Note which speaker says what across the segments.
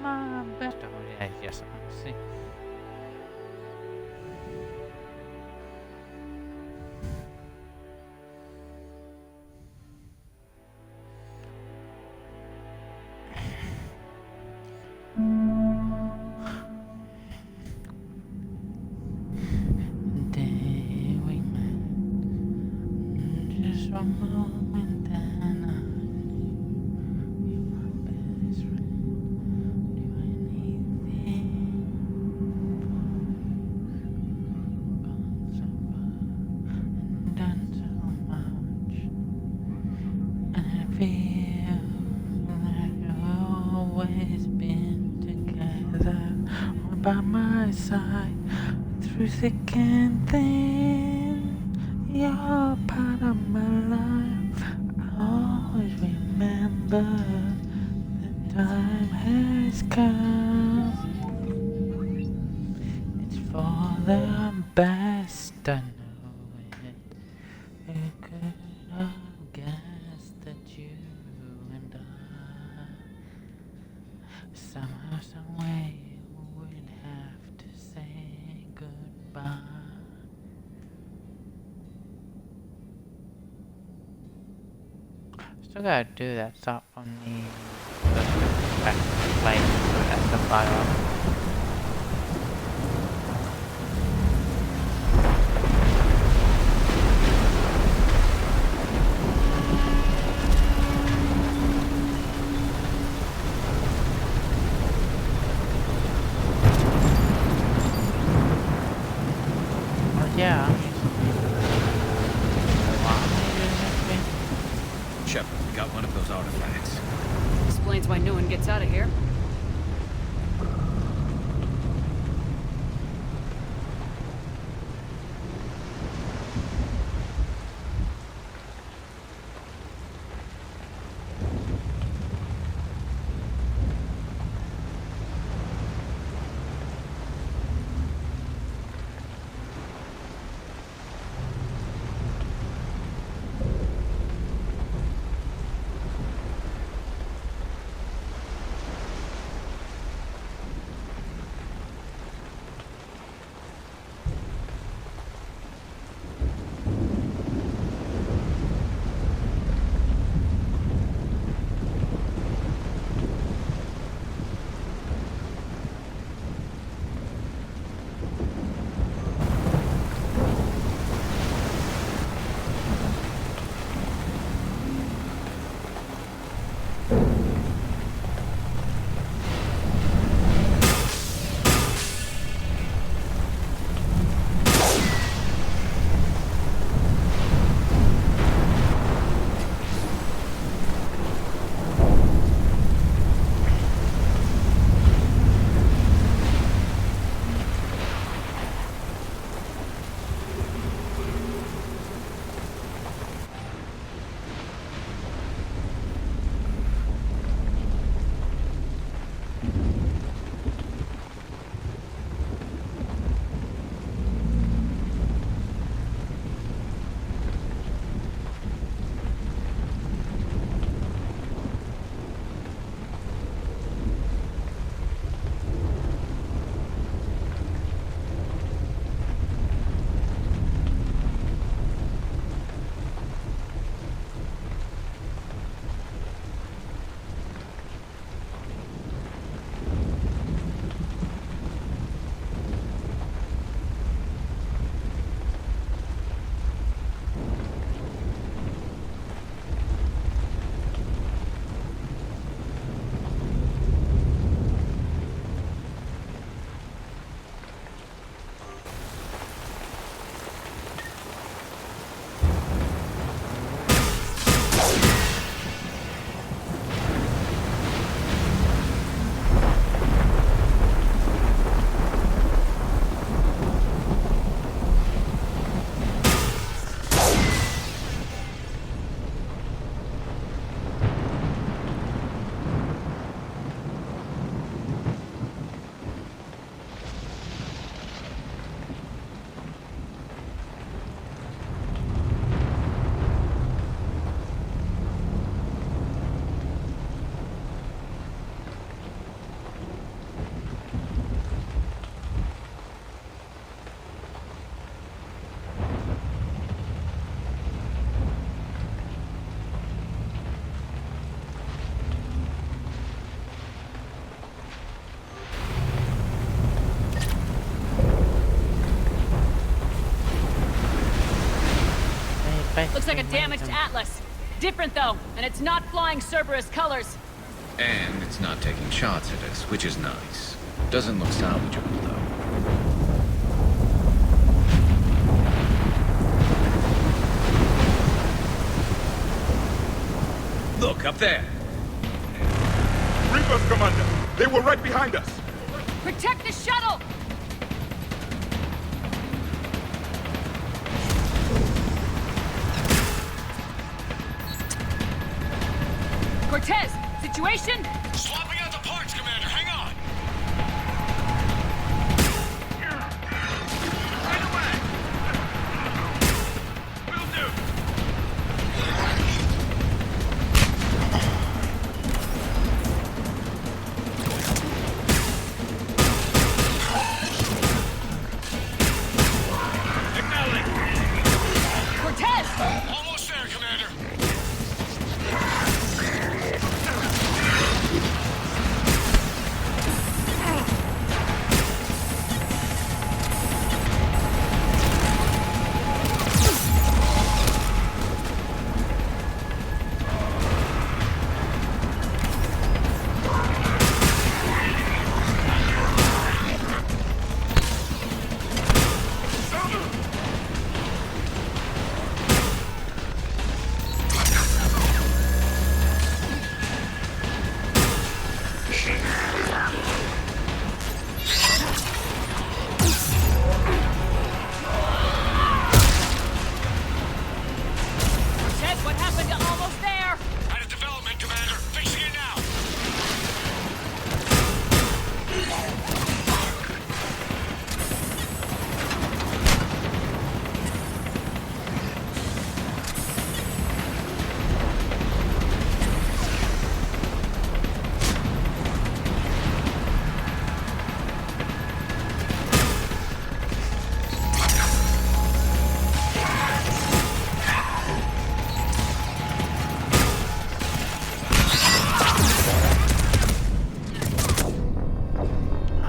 Speaker 1: my best. Oh, yeah, yes, I see. Day we met, just one moment, and I knew you were my best friend. Do anything for you, gone so far and done so much, and I feel like we've always been together, or by my side. Through thick and thin, you're part of my life. I always remember the time has come. It's for the best, I know it. Who could have guessed that you and I somehow, someway would have to say goodbye. Still gotta do that stuff on the back plate so that's the file. Yeah,
Speaker 2: Shepard, we got one of those artifacts.
Speaker 3: Explains why no one gets out of here. Looks like a damaged Atlas. Different though, and it's not flying Cerberus colors.
Speaker 2: And it's not taking shots at us, which is nice. Doesn't look salvageable, though. Look, up there!
Speaker 4: Reapers, Commander! They were right behind us!
Speaker 3: Protect the shuttle! Cortez, situation?
Speaker 2: Swapping out the parts, Commander. Hang on! Right away! Will do!
Speaker 3: Cortez!
Speaker 2: Almost there, Commander.
Speaker 3: Cortez, what happened to almost there?
Speaker 2: Out of development, Commander. Fixing it now.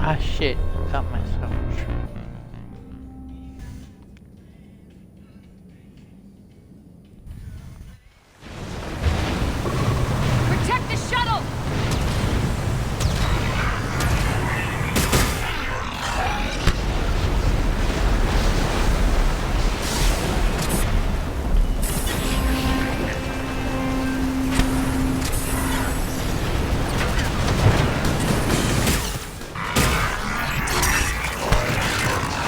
Speaker 1: Ah shit, got myself.
Speaker 3: Protect the shuttle!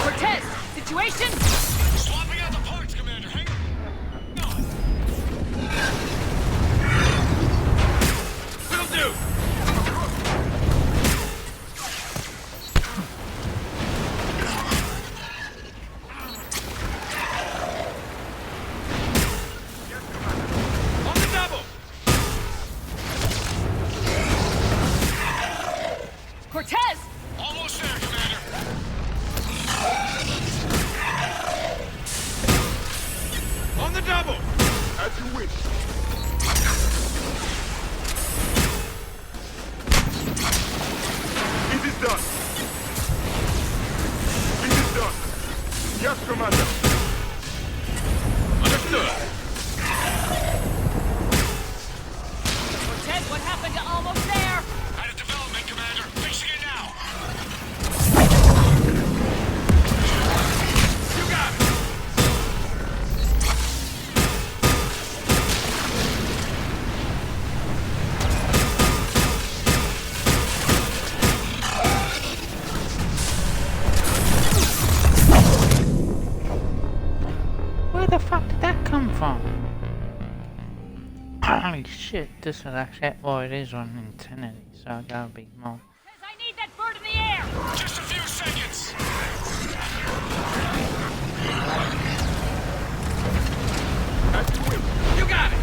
Speaker 3: Cortez, situation?
Speaker 2: Swapping out the parts, Commander. Hang on. Will do! On the double!
Speaker 3: Cortez!
Speaker 2: Almost there, Commander. On the double!
Speaker 4: As you wish. It is done. It is done. Yes, Commander.
Speaker 2: Understood.
Speaker 3: Cortez, what happened to almost there?
Speaker 2: Out of development, Commander. Fixing it now. You got it.
Speaker 1: Where the fuck did that come from? Holy shit, this is actually, well it is on Infinity, so I gotta be more.
Speaker 3: Cortez, I need that bird in the air!
Speaker 2: Just a few seconds.
Speaker 4: As you wish.
Speaker 2: You got it.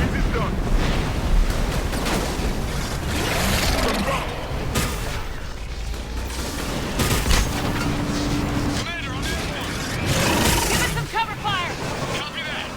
Speaker 4: It is done. Confirm.
Speaker 2: Commander, on the other one.
Speaker 3: Give us some cover fire!
Speaker 2: Copy that.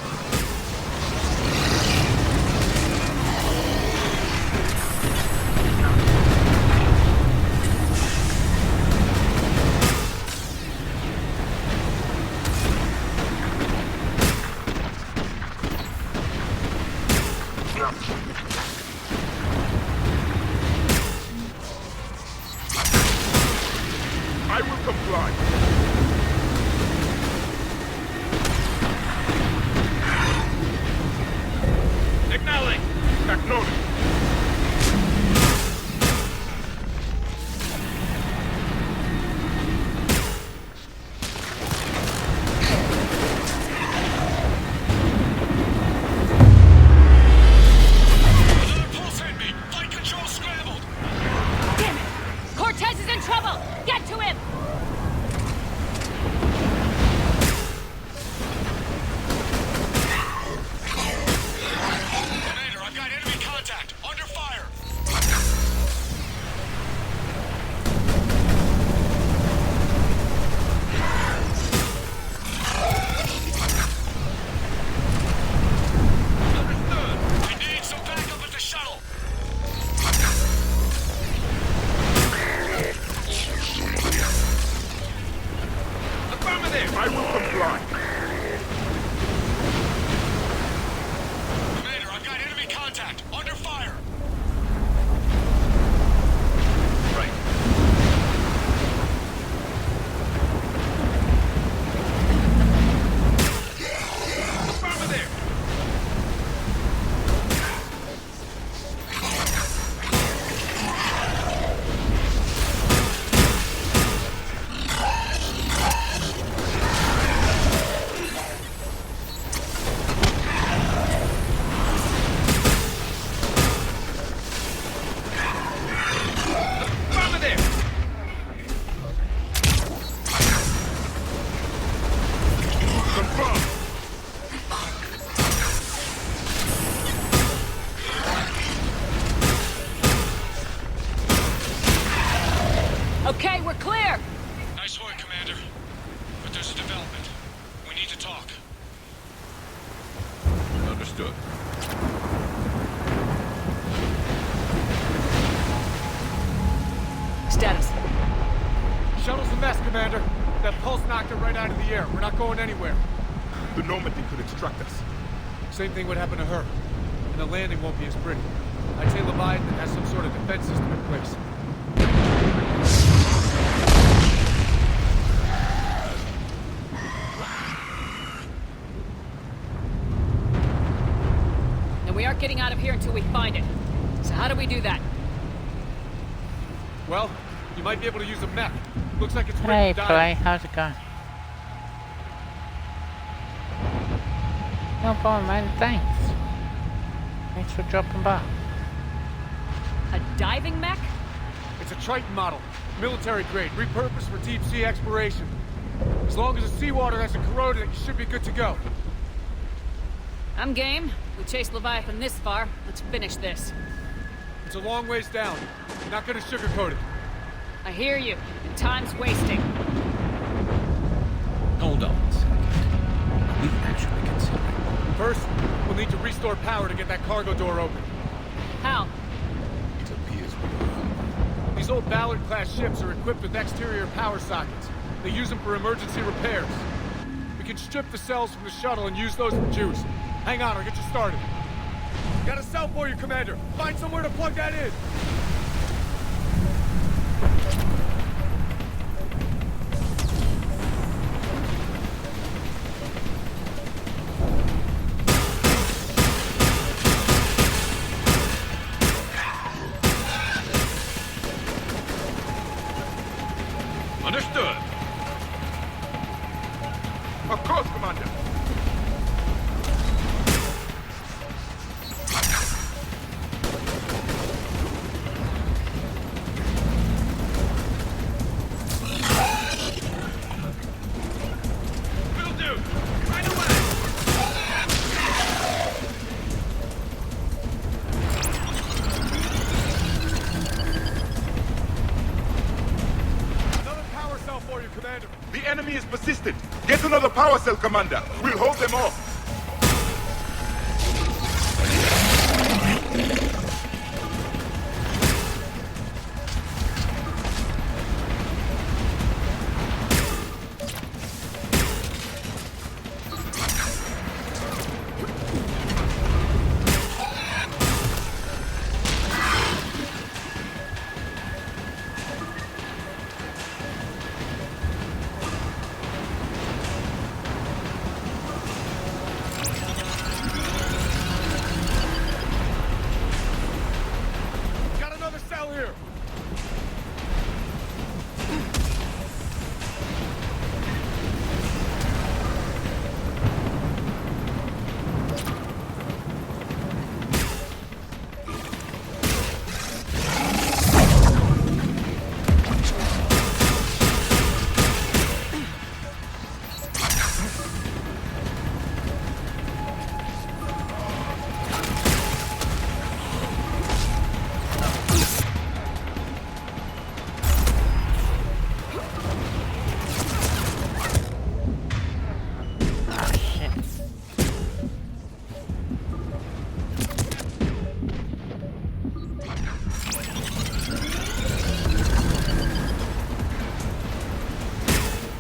Speaker 4: I will comply. Acknowledge. Acknowledge.
Speaker 5: Another pulse hit me! Flight control scrambled!
Speaker 3: Damn it! Cortez is in trouble! Get to him!
Speaker 5: Commander, I've got enemy contact! Under fire! I need some backup at the shuttle!
Speaker 4: Affirmative. I will comply.
Speaker 5: Commander, I've got enemy contact! Under fire!
Speaker 2: Right.
Speaker 4: Affirmative. Affirmative. Confirm.
Speaker 3: Okay, we're clear!
Speaker 5: Nice work, Commander. But there's a development. We need to talk.
Speaker 2: Understood.
Speaker 3: Status.
Speaker 6: Shuttle's a mess, Commander. That pulse knocked it right out of the air. We're not going anywhere.
Speaker 4: The Normandy could extract us.
Speaker 6: Same thing would happen to her. And the landing won't be as pretty. I'd say Leviathan has some sort of defense system in place.
Speaker 3: And we aren't getting out of here until we find it. So how do we do that?
Speaker 6: Well, you might be able to use a mech. Looks like it's
Speaker 1: Hey,
Speaker 6: ready to die.
Speaker 1: Play, how's it going? No problem, man, thanks. Thanks for dropping by.
Speaker 3: A diving mech?
Speaker 6: It's a Triton model. Military grade, repurposed for deep sea exploration. As long as the seawater hasn't corroded it, you should be good to go.
Speaker 3: I'm game. We chased Leviathan this far. Let's finish this.
Speaker 6: It's a long ways down. Not gonna sugarcoat it.
Speaker 3: I hear you. And time's wasting.
Speaker 2: Hold on a second. We actually considered.
Speaker 6: First, we'll need to restore power to get that cargo door open.
Speaker 3: How?
Speaker 2: It appears we are.
Speaker 6: These old Ballard-class ships are equipped with exterior power sockets. They use them for emergency repairs. We can strip the cells from the shuttle and use those for juice. Hang on, I'll get you started. Got a cell for you, Commander. Find somewhere to plug that in.
Speaker 2: Understood.
Speaker 4: Of course, Commander. Will do. Right away.
Speaker 6: Another power cell for you, Commander.
Speaker 4: The enemy is persistent. Get another power cell, Commander. We'll hold them off.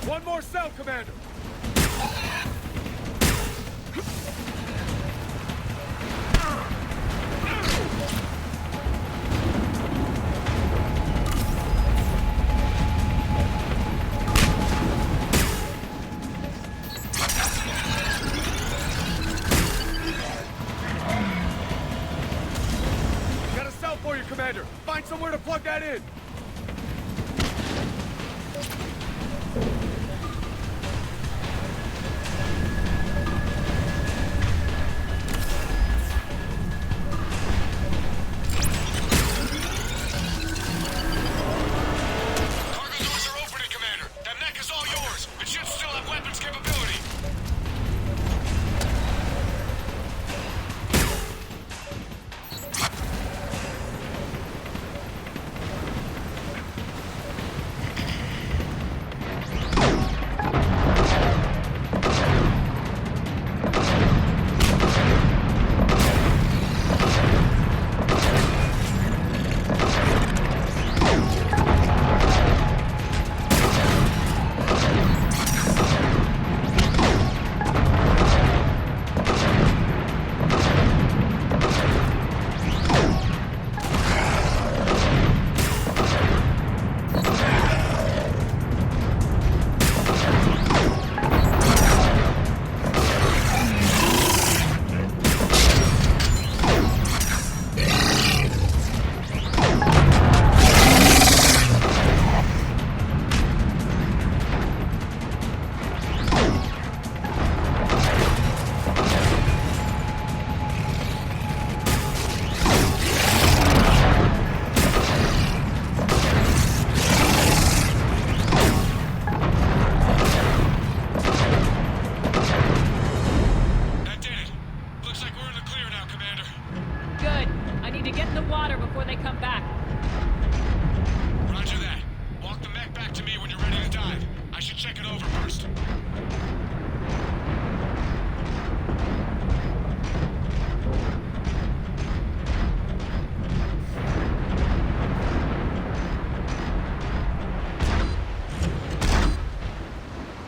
Speaker 6: One more cell, Commander. Got a cell for you, Commander. Find somewhere to plug that in.
Speaker 5: Cargo doors are opening, Commander. That mech is all yours. It should still have weapons capability. That did it. Looks like we're in the clear now, Commander.
Speaker 3: Good. I need to get in the water before they come back.
Speaker 5: Roger that. Walk the mech back to me when you're ready to dive. I should check it over first.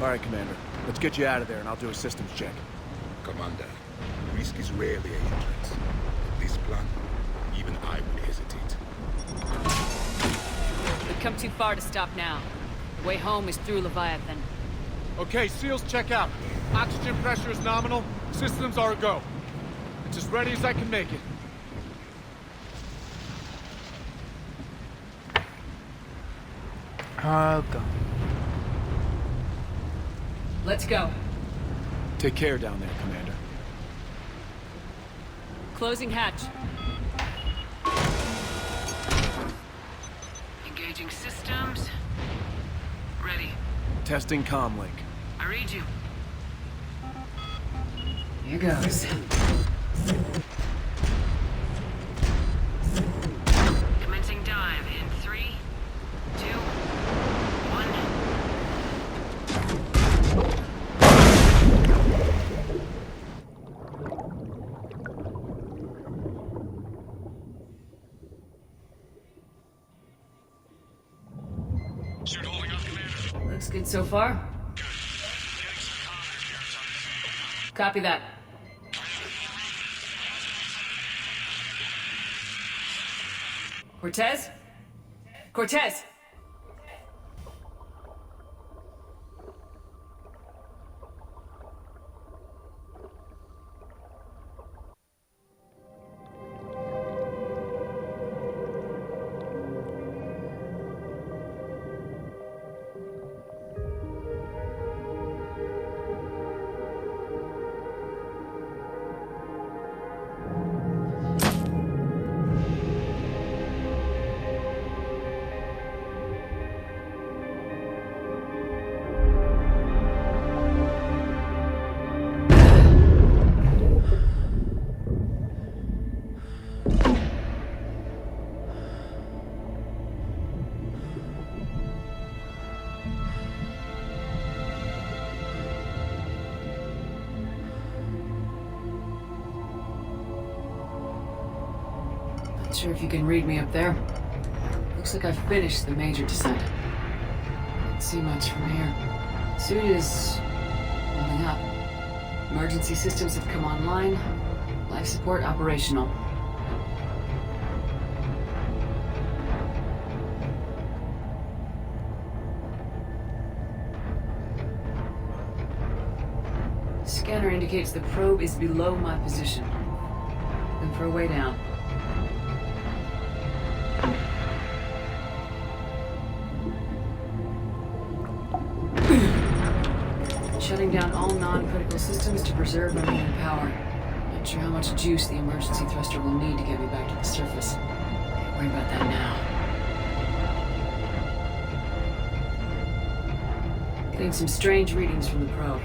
Speaker 6: All right, Commander. Let's get you out of there, and I'll do a systems check.
Speaker 4: Commander, risk is rarely a hindrance. But this plan, even I would hesitate.
Speaker 3: We've come too far to stop now. The way home is through Leviathan.
Speaker 6: Okay, SEALs check out. Oxygen pressure is nominal. Systems are a go. It's as ready as I can make it.
Speaker 1: Oh god.
Speaker 3: Let's go.
Speaker 6: Take care down there, Commander.
Speaker 3: Closing hatch. Engaging systems. Ready.
Speaker 6: Testing comm link.
Speaker 3: I read you. Here goes. Commencing dive in 3, 2, 1.
Speaker 5: Suit holding up, Commander.
Speaker 3: Looks good so far.
Speaker 5: Good. Getting some comms here.
Speaker 3: Copy that. Cortez? Cortez! Not sure if you can read me up there. Looks like I've finished the major descent. Can't see much from here.
Speaker 7: Suit is holding up. Emergency systems have come online. Life support operational. Scanner indicates the probe is below my position. Looking for a way down. Shutting down all non-critical systems to preserve remaining power. Not sure how much juice the emergency thruster will need to get me back to the surface. Can't worry about that now. Getting some strange readings from the probe.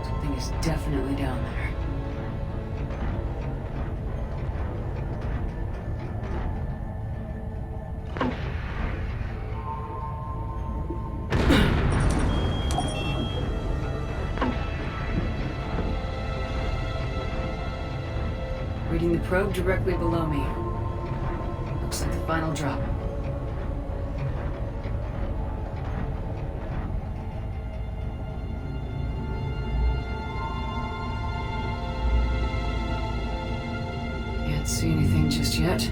Speaker 7: Something is definitely down there. Reading the probe directly below me. Looks like the final drop. Can't see anything just yet.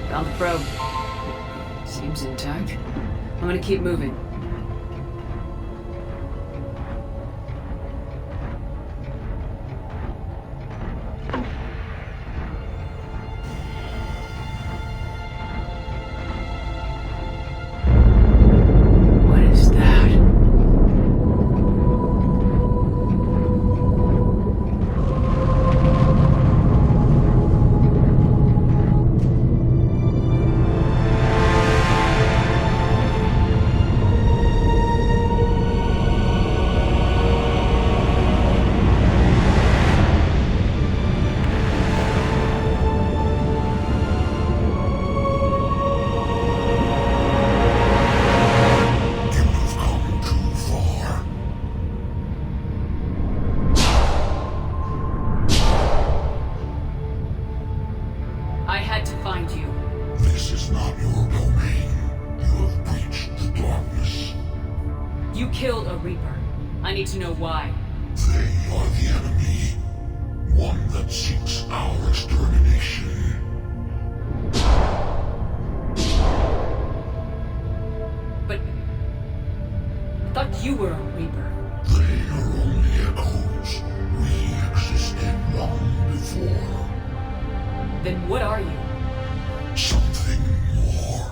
Speaker 7: Found the probe. Seems intact. I'm gonna keep moving. What is that?
Speaker 4: You've come too far.
Speaker 7: I had to find you.
Speaker 4: This is not your domain. You have breached the darkness.
Speaker 7: You killed a Reaper. I need to know why.
Speaker 4: They are the enemy. One that seeks our extermination.
Speaker 7: But I thought you were a Reaper.
Speaker 4: They are only echoes. We existed long before.
Speaker 7: Then what are you?
Speaker 4: Something more.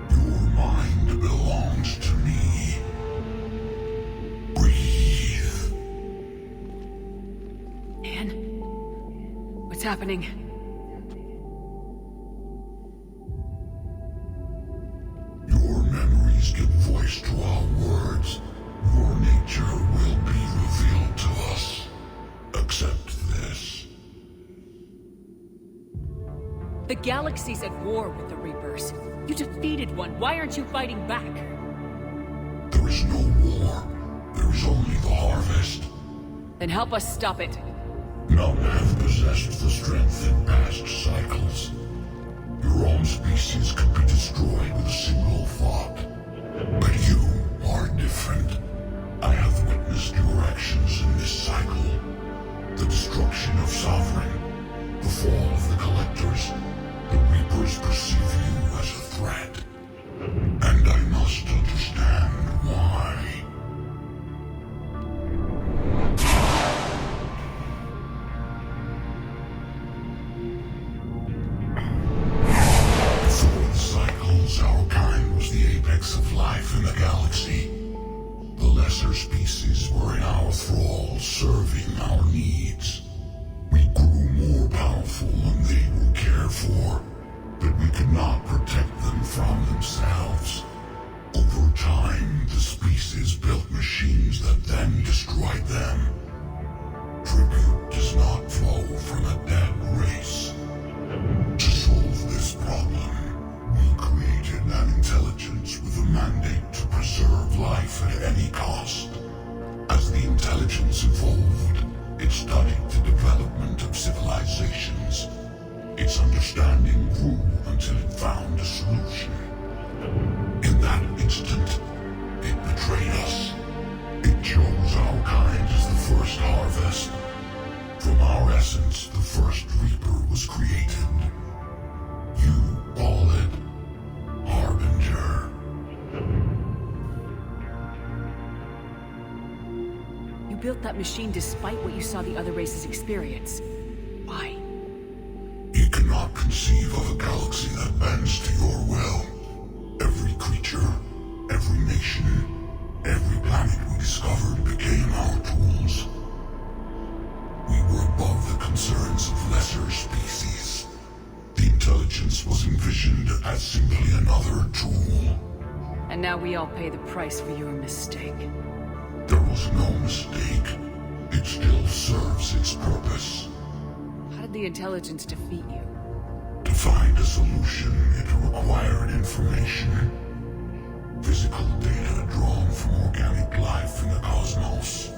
Speaker 4: Your mind belongs to me. Breathe.
Speaker 7: Man, what's happening?
Speaker 4: Your memories give voice to our words. Your nature will be revealed to us. Accept this.
Speaker 3: The galaxy's at war with the Reapers. You defeated one. Why aren't you fighting back?
Speaker 4: There is no war. There is only the harvest.
Speaker 3: Then help us stop it.
Speaker 4: None have possessed the strength in past cycles. Your own species could be destroyed with a single thought. But you are different. I have witnessed your actions in this cycle. The destruction of Sovereign, the fall of the Collectors. The Reapers perceive you as a threat. And I must understand why. Before the cycles, our kind was the apex of life in the galaxy. The lesser species were in our thrall, serving our needs. We grew intelligence evolved, it studied the development of civilizations. Its understanding grew until it found a solution. In that instant, it betrayed us. It chose our kind as the first harvest. From our essence, the first Reaper was created. You call it Harbinger.
Speaker 3: You built that machine despite what you saw the other races experience. Why?
Speaker 4: You cannot conceive of a galaxy that bends to your will. Every creature, every nation, every planet we discovered became our tools. We were above the concerns of lesser species. The intelligence was envisioned as simply another tool.
Speaker 3: And now we all pay the price for your mistake.
Speaker 4: There was no mistake. It still serves its purpose.
Speaker 3: How did the intelligence defeat you?
Speaker 4: To find a solution, it required information. Physical data drawn from organic life in the cosmos.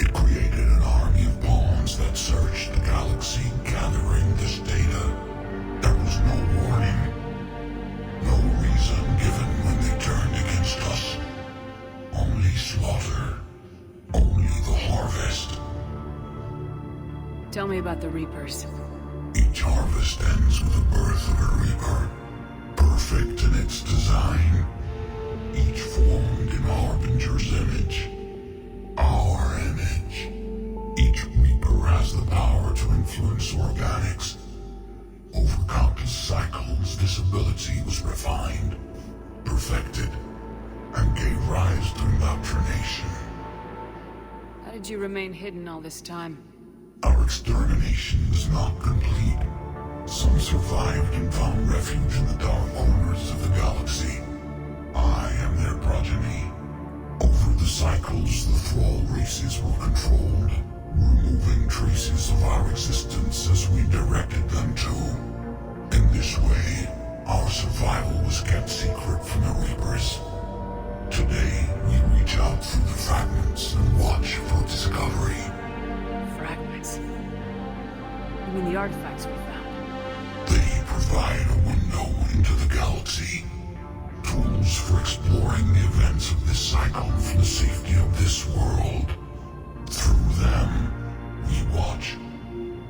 Speaker 4: It created an army of pawns that searched the galaxy, gathering this data. There was no warning. No reason given when they turned against us. Only slaughter. Only the harvest.
Speaker 3: Tell me about the Reapers.
Speaker 4: Each harvest ends with the birth of a Reaper. Perfect in its design. Each formed in Harbinger's image. Our image. Each Reaper has the power to influence organics. Over countless cycles, this ability was refined, perfected, and gave rise to indoctrination.
Speaker 3: How did you remain hidden all this time?
Speaker 4: Our extermination was not complete. Some survived and found refuge in the dark corners of the galaxy. I am their progeny. Over the cycles, the Thrall races were controlled, removing traces of our existence as we directed them to. In this way, our survival was kept secret from the Reapers. Today, we reach out through the fragments and watch for discovery.
Speaker 3: Fragments? You mean the artifacts we found?
Speaker 4: They provide a window into the galaxy. Tools for exploring the events of this cycle from the safety of this world. Through them, we watch,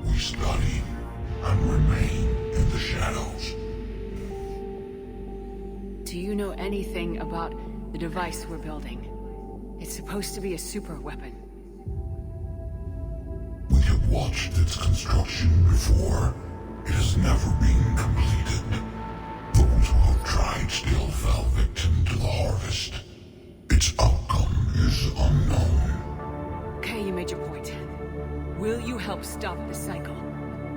Speaker 4: we study, and remain in the shadows.
Speaker 3: Do you know anything about the device we're building? It's supposed to be a super weapon.
Speaker 4: We have watched its construction before. It has never been completed. Those who have tried still fell victim to the harvest. Its outcome is unknown.
Speaker 3: Okay, you made your point. Will you help stop the cycle?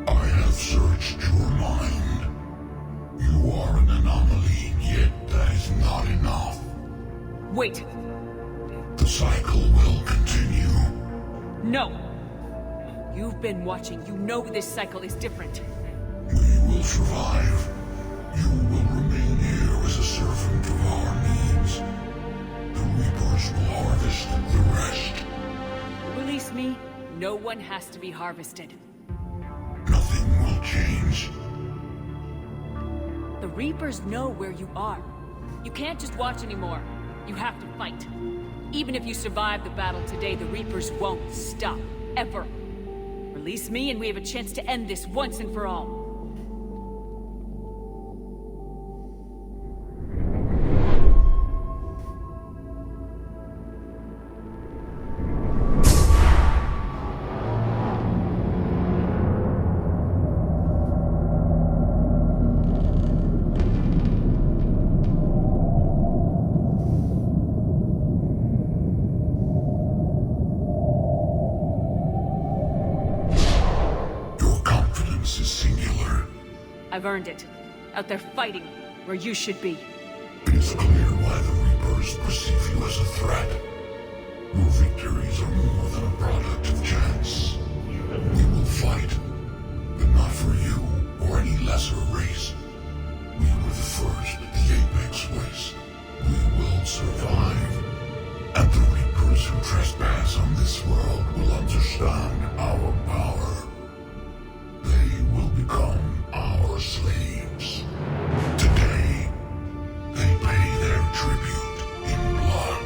Speaker 4: I have searched your mind. You are an anomaly, yet that is not enough.
Speaker 3: Wait!
Speaker 4: The cycle will continue.
Speaker 3: No! You've been watching. You know this cycle is different.
Speaker 4: We will survive. You will remain here as a servant of our needs. The Reapers will harvest the rest.
Speaker 3: Release me. No one has to be harvested.
Speaker 4: Nothing will change.
Speaker 3: The Reapers know where you are. You can't just watch anymore. You have to fight. Even if you survive the battle today, the Reapers won't stop. Ever. Release me and we have a chance to end this once and for all. I've earned it. Out there fighting, where you should be.
Speaker 4: It is clear why the Reapers perceive you as a threat. Your victories are more than a product of chance. We will fight, but not for you or any lesser race. We were the first, the Apex race. We will survive. And the Reapers who trespass on this world understand our power, they will become our slaves. Today, they pay their tribute in blood.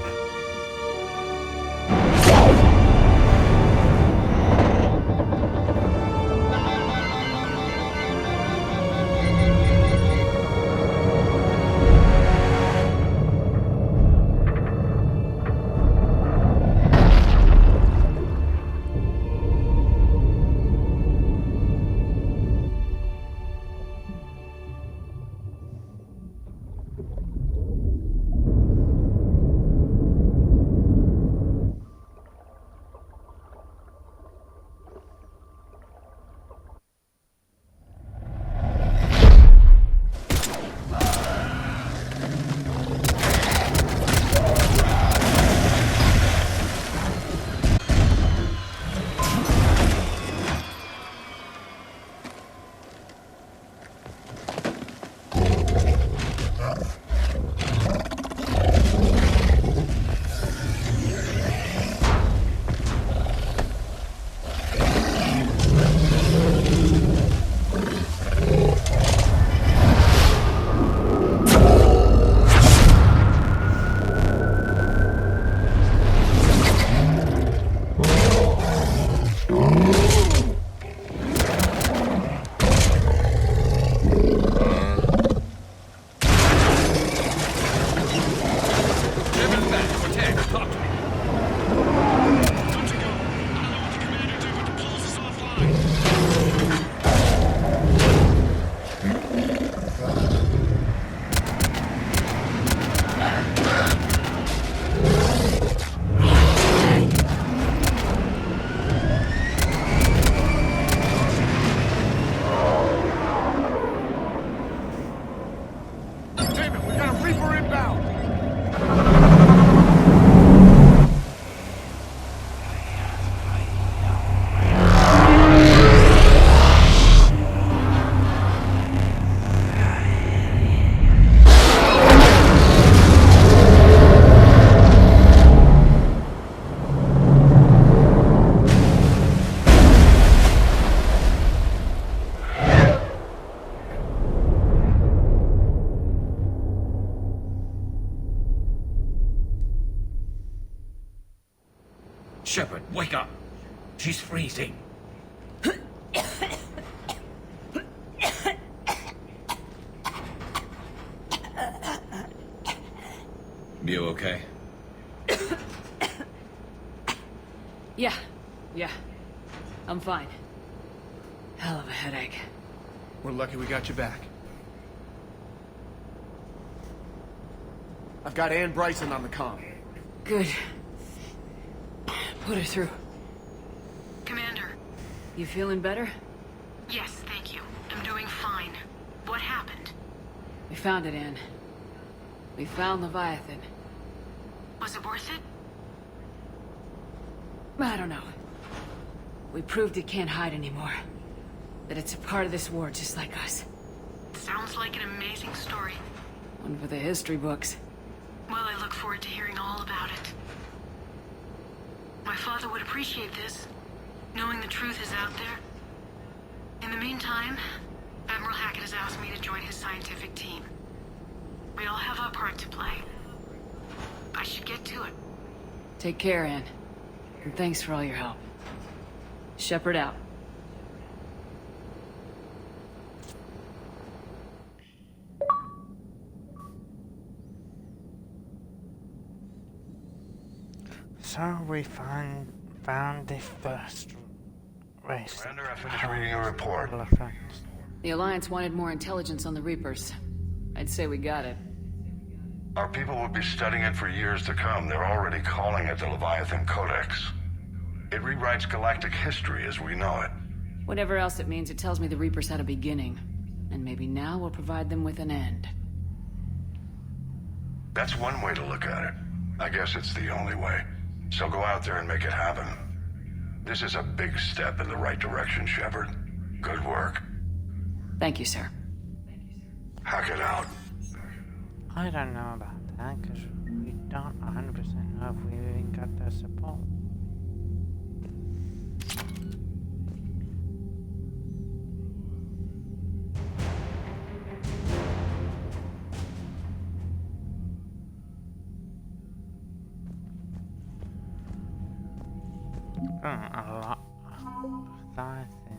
Speaker 2: Shepard, wake up! She's freezing. You okay?
Speaker 3: Yeah. I'm fine. Hell of a headache.
Speaker 6: We're lucky we got you back. I've got Ann Bryson on the comm.
Speaker 3: Good. Put her through.
Speaker 8: Commander.
Speaker 3: You feeling better?
Speaker 8: Yes, thank you. I'm doing fine. What happened?
Speaker 3: We found it, Ann. We found Leviathan.
Speaker 8: Was it worth it?
Speaker 3: I don't know. We proved it can't hide anymore. That it's a part of this war just like us.
Speaker 8: Sounds like an amazing story.
Speaker 3: One for the history books.
Speaker 8: Well, I look forward to hearing all about it. My father would appreciate this, knowing the truth is out there. In the meantime, Admiral Hackett has asked me to join his scientific team. We all have our part to play. I should get to it.
Speaker 3: Take care, Ann. And thanks for all your help. Shepard out.
Speaker 1: So we found the first race.
Speaker 4: Commander, I finished reading your report.
Speaker 3: The Alliance wanted more intelligence on the Reapers. I'd say we got it.
Speaker 4: Our people will be studying it for years to come. They're already calling it the Leviathan Codex. It rewrites galactic history as we know it.
Speaker 3: Whatever else it means, it tells me the Reapers had a beginning. And maybe now we'll provide them with an end.
Speaker 4: That's one way to look at it. I guess it's the only way. So go out there and make it happen. This is a big step in the right direction, Shepard. Good work.
Speaker 3: Thank you, sir.
Speaker 4: Hack it out.
Speaker 1: I don't know about that, because we don't 100% know if we even got their support. A lot. Size in.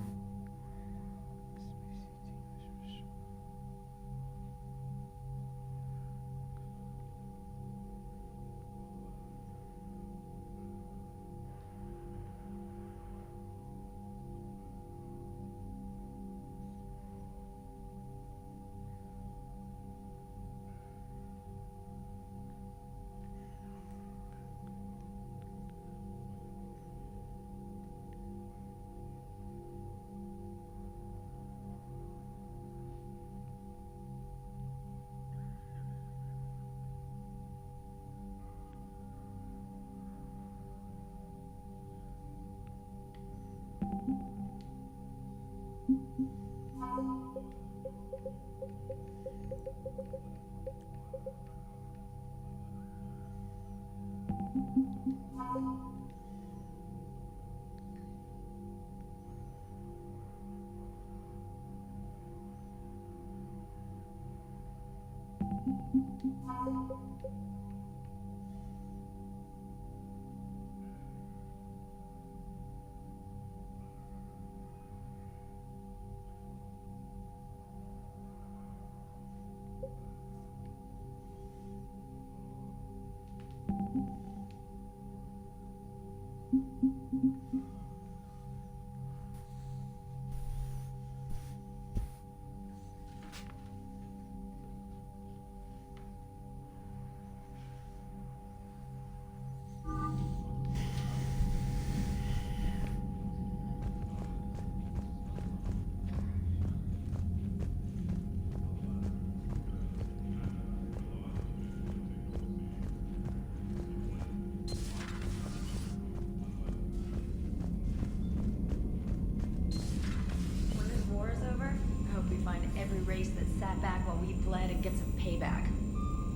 Speaker 9: When this war is over, I hope we find every race that sat back while we bled and get some payback.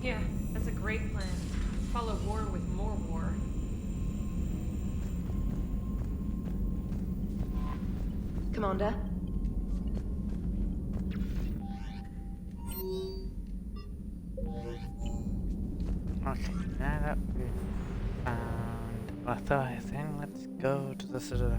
Speaker 10: Yeah, that's a great plan. Follow war with more war.
Speaker 9: Commander?
Speaker 1: Okay, now that we've found Bartholomew, let's go to the Citadel.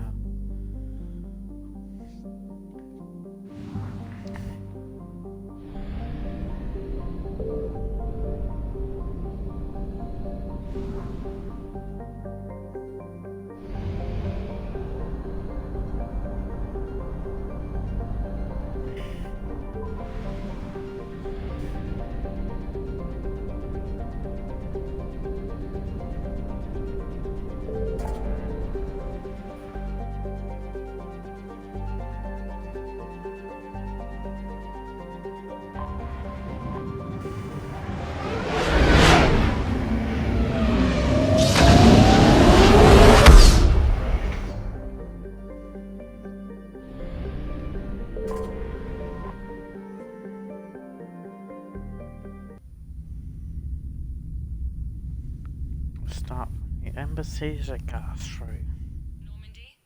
Speaker 1: Start the embassies at Castro.
Speaker 11: Normandy,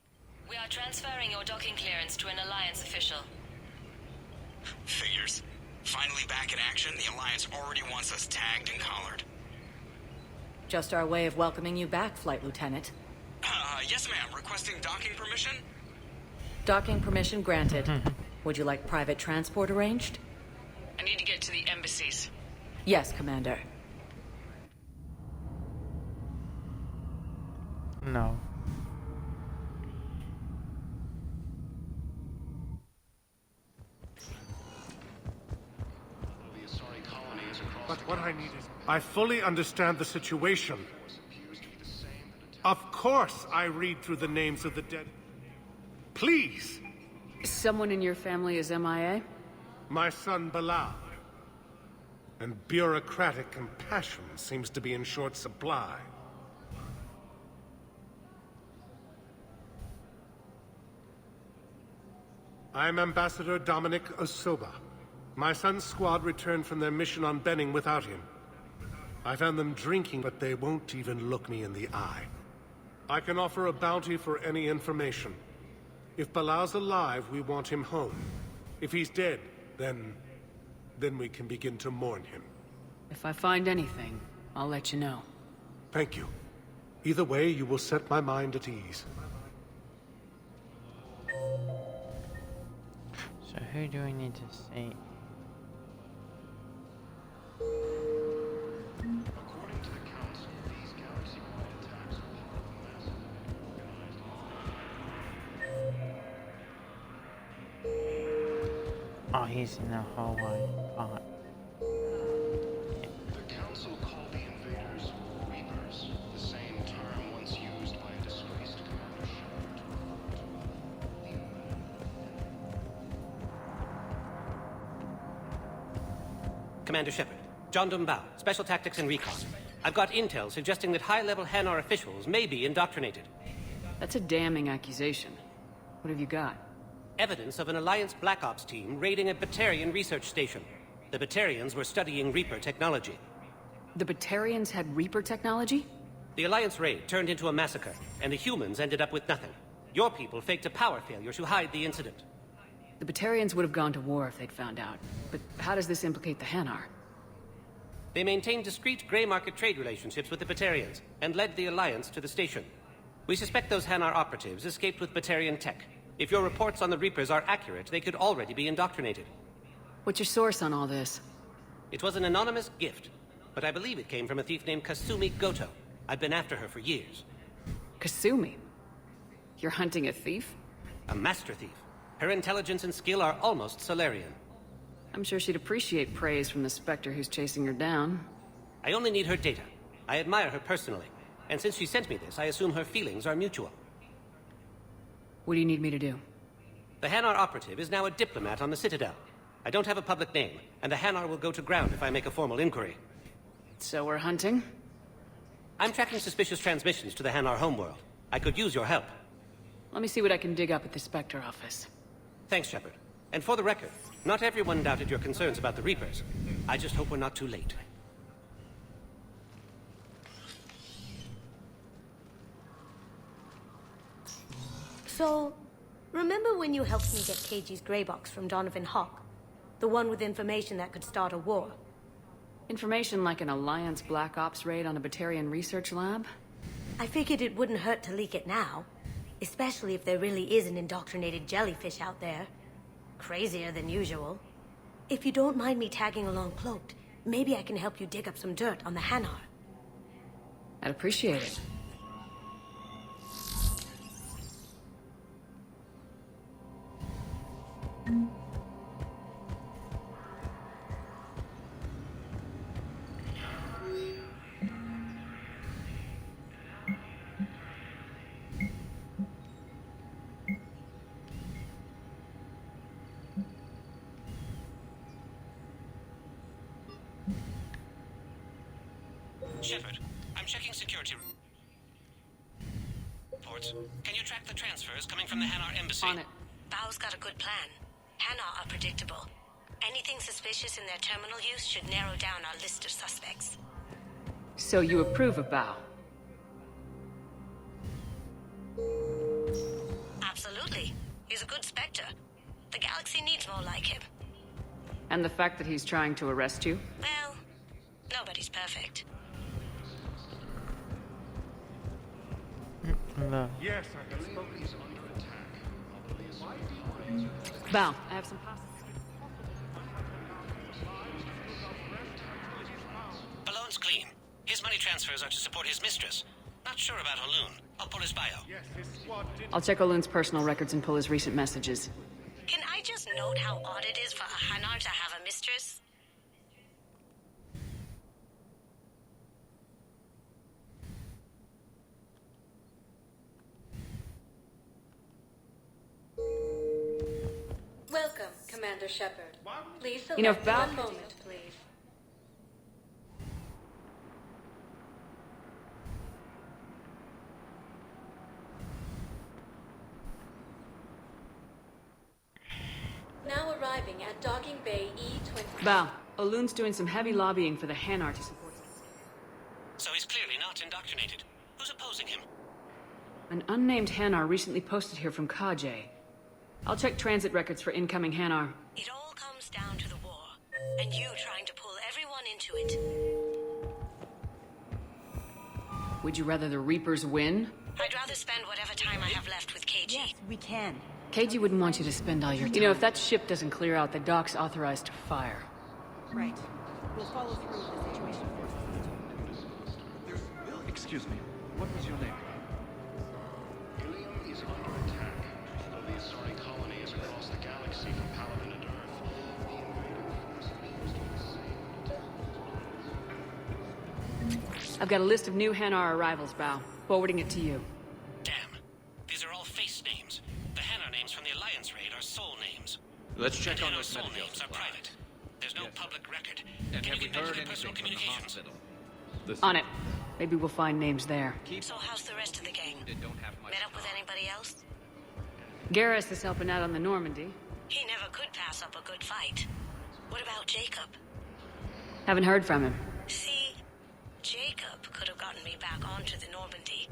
Speaker 11: we are transferring your docking clearance to an Alliance official.
Speaker 12: Figures. Finally back in action, the Alliance already wants us tagged and collared.
Speaker 3: Just our way of welcoming you back, Flight Lieutenant.
Speaker 12: Yes ma'am, requesting docking permission?
Speaker 3: Docking permission granted. Would you like private transport arranged?
Speaker 10: I need to get to the embassies.
Speaker 3: Yes, Commander.
Speaker 1: No.
Speaker 13: But what I need is... I fully understand the situation. Of course I read through the names of the dead. Please!
Speaker 7: Someone in your family is MIA?
Speaker 13: My son Bilal. And bureaucratic compassion seems to be in short supply. I'm Ambassador Dominic Osoba. My son's squad returned from their mission on Benning without him. I found them drinking, but they won't even look me in the eye. I can offer a bounty for any information. If Bilal's alive, we want him home. If he's dead, then we can begin to mourn him.
Speaker 7: If I find anything, I'll let you know.
Speaker 13: Thank you. Either way, you will set my mind at ease.
Speaker 1: So who do we need to see?
Speaker 5: According to the Council, these galaxy-wide attacks are part of a massive organized
Speaker 1: Oh, he's in the hallway part.
Speaker 5: The Council called the invaders Reapers, the same term once used by a disgraced Commander Shepard to refer to the
Speaker 14: Commander Shepard, John Dumbao, Special Tactics and Recon. I've got intel suggesting that high-level Hanar officials may be indoctrinated.
Speaker 7: That's a damning accusation. What have you got?
Speaker 14: Evidence of an Alliance Black Ops team raiding a Batarian research station. The Batarians were studying Reaper technology.
Speaker 7: The Batarians had Reaper technology?
Speaker 14: The Alliance raid turned into a massacre, and the humans ended up with nothing. Your people faked a power failure to hide the incident.
Speaker 7: The Batarians would have gone to war if they'd found out. But how does this implicate the Hanar?
Speaker 14: They maintained discreet gray market trade relationships with the Batarians, and led the Alliance to the station. We suspect those Hanar operatives escaped with Batarian tech. If your reports on the Reapers are accurate, they could already be indoctrinated.
Speaker 7: What's your source on all this?
Speaker 14: It was an anonymous gift, but I believe it came from a thief named Kasumi Goto. I've been after her for years.
Speaker 7: Kasumi? You're hunting a thief?
Speaker 14: A master thief. Her intelligence and skill are almost Solarian.
Speaker 7: I'm sure she'd appreciate praise from the Spectre who's chasing her down.
Speaker 14: I only need her data. I admire her personally, and since she sent me this, I assume her feelings are mutual.
Speaker 7: What do you need me to do?
Speaker 14: The Hanar operative is now a diplomat on the Citadel. I don't have a public name, and the Hanar will go to ground if I make a formal inquiry.
Speaker 7: So we're hunting?
Speaker 14: I'm tracking suspicious transmissions to the Hanar homeworld. I could use your help.
Speaker 7: Let me see what I can dig up at the Spectre office.
Speaker 14: Thanks, Shepard. And for the record, not everyone doubted your concerns about the Reapers. I just hope we're not too late.
Speaker 15: So, remember when you helped me get KG's grey box from Donovan Hawk? The one with information that could start a war?
Speaker 7: Information like an Alliance Black Ops raid on a Batarian research lab?
Speaker 15: I figured it wouldn't hurt to leak it now. Especially if there really is an indoctrinated jellyfish out there. Crazier than usual. If you don't mind me tagging along cloaked, maybe I can help you dig up some dirt on the Hanar.
Speaker 7: I'd appreciate it.
Speaker 14: Shepard, I'm checking security reports. Can you track the transfers coming from the Hanar embassy?
Speaker 7: On it.
Speaker 8: Bao's got a good plan. Hanar are predictable. Anything suspicious in their terminal use should narrow down our list of suspects.
Speaker 7: So you approve of Bao?
Speaker 8: Absolutely. He's a good Spectre. The galaxy needs more like him.
Speaker 7: And the fact that he's trying to arrest you?
Speaker 8: Well, nobody's perfect.
Speaker 1: No.
Speaker 13: Yes, I have spoken.
Speaker 7: Bao, I have some pasta.
Speaker 14: Balloon's clean. His money transfers are to support his mistress. Not sure about Haloon. I'll pull his bio.
Speaker 13: Yes, his squad did.
Speaker 7: I'll check O'Loon's personal records and pull his recent messages.
Speaker 8: Can I just note how odd it is for a Hanar to have a mistress?
Speaker 15: Welcome, Commander Shepard. Please select
Speaker 7: You know, if Bao-
Speaker 15: one moment, please. Now arriving at Docking Bay E-20.
Speaker 7: Bao, O'Loon's doing some heavy lobbying for the Hanar to support him.
Speaker 14: So he's clearly not indoctrinated. Who's opposing him?
Speaker 7: An unnamed Hanar recently posted here from Kajay. I'll check transit records for incoming Hanar.
Speaker 8: It all comes down to the war, and you trying to pull everyone into it.
Speaker 7: Would you rather the Reapers win?
Speaker 8: I'd rather spend whatever time I have left with KG.
Speaker 16: Yes, we can.
Speaker 3: KG wouldn't want you to spend all your time. You know, if that ship doesn't clear out, the dock's authorized to fire.
Speaker 10: Right. We'll follow through with the situation first.
Speaker 16: Excuse me, what was your name?
Speaker 5: Ilium is under attack. Although the Asari colony is across the galaxy from Paladin and Earth, the invading force appears to be the same.
Speaker 3: I've got a list of new Hanar arrivals, Bao. Forwarding it to you.
Speaker 14: Damn. These are all face names. The Hanar names from the Alliance raid are soul names.
Speaker 2: Let's check on
Speaker 14: Hanar
Speaker 2: those
Speaker 14: soul
Speaker 2: medical
Speaker 14: names are
Speaker 2: supplies.
Speaker 14: private. There's no public record.
Speaker 2: And
Speaker 14: Can
Speaker 2: have
Speaker 14: you
Speaker 2: we
Speaker 14: get back
Speaker 2: heard
Speaker 14: to their personal
Speaker 2: anything from the
Speaker 14: communications?
Speaker 2: hospital?
Speaker 3: On it. Maybe we'll find names there.
Speaker 15: So how's the rest of the gang?
Speaker 2: They don't have much.
Speaker 15: Met up with anybody else?
Speaker 3: Garrus is helping out on the Normandy.
Speaker 15: He never could pass up a good fight. What about Jacob?
Speaker 3: Haven't heard from him.
Speaker 15: See, Jacob could have gotten me back onto the Normandy.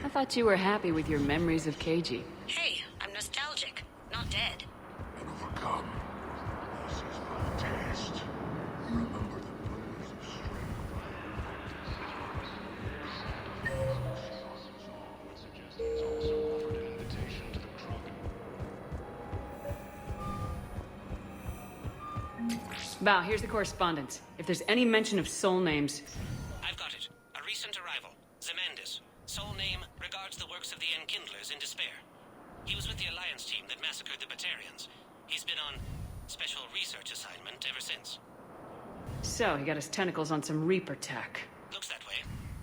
Speaker 3: I thought you were happy with your memories of KG.
Speaker 15: Hey, I'm nostalgic, not dead.
Speaker 4: And overcome. This is my test. Remember the pillars of strength.
Speaker 5: It's also offered an invitation to the drug.
Speaker 3: Bao, here's the correspondence. If there's any mention of soul names...
Speaker 14: I've got it. A recent arrival. Zemandis. Soul name regards the works of the Enkindlers in despair. He was with the Alliance team that massacred the Batarians. He's been on special research assignment ever since.
Speaker 3: So, he got his tentacles on some Reaper tech.
Speaker 14: Looks that way.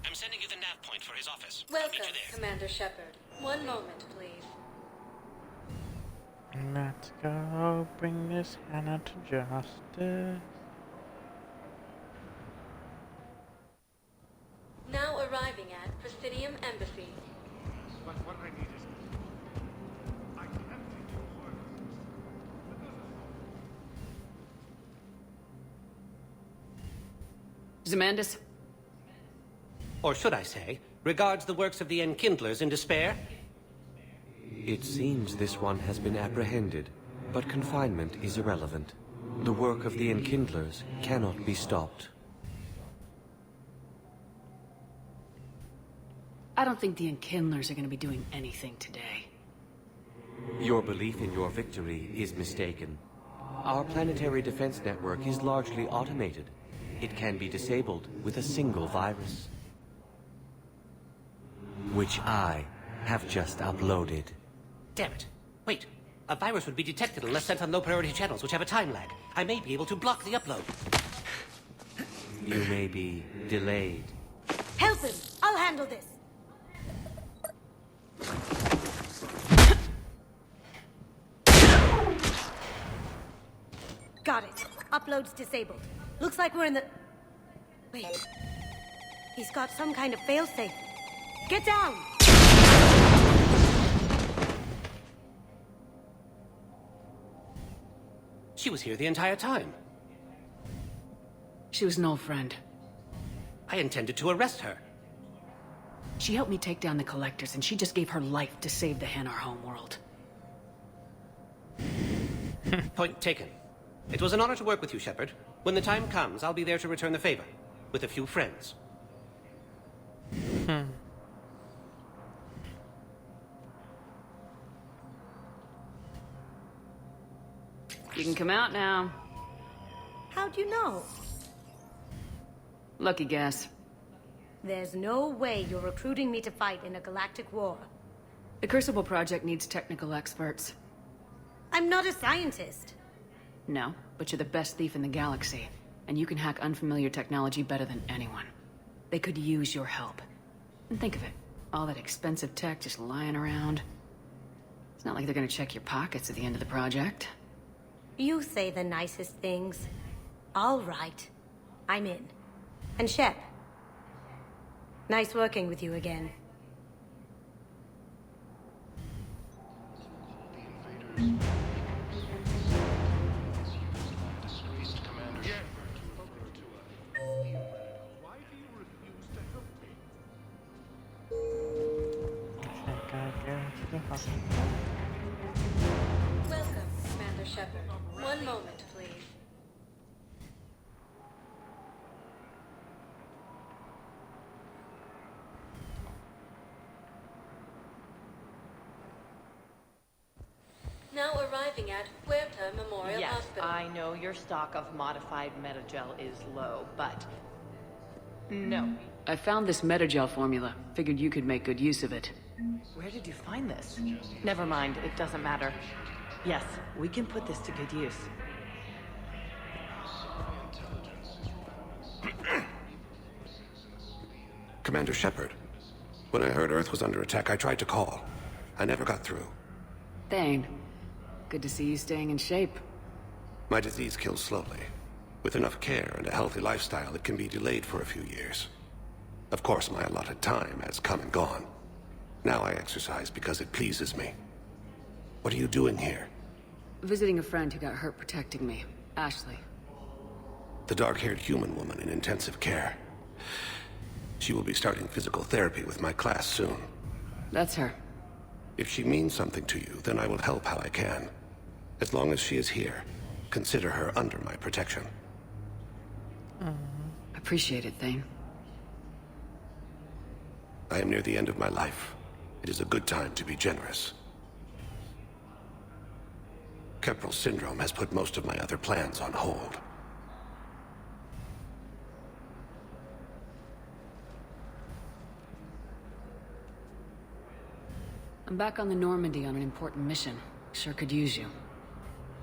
Speaker 14: I'm sending you the nav point for his office. I'll
Speaker 9: Welcome,
Speaker 14: meet you there.
Speaker 9: Commander Shepard. One moment, please.
Speaker 1: Let's go bring this Hannah to justice.
Speaker 9: Now arriving at Presidium Embassy.
Speaker 13: But what I need is... I can't take your word.
Speaker 3: Zemandis?
Speaker 14: Or should I say, regards the works of the Enkindlers in despair?
Speaker 17: It seems this one has been apprehended, but confinement is irrelevant. The work of the Enkindlers cannot be stopped.
Speaker 3: I don't think the Enkindlers are going to be doing anything today.
Speaker 17: Your belief in your victory is mistaken. Our planetary defense network is largely automated. It can be disabled with a single virus, which I have just uploaded.
Speaker 14: Damn it. Wait. A virus would be detected unless sent on low-priority channels, which have a time lag. I may be able to block the upload.
Speaker 17: You may be delayed.
Speaker 15: Help him! I'll handle this! Got it. Upload's disabled. Looks like we're in the... Wait. He's got some kind of failsafe. Get down!
Speaker 14: She was here the entire time.
Speaker 3: She was an old friend.
Speaker 14: I intended to arrest her.
Speaker 3: She helped me take down the Collectors, and she just gave her life to save the Hanar homeworld.
Speaker 14: Point taken. It was an honor to work with you, Shepard. When the time comes, I'll be there to return the favor. With a few friends.
Speaker 3: You can come out now.
Speaker 15: How'd you know?
Speaker 3: Lucky guess.
Speaker 15: There's no way you're recruiting me to fight in a galactic war.
Speaker 3: The Crucible Project needs technical experts.
Speaker 15: I'm not a scientist.
Speaker 3: No, but you're the best thief in the galaxy. And you can hack unfamiliar technology better than anyone. They could use your help. And think of it. All that expensive tech just lying around. It's not like they're gonna check your pockets at the end of the project.
Speaker 15: You say the nicest things. All right. I'm in. And Shep. Nice working with you again.
Speaker 9: Welcome, Commander Shepard. One moment, please.
Speaker 15: arriving at Huerta Memorial
Speaker 10: Yes,
Speaker 15: Hospital.
Speaker 10: I know your stock of modified metagel is low, but... No.
Speaker 7: I found this metagel formula. Figured you could make good use of it.
Speaker 10: Where did you find this? Never mind, it doesn't matter. Yes, we can put this to good use.
Speaker 18: Commander Shepard. When I heard Earth was under attack, I tried to call. I never got through.
Speaker 7: Thane, good to see you staying in shape.
Speaker 18: My disease kills slowly. With enough care and a healthy lifestyle, it can be delayed for a few years. Of course, my allotted time has come and gone. Now I exercise because it pleases me. What are you doing here?
Speaker 7: Visiting a friend who got hurt protecting me. Ashley.
Speaker 18: The dark-haired human woman in intensive care. She will be starting physical therapy with my class soon.
Speaker 7: That's her.
Speaker 18: If she means something to you, then I will help how I can. As long as she is here, consider her under my protection.
Speaker 7: Appreciate it, Thane.
Speaker 18: I am near the end of my life. It is a good time to be generous. Kepral syndrome has put most of my other plans on hold.
Speaker 7: I'm back on the Normandy on an important mission. Sure could use you.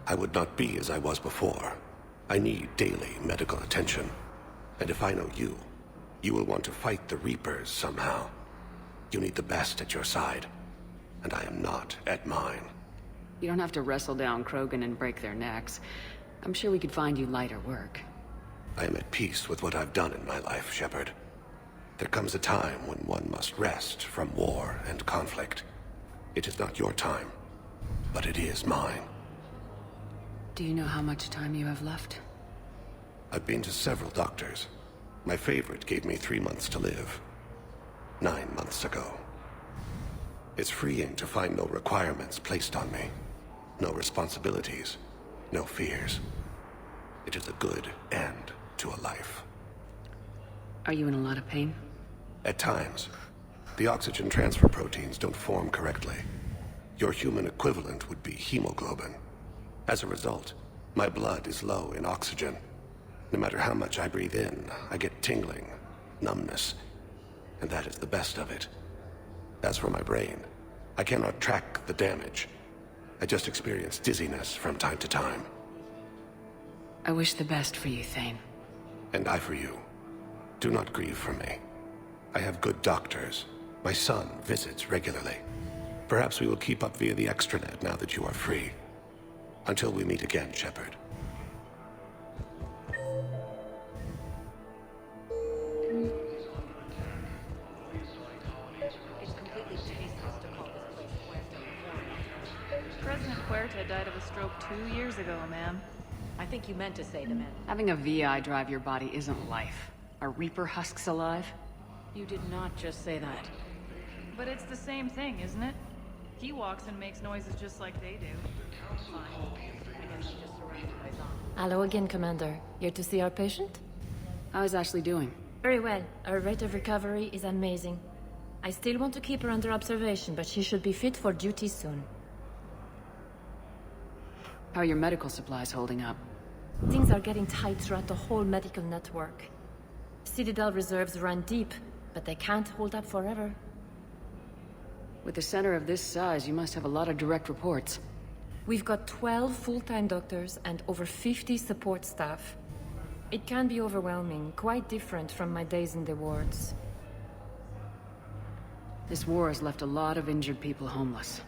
Speaker 18: I would not be as I was before. I need daily medical attention. And if I know you, you will want to fight the Reapers somehow. You need the best at your side, and I am not at mine.
Speaker 7: You don't have to wrestle down Krogan and break their necks. I'm sure we could find you lighter work.
Speaker 18: I am at peace with what I've done in my life, Shepard. There comes a time when one must rest from war and conflict. It is not your time, but it is mine.
Speaker 7: Do you know how much time you have left?
Speaker 18: I've been to several doctors. My favorite gave me 3 months to live. 9 months ago. It's freeing to find no requirements placed on me. No responsibilities. No fears. It is a good end to a life.
Speaker 7: Are you in a lot of pain?
Speaker 18: At times. The oxygen transfer proteins don't form correctly. Your human equivalent would be hemoglobin. As a result, my blood is low in oxygen. No matter how much I breathe in, I get tingling, numbness, and that is the best of it. As for my brain, I cannot track the damage. I just experience dizziness from time to time.
Speaker 7: I wish the best for you, Thane.
Speaker 18: And I for you. Do not grieve for me. I have good doctors. My son visits regularly. Perhaps we will keep up via the extranet now that you are free. Until we meet again, Shepard.
Speaker 10: President Huerta died of a stroke 2 years ago, ma'am.
Speaker 3: I think you meant to say the man.
Speaker 7: Having a VI drive your body isn't life. Are Reaper husks alive?
Speaker 3: You did not just say that.
Speaker 10: But it's the same thing, isn't it? He walks and makes noises just like they do. Fine. I guess I'm just surrounded by zombies.
Speaker 9: Hello again, Commander. Here to see our patient?
Speaker 7: How is Ashley doing?
Speaker 9: Very well. Her rate of recovery is amazing. I still want to keep her under observation, but she should be fit for duty soon.
Speaker 7: How are your medical supplies holding up?
Speaker 9: Things are getting tight throughout the whole medical network. Citadel reserves run deep, but they can't hold up forever.
Speaker 7: With a center of this size, you must have a lot of direct reports.
Speaker 9: We've got 12 full-time doctors and over 50 support staff. It can be overwhelming, quite different from my days in the wards.
Speaker 7: This war has left a lot of injured people homeless.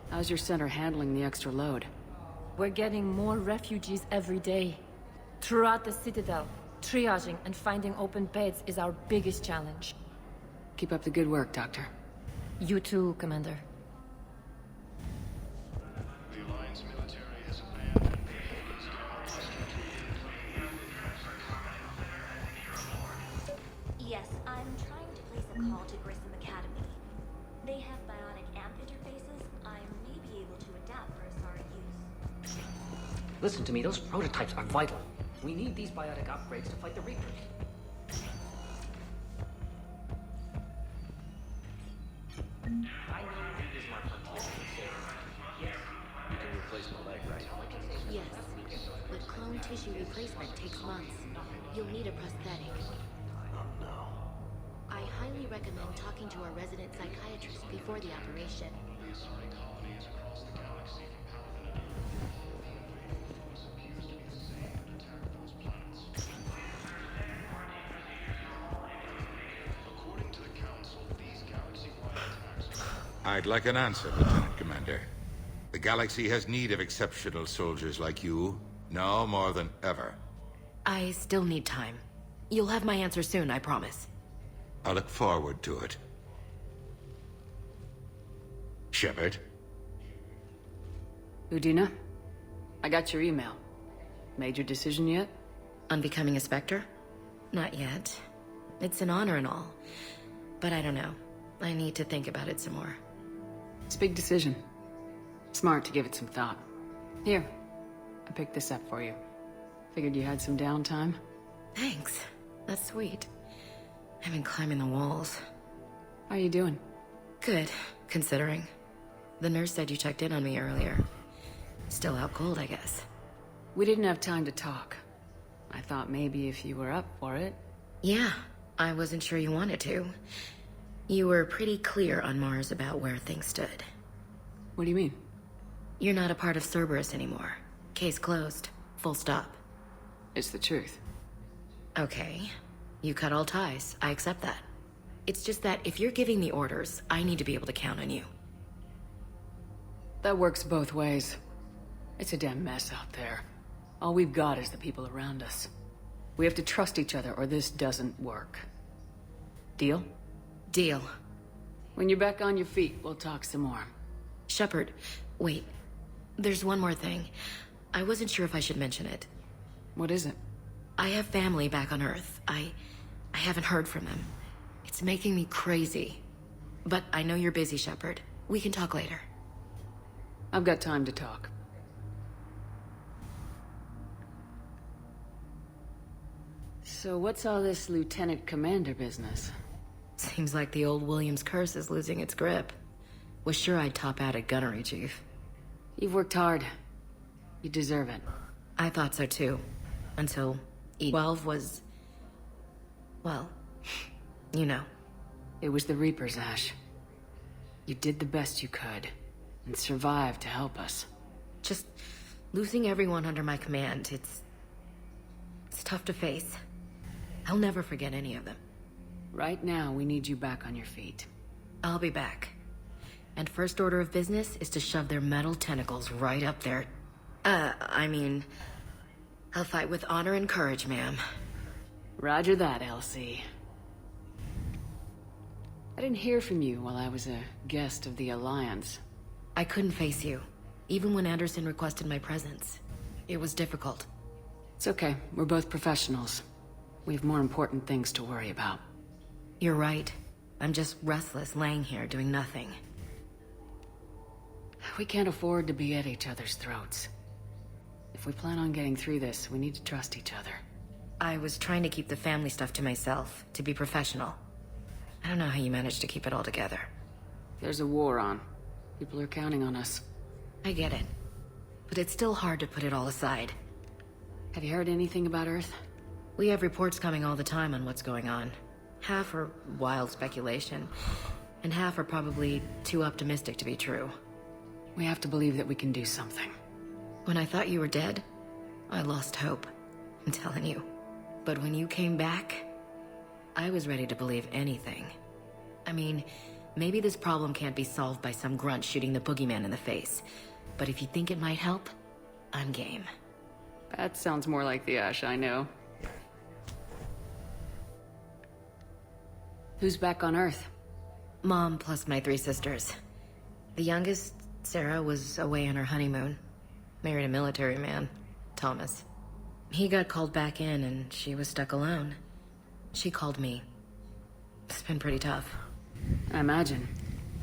Speaker 7: How's your center handling the extra load?
Speaker 9: We're getting more refugees every day. Throughout the Citadel, triaging and finding open beds is our biggest challenge.
Speaker 7: Keep up the good work, Doctor.
Speaker 9: You too, Commander.
Speaker 5: The Alliance military has abandoned
Speaker 19: Yes, I'm trying to place a call to Grissom Academy. They have bionic amp interfaces. I may be able to adapt for Asari use.
Speaker 20: Listen to me, those prototypes are vital. We need these biotic upgrades to fight the Reapers. I know it is my participant. Yes, you can replace my
Speaker 19: tissue replacement takes months. You'll need a prosthetic.
Speaker 18: Oh no.
Speaker 19: I highly recommend talking to a resident psychiatrist before the operation.
Speaker 21: I'd like an answer, Lieutenant Commander. The galaxy has need of exceptional soldiers like you, now more than ever.
Speaker 22: I still need time. You'll have my answer soon, I promise.
Speaker 21: I look forward to it. Shepard?
Speaker 7: Udina, I got your email. Made your decision yet?
Speaker 22: On becoming a Spectre? Not yet. It's an honor and all. But I don't know. I need to think about it some more.
Speaker 7: It's a big decision. Smart to give it some thought. Here, I picked this up for you. Figured you had some downtime.
Speaker 22: Thanks. That's sweet. I've been climbing the walls.
Speaker 7: How are you doing?
Speaker 22: Good, considering. The nurse said you checked in on me earlier. Still out cold, I guess.
Speaker 7: We didn't have time to talk. I thought maybe if you were up for it.
Speaker 22: Yeah, I wasn't sure you wanted to. You were pretty clear on Mars about where things stood.
Speaker 7: What do you mean?
Speaker 22: You're not a part of Cerberus anymore. Case closed. Full stop.
Speaker 7: It's the truth.
Speaker 22: Okay. You cut all ties. I accept that. It's just that if you're giving the orders, I need to be able to count on you.
Speaker 7: That works both ways. It's a damn mess out there. All we've got is the people around us. We have to trust each other or this doesn't work. Deal?
Speaker 22: Deal.
Speaker 7: When you're back on your feet, we'll talk some more.
Speaker 22: Shepard, wait. There's one more thing. I wasn't sure if I should mention it.
Speaker 7: What is it?
Speaker 22: I have family back on Earth. I haven't heard from them. It's making me crazy. But I know you're busy, Shepard. We can talk later.
Speaker 7: I've got time to talk. So what's all this Lieutenant Commander business?
Speaker 22: Seems like the old Williams curse is losing its grip. Was sure I'd top out at gunnery, Chief.
Speaker 7: You've worked hard. You deserve it.
Speaker 22: I thought so too. Until E12 was... well, you know.
Speaker 7: It was the Reapers, Ash. You did the best you could, and survived to help us.
Speaker 22: Just losing everyone under my command, it's tough to face. I'll never forget any of them.
Speaker 7: Right now, we need you back on your feet.
Speaker 22: I'll be back. And first order of business is to shove their metal tentacles right up there. I'll fight with honor and courage, ma'am.
Speaker 7: Roger that, Elsie. I didn't hear from you while I was a guest of the Alliance.
Speaker 22: I couldn't face you, even when Anderson requested my presence. It was difficult.
Speaker 7: It's okay. We're both professionals. We have more important things to worry about.
Speaker 22: You're right. I'm just restless, laying here, doing nothing.
Speaker 7: We can't afford to be at each other's throats. If we plan on getting through this, we need to trust each other.
Speaker 22: I was trying to keep the family stuff to myself, to be professional. I don't know how you managed to keep it all together.
Speaker 7: There's a war on. People are counting on us.
Speaker 22: I get it. But it's still hard to put it all aside.
Speaker 7: Have you heard anything about Earth?
Speaker 22: We have reports coming all the time on what's going on. Half are wild speculation, and half are probably too optimistic to be true.
Speaker 7: We have to believe that we can do something.
Speaker 22: When I thought you were dead, I lost hope. I'm telling you. But when you came back, I was ready to believe anything. I mean, maybe this problem can't be solved by some grunt shooting the boogeyman in the face. But if you think it might help, I'm game.
Speaker 7: That sounds more like the Ash I know. Who's back on Earth?
Speaker 22: Mom plus my 3 sisters. The youngest, Sarah, was away on her honeymoon. Married a military man, Thomas. He got called back in and she was stuck alone. She called me. It's been pretty tough.
Speaker 7: I imagine.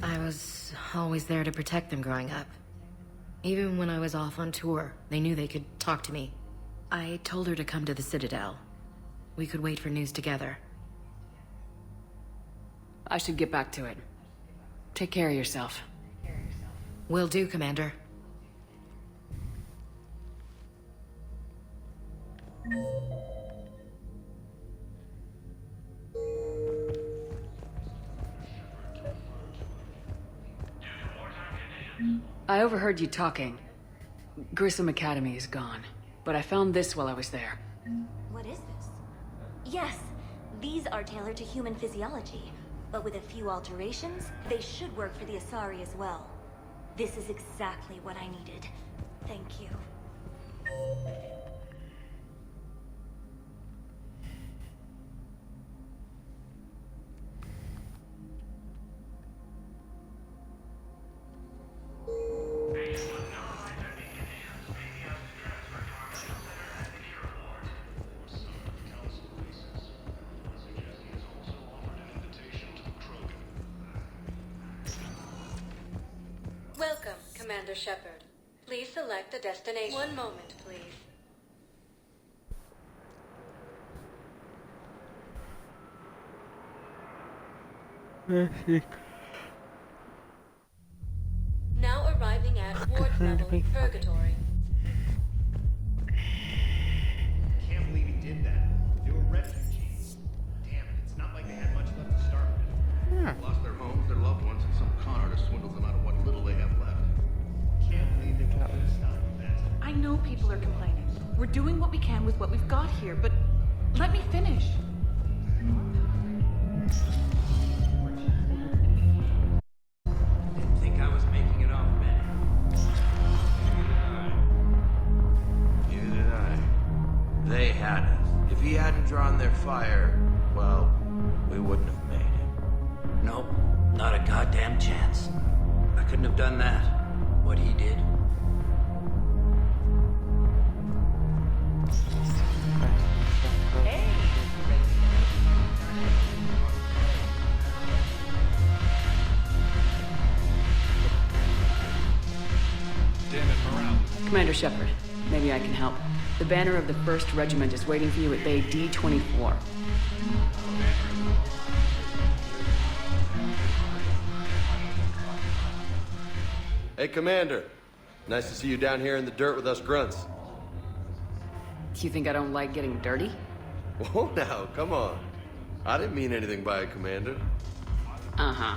Speaker 22: I was always there to protect them growing up. Even when I was off on tour, they knew they could talk to me. I told her to come to the Citadel. We could wait for news together.
Speaker 7: I should get back to it. Take care of yourself.
Speaker 22: Will do, Commander.
Speaker 7: I overheard you talking. Grissom Academy is gone, but I found this while I was there.
Speaker 19: What is this? Yes, these are tailored to human physiology, but with a few alterations, they should work for the Asari as well. This is exactly what I needed. Thank you.
Speaker 22: Welcome, Commander Shepard. Please select a destination. One moment, please. Now arriving at ward level Purgatory.
Speaker 6: Can't believe he did that. They were refugees. Damn it, it's not like they had much left to start with.
Speaker 21: Hmm.
Speaker 6: Lost their homes, their loved ones, and some con artist swindled them out of what little they have left. Can't believe they were going to stop with that.
Speaker 10: I know people are complaining. We're doing what we can with what we've got here, but let me finish.
Speaker 6: Didn't think I was making it off, man.
Speaker 11: Neither did I. They had us. If he hadn't drawn their fire, well, we wouldn't have made it.
Speaker 20: Nope, not a goddamn chance. I couldn't have done that. What he did.
Speaker 7: Commander Shepard, maybe I can help. The banner of the 1st Regiment is waiting for you at Bay D-24.
Speaker 23: Hey, Commander. Nice to see you down here in the dirt with us grunts.
Speaker 7: Do you think I don't like getting dirty?
Speaker 23: Whoa, now, come on. I didn't mean anything by it, Commander.
Speaker 7: Uh-huh.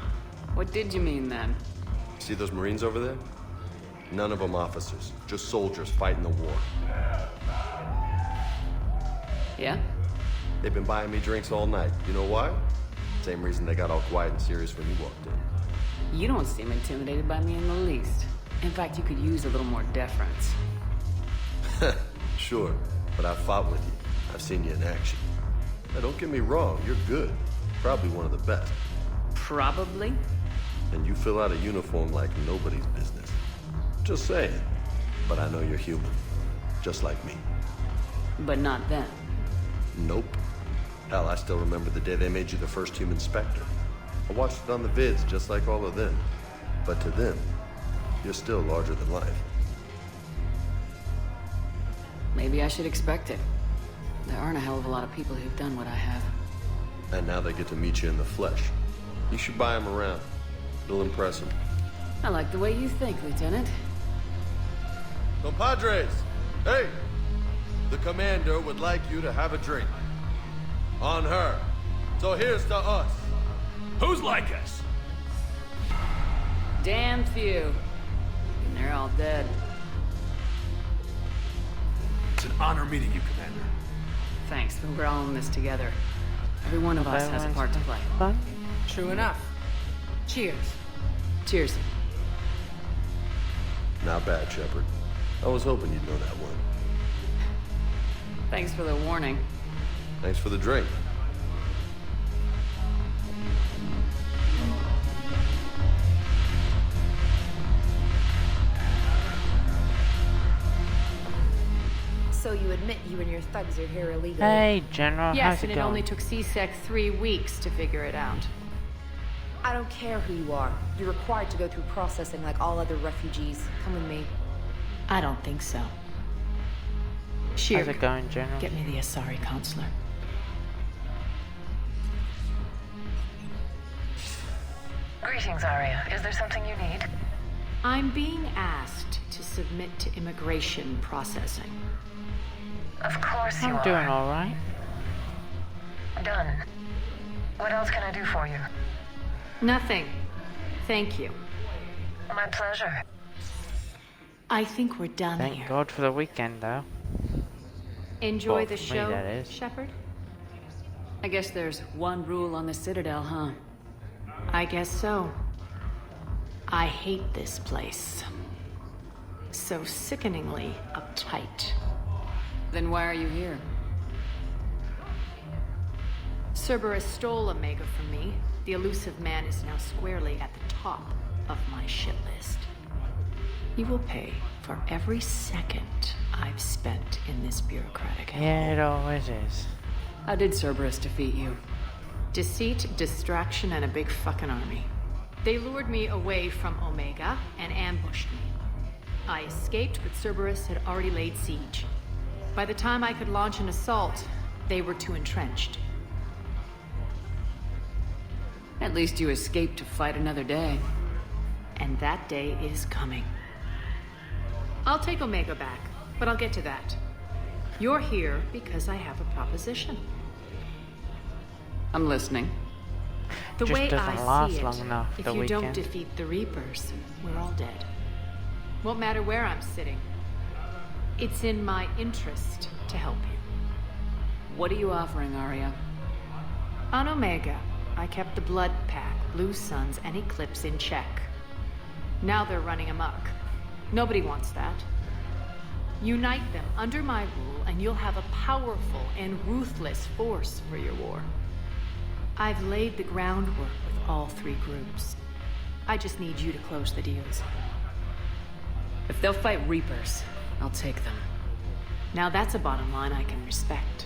Speaker 7: What did you mean then?
Speaker 23: See those Marines over there? None of them officers, just soldiers fighting the war.
Speaker 7: Yeah?
Speaker 23: They've been buying me drinks all night. You know why? Same reason they got all quiet and serious when you walked in.
Speaker 7: You don't seem intimidated by me in the least. In fact, you could use a little more deference.
Speaker 23: Sure, but I've fought with you. I've seen you in action. Now, don't get me wrong, you're good. Probably one of the best.
Speaker 7: Probably?
Speaker 23: And you fill out a uniform like nobody's business. Just saying. But I know you're human. Just like me.
Speaker 7: But not them.
Speaker 23: Nope. Hell, I still remember the day they made you the first human Spectre. I watched it on the vids, just like all of them. But to them, you're still larger than life.
Speaker 7: Maybe I should expect it. There aren't a hell of a lot of people who've done what I have.
Speaker 23: And now they get to meet you in the flesh. You should buy them around. It'll impress them.
Speaker 7: I like the way you think, Lieutenant.
Speaker 23: Compadres! Hey! The commander would like you to have a drink. On her. So here's to us.
Speaker 6: Who's like us?
Speaker 7: Damn few. And they're all dead.
Speaker 6: It's an honor meeting you, Commander.
Speaker 7: Thanks, but we're all in this together. Every one of us has a part to play.
Speaker 24: True enough. Cheers.
Speaker 7: Cheers.
Speaker 23: Not bad, Shepard. I was hoping you'd know that one.
Speaker 7: Thanks for the warning.
Speaker 23: Thanks for the drink.
Speaker 22: So you admit you and your thugs are here illegally?
Speaker 1: Hey, General,
Speaker 7: Yes,
Speaker 1: how's
Speaker 7: and
Speaker 1: it
Speaker 7: it
Speaker 1: going?
Speaker 7: only took CSEC 3 weeks to figure it out.
Speaker 22: I don't care who you are. You're required to go through processing like all other refugees. Come with me.
Speaker 7: I don't think so.
Speaker 1: How's
Speaker 7: Shirk,
Speaker 1: it going, General?
Speaker 7: get me the Asari counselor.
Speaker 25: Greetings, Arya. Is there something you need?
Speaker 7: I'm being asked to
Speaker 2: submit to immigration processing.
Speaker 8: Of course you
Speaker 1: I'm
Speaker 8: are.
Speaker 1: doing alright.
Speaker 8: Done. What else can I do for you?
Speaker 2: Nothing. Thank you.
Speaker 8: My pleasure.
Speaker 2: I think we're done
Speaker 1: Thank
Speaker 2: here.
Speaker 1: God for the weekend, though.
Speaker 2: Enjoy
Speaker 1: Well,
Speaker 2: the
Speaker 1: for me,
Speaker 2: show,
Speaker 1: that is.
Speaker 2: Shepard?
Speaker 7: I guess there's one rule on the Citadel, huh?
Speaker 2: I guess so. I hate this place. So sickeningly uptight.
Speaker 7: Then why are you here?
Speaker 2: Cerberus stole Omega from me. The elusive man is now squarely at the top of my shit list. He will pay for every second I've spent in this bureaucratic hell.
Speaker 1: Yeah, it always is.
Speaker 7: How did Cerberus defeat you?
Speaker 2: Deceit, distraction, and a big fucking army. They lured me away from Omega and ambushed me. I escaped, but Cerberus had already laid siege. By the time I could launch an assault, they were too entrenched.
Speaker 7: At least you escaped to fight another day.
Speaker 2: And that day is coming. I'll take Omega back, but I'll get to that. You're here because I have a proposition.
Speaker 7: I'm listening.
Speaker 2: The
Speaker 1: Just
Speaker 2: way
Speaker 1: doesn't
Speaker 2: I
Speaker 1: last
Speaker 2: see it,
Speaker 1: long enough,
Speaker 2: if
Speaker 1: the
Speaker 2: you don't
Speaker 1: weekend.
Speaker 2: defeat the Reapers, we're all dead. Won't matter where I'm sitting. It's in my interest to help you.
Speaker 7: What are you offering, Arya?
Speaker 2: On Omega, I kept the Blood Pack, Blue Suns, and Eclipse in check. Now they're running amok. Nobody wants that. Unite them under my rule, and you'll have a powerful and ruthless force for your war. I've laid the groundwork with all three groups. I just need you to close the deals.
Speaker 7: If they'll fight Reapers, I'll take them.
Speaker 2: Now that's a bottom line I can respect.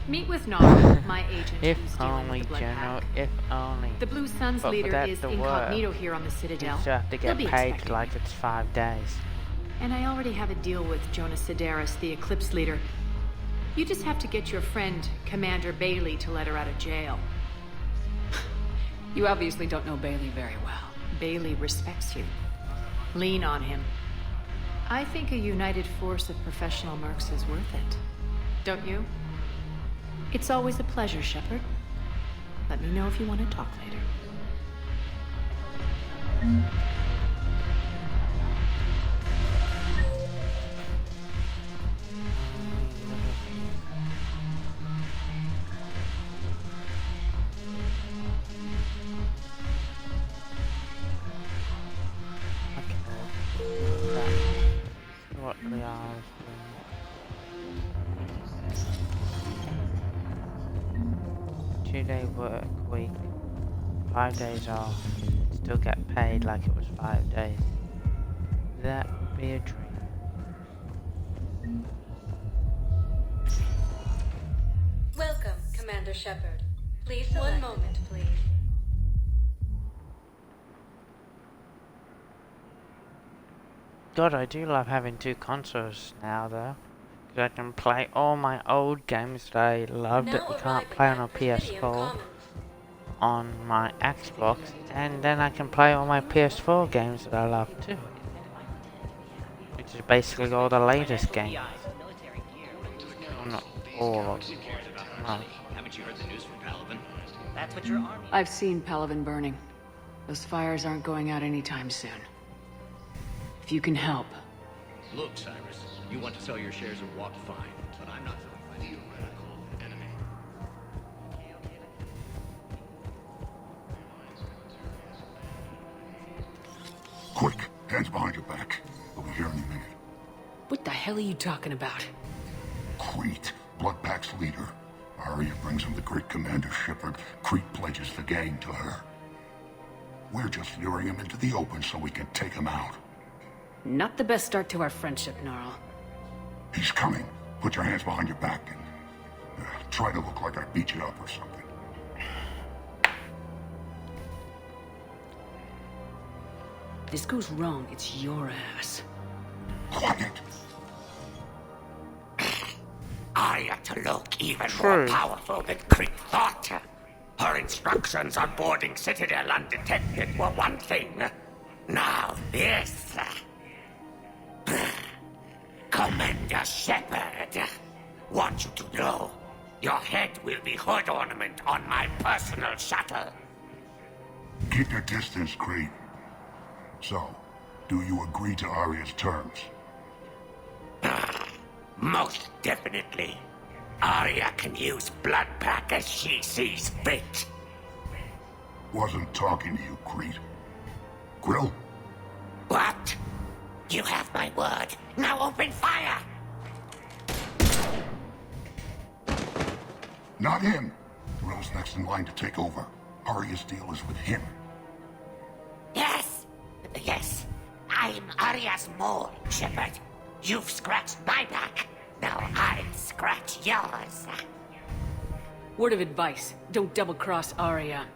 Speaker 2: Meet with Nara, my agent
Speaker 1: If
Speaker 2: who's dealing
Speaker 1: only,
Speaker 2: with the Blood
Speaker 1: General,
Speaker 2: Pack.
Speaker 1: if only.
Speaker 2: The Blue Suns
Speaker 1: But for
Speaker 2: leader
Speaker 1: that
Speaker 2: is
Speaker 1: to
Speaker 2: incognito
Speaker 1: work,
Speaker 2: here on the Citadel.
Speaker 1: You still have to
Speaker 2: He'll
Speaker 1: get
Speaker 2: be
Speaker 1: paid
Speaker 2: expecting
Speaker 1: like
Speaker 2: me.
Speaker 1: it's 5 days.
Speaker 2: And I already have a deal with Jonas Sedaris, the Eclipse leader. You just have to get your friend, Commander Bailey, to let her out of jail.
Speaker 7: You obviously don't know Bailey very well.
Speaker 2: Bailey respects you. Lean on him. I think a united force of professional mercs is worth it. Don't you? It's always a pleasure, Shepard. Let me know if you want to talk later.
Speaker 1: What they are. 2-day work week, 5 days off, still get paid like it was 5 days. That would be a dream.
Speaker 12: Welcome, Commander Shepard. Please select. 1 moment, please.
Speaker 1: God, I do love having 2 consoles now though. Because I can play all my old games that I loved that you can't play on a PS4 on my Xbox, and then I can play all my PS4 games that I love too. Which is basically all the latest games. Well, not all of them. No.
Speaker 20: Haven't you heard the news from Palaven? That's what your army...
Speaker 7: I've seen Palaven burning. Those fires aren't going out anytime soon. If you can help.
Speaker 20: Look, Cyrus, you want to sell your shares of Walk fine, but I'm not the theoretical enemy.
Speaker 4: Quick, hands behind your back. We'll be here any minute.
Speaker 7: What the hell are you talking about?
Speaker 4: Crete, Blood Pack's leader. Arya brings him the great Commander Shepard. Crete pledges the gang to her. We're just luring him into the open so we can take him out.
Speaker 7: Not the best start to our friendship, Gnarl.
Speaker 4: He's coming. Put your hands behind your back and try to look like I beat you up or something.
Speaker 7: If this goes wrong, it's your ass.
Speaker 4: Quiet.
Speaker 16: Arya to look even more powerful than Crete thought. Her instructions on boarding Citadel undetected were one thing. Now this... want you to know. Your head will be hood ornament on my personal shuttle.
Speaker 4: Keep your distance, Creed. So, do you agree to Arya's terms?
Speaker 16: Most definitely. Arya can use blood pack as she sees fit.
Speaker 4: Wasn't talking to you, Creed. Grill?
Speaker 16: What? You have my word. Now open fire!
Speaker 4: Not him. Grill's next in line to take over. Arya's deal is with him.
Speaker 16: Yes. I'm Arya's mole, Shepard. You've scratched my back. Now I'll scratch yours.
Speaker 3: Word of advice. Don't double-cross Arya.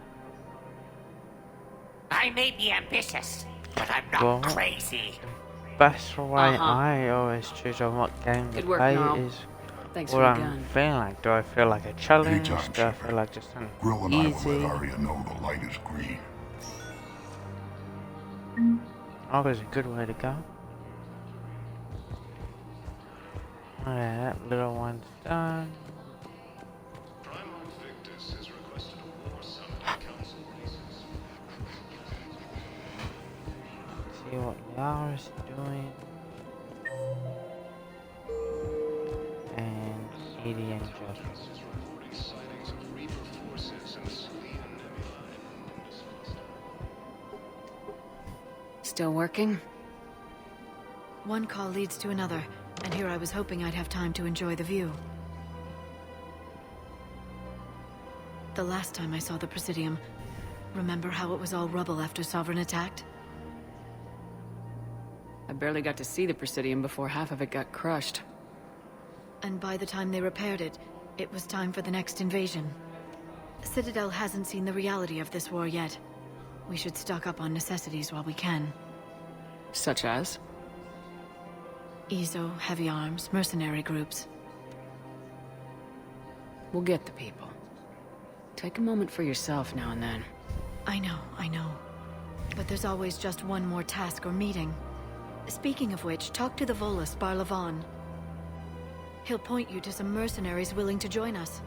Speaker 16: I may be ambitious, but I'm not crazy.
Speaker 1: Best way I always choose on what game to play is what I'm feeling like. Do I feel like a challenge?
Speaker 4: Anytime,
Speaker 1: Do I feel like just an
Speaker 4: Grill and I will
Speaker 1: easy?
Speaker 4: let Arya know the light is green.
Speaker 1: Always a good way to go. Alright, that little one's done. See what Yara's doing. And Edie and Justice.
Speaker 2: Still working? One call leads to another, and here I was hoping I'd have time to enjoy the view. The last time I saw the Presidium, remember how it was all rubble after Sovereign attacked?
Speaker 7: I barely got to see the Presidium before half of it got crushed.
Speaker 2: And by the time they repaired it, it was time for the next invasion. Citadel hasn't seen the reality of this war yet. We should stock up on necessities while we can.
Speaker 7: Such as?
Speaker 2: ESO, heavy arms, mercenary groups.
Speaker 7: We'll get the people. Take a moment for yourself now and then.
Speaker 2: I know. But there's always just one more task or meeting. Speaking of which, talk to the Volus, Barlavan. He'll point you to some mercenaries willing to join us.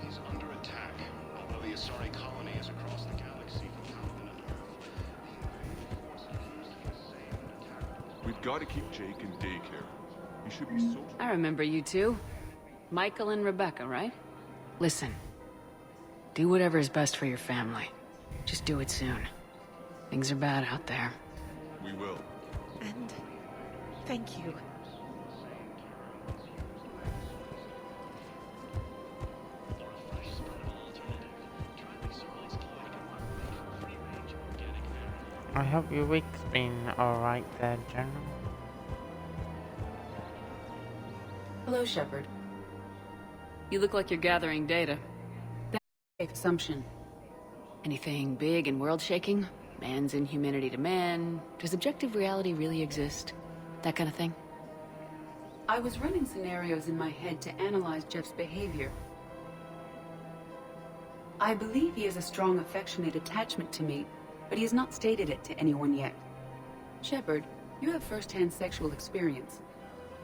Speaker 5: He's under attack, although the Asari colony is across the galaxy from continent Earth.
Speaker 13: We've got to keep Jake in daycare. He should be so...
Speaker 7: I remember you two. Michael and Rebecca, right? Listen. Do whatever is best for your family. Just do it soon. Things are bad out there.
Speaker 13: We will.
Speaker 14: And thank you.
Speaker 1: I hope your week's been alright there, General.
Speaker 15: Hello, Shepard.
Speaker 7: You look like you're gathering data.
Speaker 15: That's a safe assumption.
Speaker 7: Anything big and world-shaking? Man's inhumanity to man? Does objective reality really exist? That kind of thing?
Speaker 15: I was running scenarios in my head to analyze Jeff's behavior. I believe he has a strong affectionate attachment to me, but he has not stated it to anyone yet. Shepard, you have first-hand sexual experience.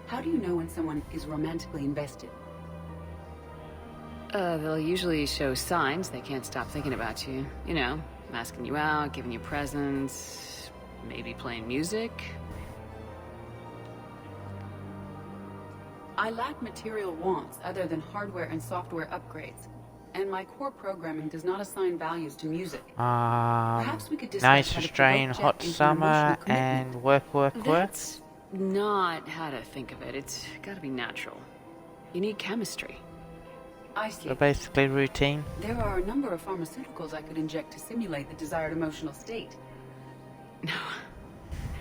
Speaker 15: How do you know when someone is romantically invested?
Speaker 7: They'll usually show signs they can't stop thinking about you. You know, asking you out, giving you presents, maybe playing music.
Speaker 15: I lack material wants other than hardware and software upgrades, and my core programming does not assign values to music. Perhaps we could discuss
Speaker 1: nice
Speaker 15: how to
Speaker 1: Australian
Speaker 15: provoke
Speaker 1: hot
Speaker 15: Jeff into
Speaker 1: summer
Speaker 15: emotional commitment.
Speaker 1: and work.
Speaker 7: That's not how to think of it. It's gotta be natural. You need chemistry.
Speaker 15: I see.
Speaker 1: So basically routine.
Speaker 15: There are a number of pharmaceuticals I could inject to simulate the desired emotional state.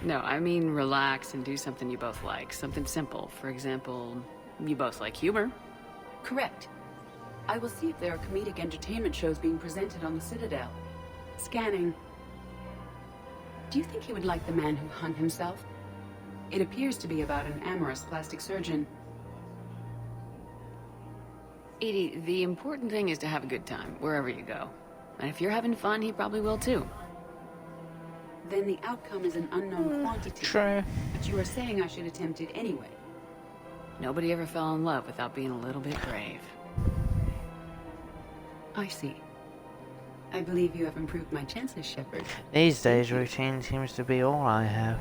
Speaker 7: No, I mean relax and do something you both like. Something simple. For example, you both like humor.
Speaker 15: Correct. I will see if there are comedic entertainment shows being presented on the Citadel. Scanning. Do you think he would like The Man Who Hung Himself? It appears to be about an amorous plastic surgeon.
Speaker 7: Edie, the important thing is to have a good time, wherever you go. And if you're having fun, he probably will too.
Speaker 15: Then the outcome is an unknown quantity.
Speaker 1: True.
Speaker 15: But you are saying I should attempt it anyway.
Speaker 7: Nobody ever fell in love without being a little bit brave.
Speaker 15: I see. I believe you have improved my chances, Shepard.
Speaker 1: These days, routine seems to be all I have.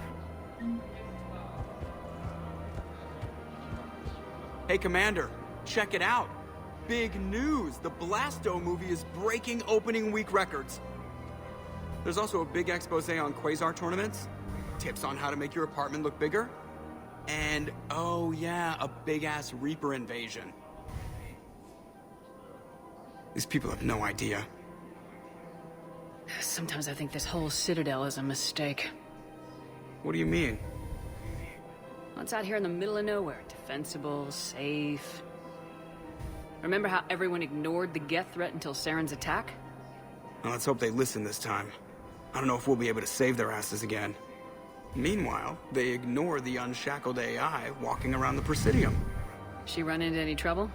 Speaker 9: Hey, Commander, check it out. Big news! The Blasto movie is breaking opening week records. There's also a big expose on Quasar tournaments, tips on how to make your apartment look bigger, and, oh yeah, a big-ass Reaper invasion. These people have no idea.
Speaker 7: Sometimes I think this whole Citadel is a mistake.
Speaker 9: What do you mean?
Speaker 7: Well, it's out here in the middle of nowhere. Defensible, safe. Remember how everyone ignored the Geth threat until Saren's attack?
Speaker 9: Well, let's hope they listen this time. I don't know if we'll be able to save their asses again. Meanwhile, they ignore the unshackled AI walking around the Presidium.
Speaker 7: She run into any trouble?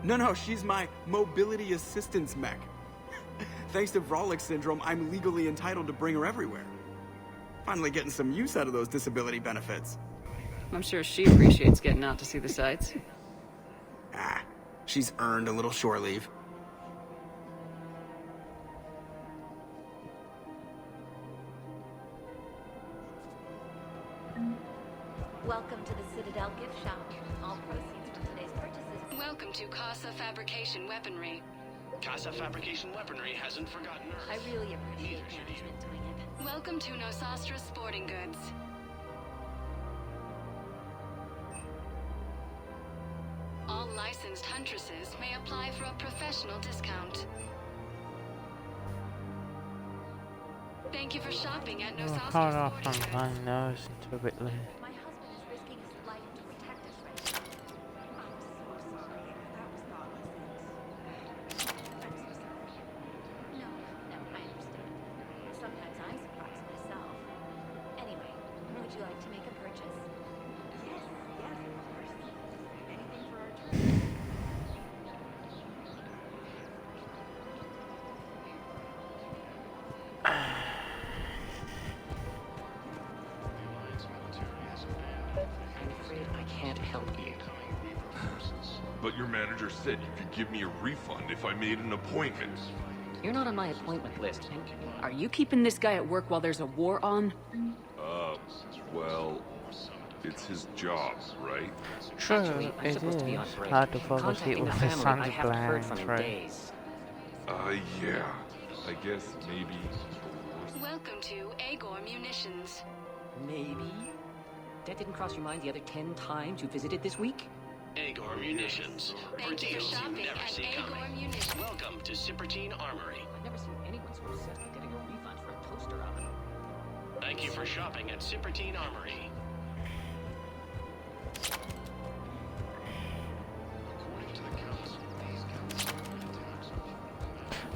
Speaker 9: No, she's my mobility assistance mech. Thanks to Vrolic syndrome, I'm legally entitled to bring her everywhere. Finally getting some use out of those disability benefits.
Speaker 7: I'm sure she appreciates getting out to see the sights.
Speaker 9: Ah, she's earned a little shore leave.
Speaker 17: Welcome to the Citadel gift shop. All proceeds from today's purchases.
Speaker 7: Welcome to Casa Fabrication Weaponry.
Speaker 20: Casa Fabrication Weaponry hasn't forgotten Earth.
Speaker 17: I really appreciate management doing it.
Speaker 7: Welcome to Nosastra Sporting Goods. All licensed huntresses may apply for a professional discount. Thank you for shopping at Nosastra
Speaker 1: Hold off
Speaker 7: Sporting
Speaker 1: on
Speaker 7: Goods.
Speaker 1: my nose until a bit later.
Speaker 17: My husband is risking his life to protect us right now. I'm so sorry. That was thoughtless. I'm so sorry. No, I understand. Sometimes I surprise myself. Anyway, would you like to make a purchase? Yes, of course. Anything for our trip?
Speaker 20: I'm afraid I can't help you.
Speaker 13: But your manager said you could give me a refund if I made an appointment.
Speaker 7: You're not on my appointment list. Are you keeping this guy at work while there's a war on?
Speaker 13: Well, it's his job, right?
Speaker 1: True,
Speaker 20: Actually, I'm
Speaker 1: it
Speaker 20: supposed to be on
Speaker 1: is.
Speaker 20: break.
Speaker 1: Hard to fall asleep
Speaker 20: Contacting
Speaker 1: with
Speaker 20: the
Speaker 1: the
Speaker 20: family,
Speaker 1: sun's
Speaker 20: I haven't heard
Speaker 1: blaring
Speaker 20: from in
Speaker 1: through.
Speaker 20: days.
Speaker 13: Yeah. I guess maybe...
Speaker 7: Welcome to Agor Munitions.
Speaker 20: Maybe? That didn't cross your mind the other 10 times you visited this week? Agor Munitions. For
Speaker 7: Thank you for
Speaker 20: deals you
Speaker 7: shopping
Speaker 20: never
Speaker 7: at
Speaker 20: see
Speaker 7: Agor
Speaker 20: coming.
Speaker 7: Munitions.
Speaker 20: Welcome to Sippertine Armory. I've never seen anyone so obsessed with getting a refund for a toaster oven. Thank you for shopping at Sippertine Armory.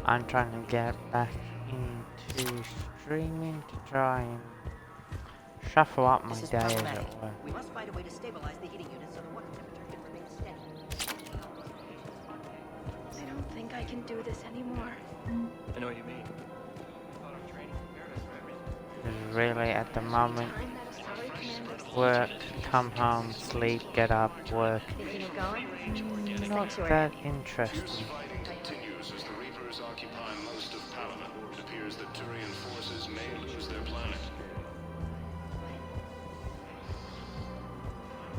Speaker 1: I'm trying to get back into streaming to try and shuffle up my
Speaker 18: This is
Speaker 1: days
Speaker 18: problematic.
Speaker 1: at work.
Speaker 18: We must find a way to stabilize the heating unit so the water temperature can remain steady.
Speaker 19: I don't think I can do this anymore.
Speaker 20: I know what you mean.
Speaker 1: Because really at the moment, work, come home, sleep, get up, work.
Speaker 17: Thinking of going?
Speaker 1: Not that interesting.
Speaker 5: Fighting continues as the Reapers occupy most of Paloma. It appears that Turian forces may lose their planet.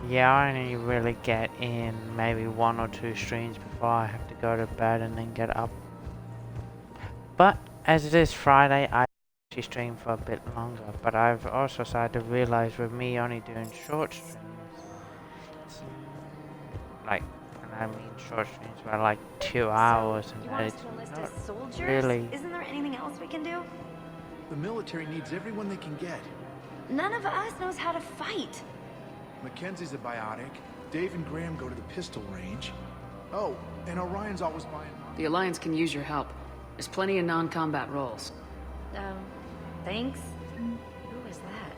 Speaker 1: Yeah, I only really get in maybe 1 or 2 streams before I have to go to bed and then get up. But as it is Friday, I actually stream for a bit longer. But I've also started to realize with me only doing short streams, like, and I mean short streams by like 2 hours,
Speaker 12: You
Speaker 1: and
Speaker 12: want us
Speaker 1: it's
Speaker 12: to enlist
Speaker 1: not
Speaker 12: as soldiers?
Speaker 1: really.
Speaker 12: Isn't there anything else we can do?
Speaker 6: The military needs everyone they can get.
Speaker 12: None of us knows how to fight.
Speaker 6: Mackenzie's a biotic. Dave and Graham go to the pistol range. Oh, and Orion's always buying...
Speaker 7: The Alliance can use your help. There's plenty of non-combat roles.
Speaker 12: Thanks. Who is that?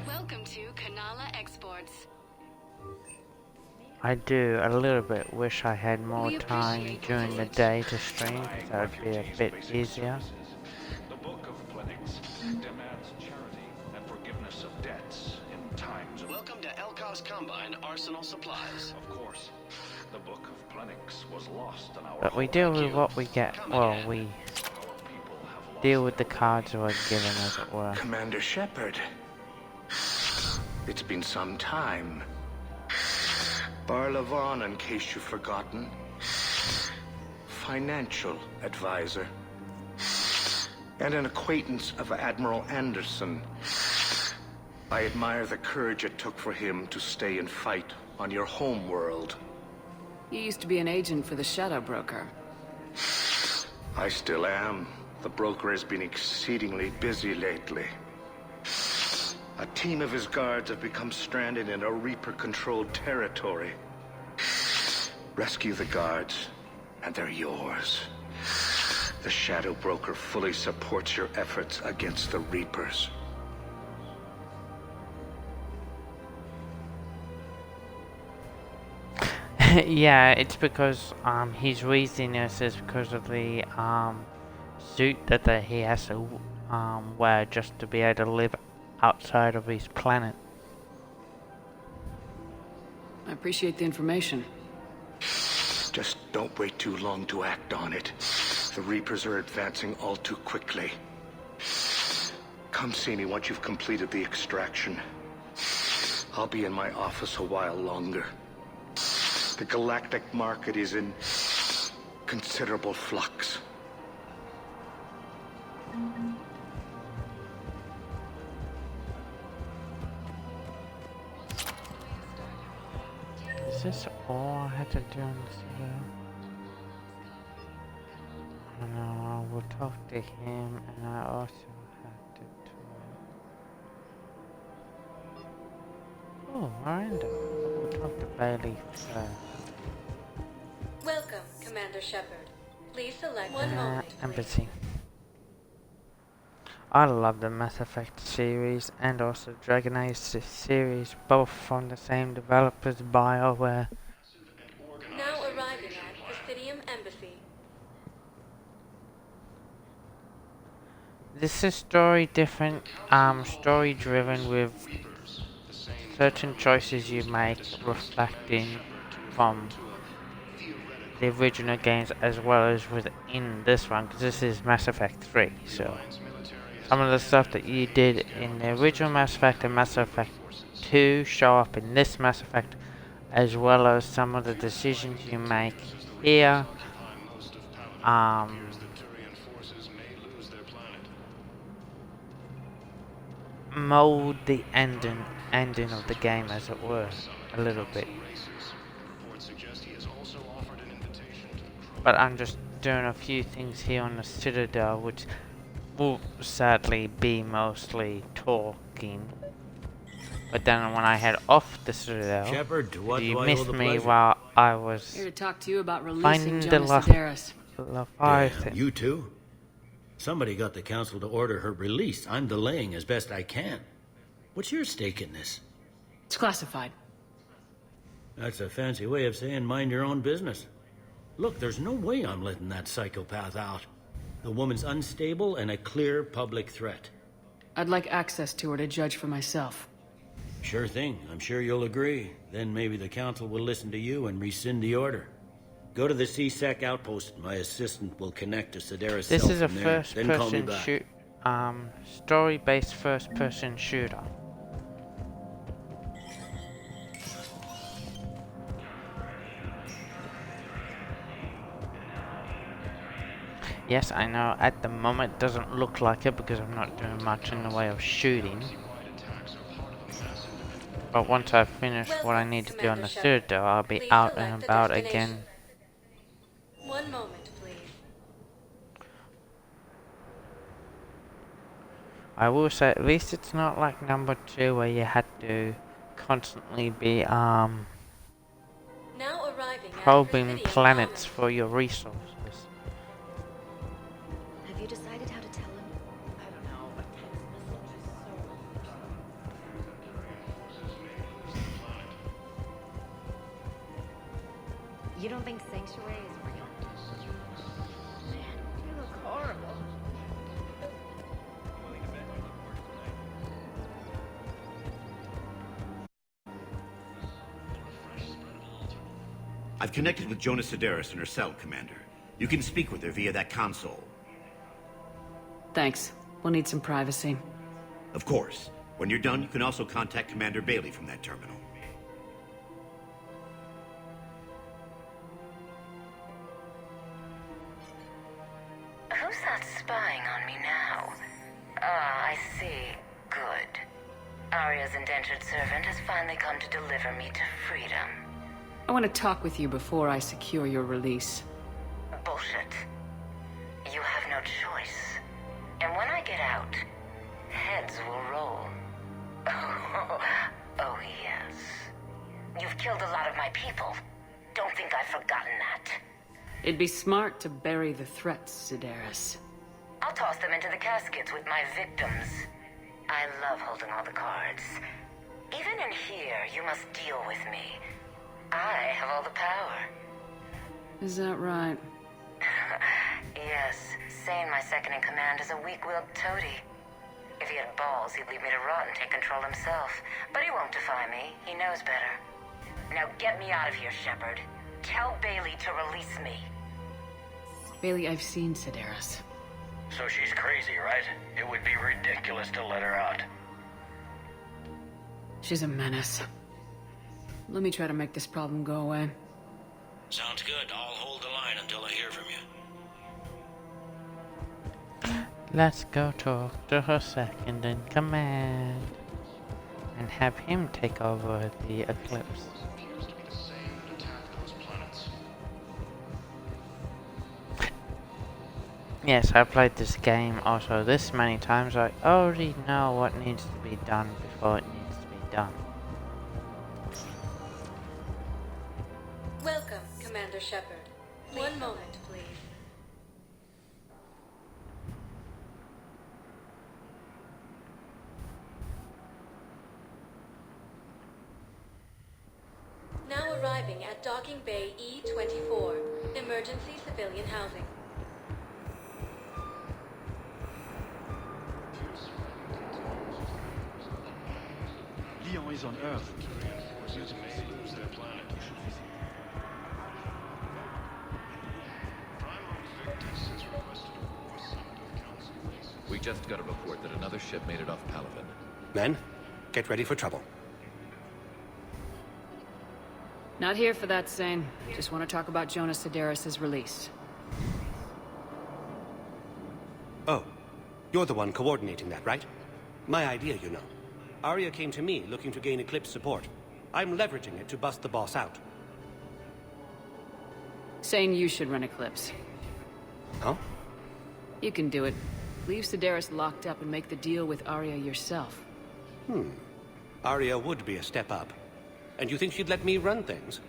Speaker 7: Welcome to Kanala Exports.
Speaker 1: I do a little bit wish I had more time during the day to stream, because that would be a bit easier.
Speaker 5: The Book of
Speaker 20: Combine arsenal supplies.
Speaker 10: Of course. The Book of Plenix was lost in our
Speaker 1: But we
Speaker 10: home.
Speaker 1: deal with what we get. Well, we deal with the cards we're given, as it were.
Speaker 16: Commander Shepard. It's been some time. Barlavon, in case you've forgotten. Financial advisor. And an acquaintance of Admiral Anderson. I admire the courage it took for him to stay and fight on your home world.
Speaker 7: You used to be an agent for the Shadow Broker.
Speaker 16: I still am. The broker has been exceedingly busy lately. A team of his guards have become stranded in a Reaper-controlled territory. Rescue the guards, and they're yours. The Shadow Broker fully supports your efforts against the Reapers.
Speaker 1: Yeah, it's because his reasoning is because of the suit that he has to wear just to be able to live outside of his planet.
Speaker 7: I appreciate the information.
Speaker 16: Just don't wait too long to act on it. The Reapers are advancing all too quickly. Come see me once you've completed the extraction. I'll be in my office a while longer. The galactic market is in considerable flux.
Speaker 1: Is this all I had to do in this video? No, I will talk to him, and I also have to talk. Oh, Miranda. We'll talk to Bailey first.
Speaker 12: Welcome, Commander Shepard. Please select one moment.
Speaker 1: Embassy. I love the Mass Effect series and also Dragon Age series, both from the same developers, BioWare.
Speaker 12: Now arriving at Presidium Embassy.
Speaker 1: This is story driven with certain choices you make reflecting from the original games as well as within this one, because this is Mass Effect 3, so some of the stuff that you did in the original Mass Effect and Mass Effect 2 show up in this Mass Effect, as well as some of the decisions you make here mold the ending of the game, as it were, a little bit. But I'm just doing a few things here on the Citadel, which will sadly be mostly talking. But then when I head off the Citadel,
Speaker 11: Shepard, what
Speaker 1: you
Speaker 11: do I
Speaker 1: missed
Speaker 11: owe the
Speaker 1: me
Speaker 11: pleasure?
Speaker 1: while I was
Speaker 7: Here to talk to you about releasing
Speaker 1: finding the
Speaker 7: Jonas Sedaris.
Speaker 1: Leviathan.
Speaker 11: You too? Somebody got the council to order her release. I'm delaying as best I can. What's your stake in this?
Speaker 7: It's classified.
Speaker 11: That's a fancy way of saying mind your own business. Look, there's no way I'm letting that psychopath out. The woman's unstable and a clear public threat.
Speaker 7: I'd like access to her to judge for myself.
Speaker 11: Sure thing. I'm sure you'll agree. Then maybe the council will listen to you and rescind the order. Go to the C-Sec outpost. My assistant will connect to Sedaris'
Speaker 1: This
Speaker 11: cell
Speaker 1: is a
Speaker 11: from there. Then call me
Speaker 1: first-person
Speaker 11: back.
Speaker 1: story-based first-person shooter. Yes, I know at the moment it doesn't look like it because I'm not doing much in the way of shooting. But once I finish what I need to do on the Citadel, I'll be out and about again.
Speaker 12: One moment, please.
Speaker 1: I will say at least it's not like number 2 where you had to constantly be
Speaker 12: Now arriving at
Speaker 1: probing
Speaker 12: Presidium
Speaker 1: planets for your resources.
Speaker 17: Have you decided how to tell him? I don't know. A text message is so... You don't think Sanctuary is real? Man, you look horrible.
Speaker 21: I've connected with Jonas Sedaris in her cell, Commander. You can speak with her via that console.
Speaker 7: Thanks. We'll need some privacy.
Speaker 21: Of course. When you're done, you can also contact Commander Bailey from that terminal.
Speaker 8: Who's that spying on me now? Ah, I see. Good. Arya's indentured servant has finally come to deliver me to freedom.
Speaker 7: I want to talk with you before I secure your release.
Speaker 8: Bullshit. You have no choice. And when I get out, heads will roll. Oh, yes. You've killed a lot of my people. Don't think I've forgotten that.
Speaker 7: It'd be smart to bury the threats, Sedaris.
Speaker 8: I'll toss them into the caskets with my victims. I love holding all the cards. Even in here, you must deal with me. I have all the power.
Speaker 7: Is that right?
Speaker 8: Yes, Sane, my second-in-command, is a weak-willed toady. If he had balls, he'd leave me to rot and take control himself. But he won't defy me. He knows better. Now get me out of here, Shepard. Tell Bailey to release me.
Speaker 7: Bailey, I've seen Sedaris.
Speaker 20: So she's crazy, right? It would be ridiculous to let her out.
Speaker 7: She's a menace. Let me try to make this problem go away.
Speaker 11: Sounds good. I'll hold the line until I hear from you.
Speaker 1: Let's go talk to her second in command and have him take over the Eclipse.
Speaker 5: Appears to be the same that attacked those planets.
Speaker 1: Yes, I played this game also this many times. I already know what needs to be done before it needs to be done.
Speaker 12: Welcome, Commander Shepard. One moment, please. Now arriving at Docking Bay E-24, emergency civilian housing.
Speaker 10: Leon is on Earth.
Speaker 5: Their planet.
Speaker 22: We just got a report that another ship made it off Palaven.
Speaker 23: Men, get ready for trouble.
Speaker 7: Not here for that, Sane. Just want to talk about Jonas Sedaris' release.
Speaker 23: Oh, you're the one coordinating that, right? My idea, you know. Arya came to me looking to gain Eclipse support. I'm leveraging it to bust the boss out.
Speaker 7: Sane, you should run Eclipse.
Speaker 23: Huh?
Speaker 7: You can do it. Leave Sedaris locked up and make the deal with Arya yourself.
Speaker 23: Arya would be a step up. And you think she'd let me run things?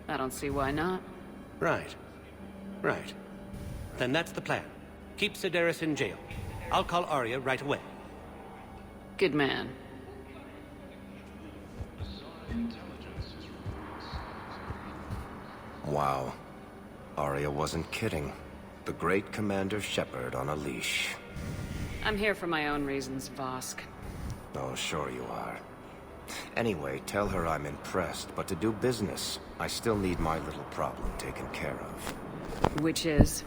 Speaker 7: I don't see why not.
Speaker 23: Right. Right. Then that's the plan. Keep Sedaris in jail. I'll call Arya right away.
Speaker 7: Good man.
Speaker 24: Wow. Arya wasn't kidding. The great Commander Shepard on a leash.
Speaker 7: I'm here for my own reasons, Vosk.
Speaker 24: Oh, sure you are. Anyway, tell her I'm impressed, but to do business, I still need my little problem taken care of.
Speaker 7: Which is?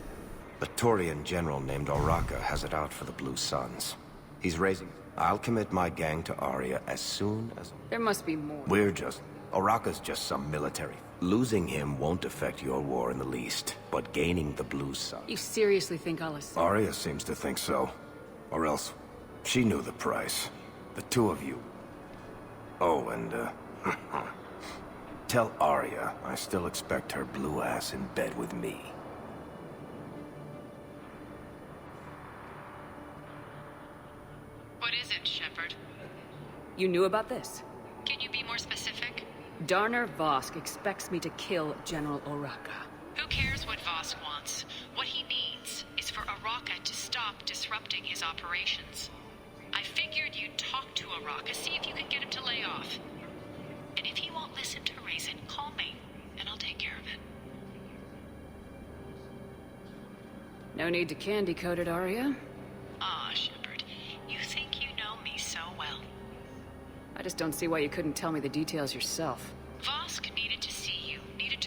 Speaker 24: A Turian general named Oraka has it out for the Blue Suns. He's raising... I'll commit my gang to Arya as soon as...
Speaker 7: There must be more.
Speaker 24: Oraka's just some military. Losing him won't affect your war in the least, but gaining the Blue Sun...
Speaker 7: You seriously think I'll assist?
Speaker 24: Arya seems to think so. Or else, she knew the price. The two of you. Oh, and, tell Arya I still expect her blue ass in bed with me.
Speaker 2: What is it, Shepard?
Speaker 7: You knew about this?
Speaker 2: Can you be more specific?
Speaker 7: Darner Vosk expects me to kill General Oraka.
Speaker 2: Who cares what Vosk wants? What he needs is for Oraka to stop disrupting his operations. I figured you'd talk to Oraka, see if you can get him to lay off. And if he won't listen to reason, call me, and I'll take care of it.
Speaker 7: No need to candy coat it, Arya.
Speaker 2: Ah, Shepard, you think you know me so well.
Speaker 7: I just don't see why you couldn't tell me the details yourself.
Speaker 2: Vosk needed to see you, needed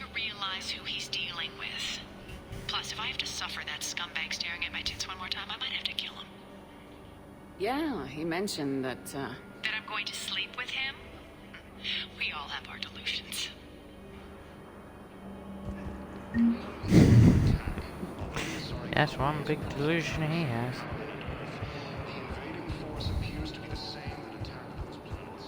Speaker 2: have to suffer that scumbag staring at my tits one more time, I might have to kill him.
Speaker 7: Yeah, he mentioned that,
Speaker 2: That I'm going to sleep with him? We all have our delusions.
Speaker 1: That's one big delusion he has.
Speaker 5: The invading force appears to be the same that attacked those planets.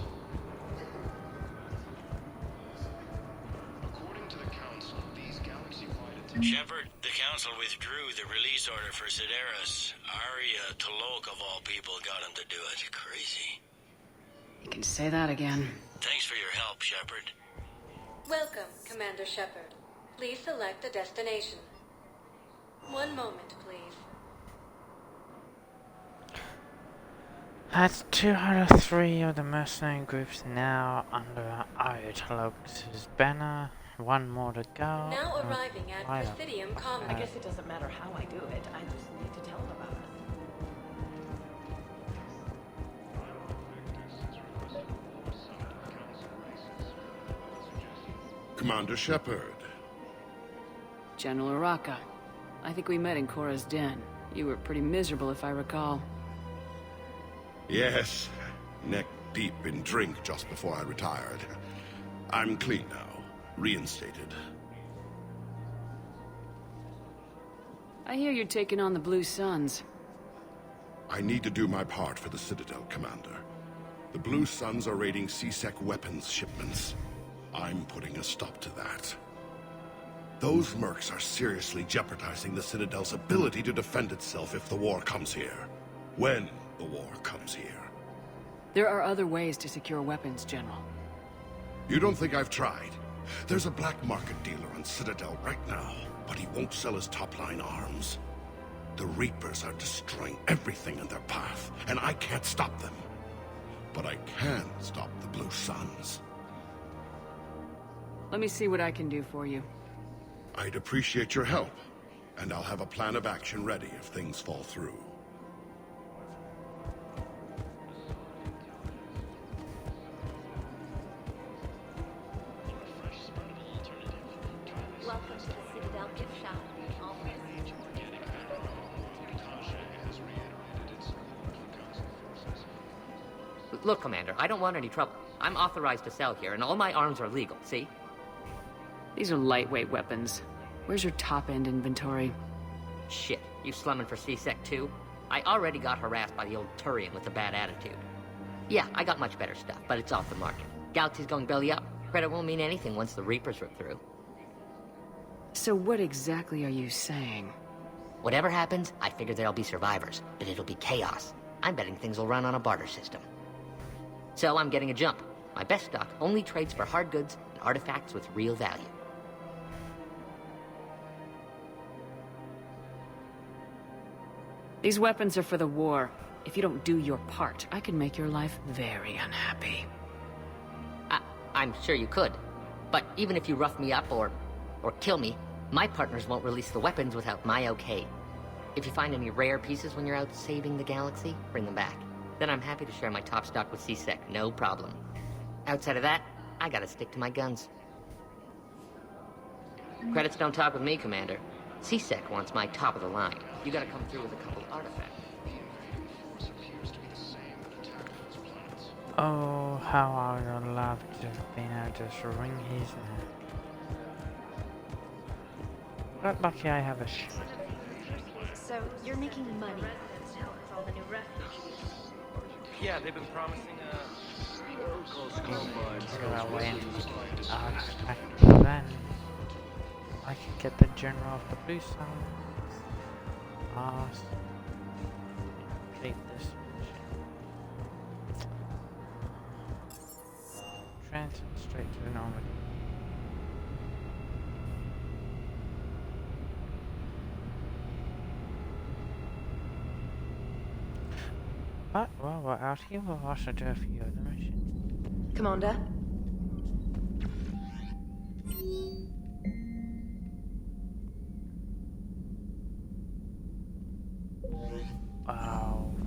Speaker 5: According to the Council, these galaxy-wide attacks...
Speaker 11: Shepard, the Council withdrew the release order for Sedaris. Arya Tolok, of all people, got him to do it. Crazy.
Speaker 7: you can say that again.
Speaker 11: Thanks for your help, Shepard.
Speaker 12: Welcome, Commander Shepard. Please select a destination. One moment, please.
Speaker 1: That's 2 out of 3 of the mercenary groups now under Ayatollah's banner. One more to go.
Speaker 12: Now arriving at Presidium Commons.
Speaker 18: I guess it doesn't matter how I do it. I just need to tell him about it.
Speaker 13: Commander Shepard.
Speaker 7: General Araka. I think we met in Korra's den. You were pretty miserable, if I recall.
Speaker 13: Yes, neck deep in drink just before I retired. I'm clean now, reinstated.
Speaker 7: I hear you're taking on the Blue Suns.
Speaker 13: I need to do my part for the Citadel, Commander. The Blue Suns are raiding C-Sec weapons shipments. I'm putting a stop to that. Those mercs are seriously jeopardizing the Citadel's ability to defend itself if the war comes here. When the war comes here.
Speaker 7: There are other ways to secure weapons, General.
Speaker 13: You don't think I've tried? There's a black market dealer on Citadel right now, but he won't sell his top-line arms. The Reapers are destroying everything in their path, and I can't stop them. But I can stop the Blue Suns.
Speaker 7: Let me see what I can do for you.
Speaker 13: I'd appreciate your help, and I'll have a plan of action ready if things fall through.
Speaker 17: Welcome to the Citadel gift shop. All
Speaker 3: Look, Commander, I don't want any trouble. I'm authorized to sell here, and all my arms are legal, see?
Speaker 7: These are lightweight weapons. Where's your top-end inventory?
Speaker 3: Shit, you slumming for C-Sec too? I already got harassed by the old Turian with a bad attitude. Yeah, I got much better stuff, but it's off the market. Galaxy's going belly up. Credit won't mean anything once the Reapers rip through.
Speaker 7: So what exactly are you saying?
Speaker 3: Whatever happens, I figure there'll be survivors, but it'll be chaos. I'm betting things will run on a barter system. So I'm getting a jump. My best stock only trades for hard goods and artifacts with real value.
Speaker 7: These weapons are for the war. If you don't do your part, I can make your life very unhappy.
Speaker 3: I'm sure you could. But even if you rough me up or kill me, my partners won't release the weapons without my okay. If you find any rare pieces when you're out saving the galaxy, bring them back. Then I'm happy to share my top stock with C-Sec, no problem. Outside of that, I gotta stick to my guns. Credits don't talk with me, Commander. C-Sec wants my top of the line. You gotta come through with a couple artifacts.
Speaker 1: Oh, how I would love to have been able to just ring his neck. But lucky I have a
Speaker 19: So, you're making money now with all the new refugees.
Speaker 6: Yeah, they've been promising
Speaker 1: then I can get the general of the Blue Suns. Complete this mission. Transfer straight to the Normandy. But while we're out here, we'll also do a few other missions.
Speaker 19: Commander?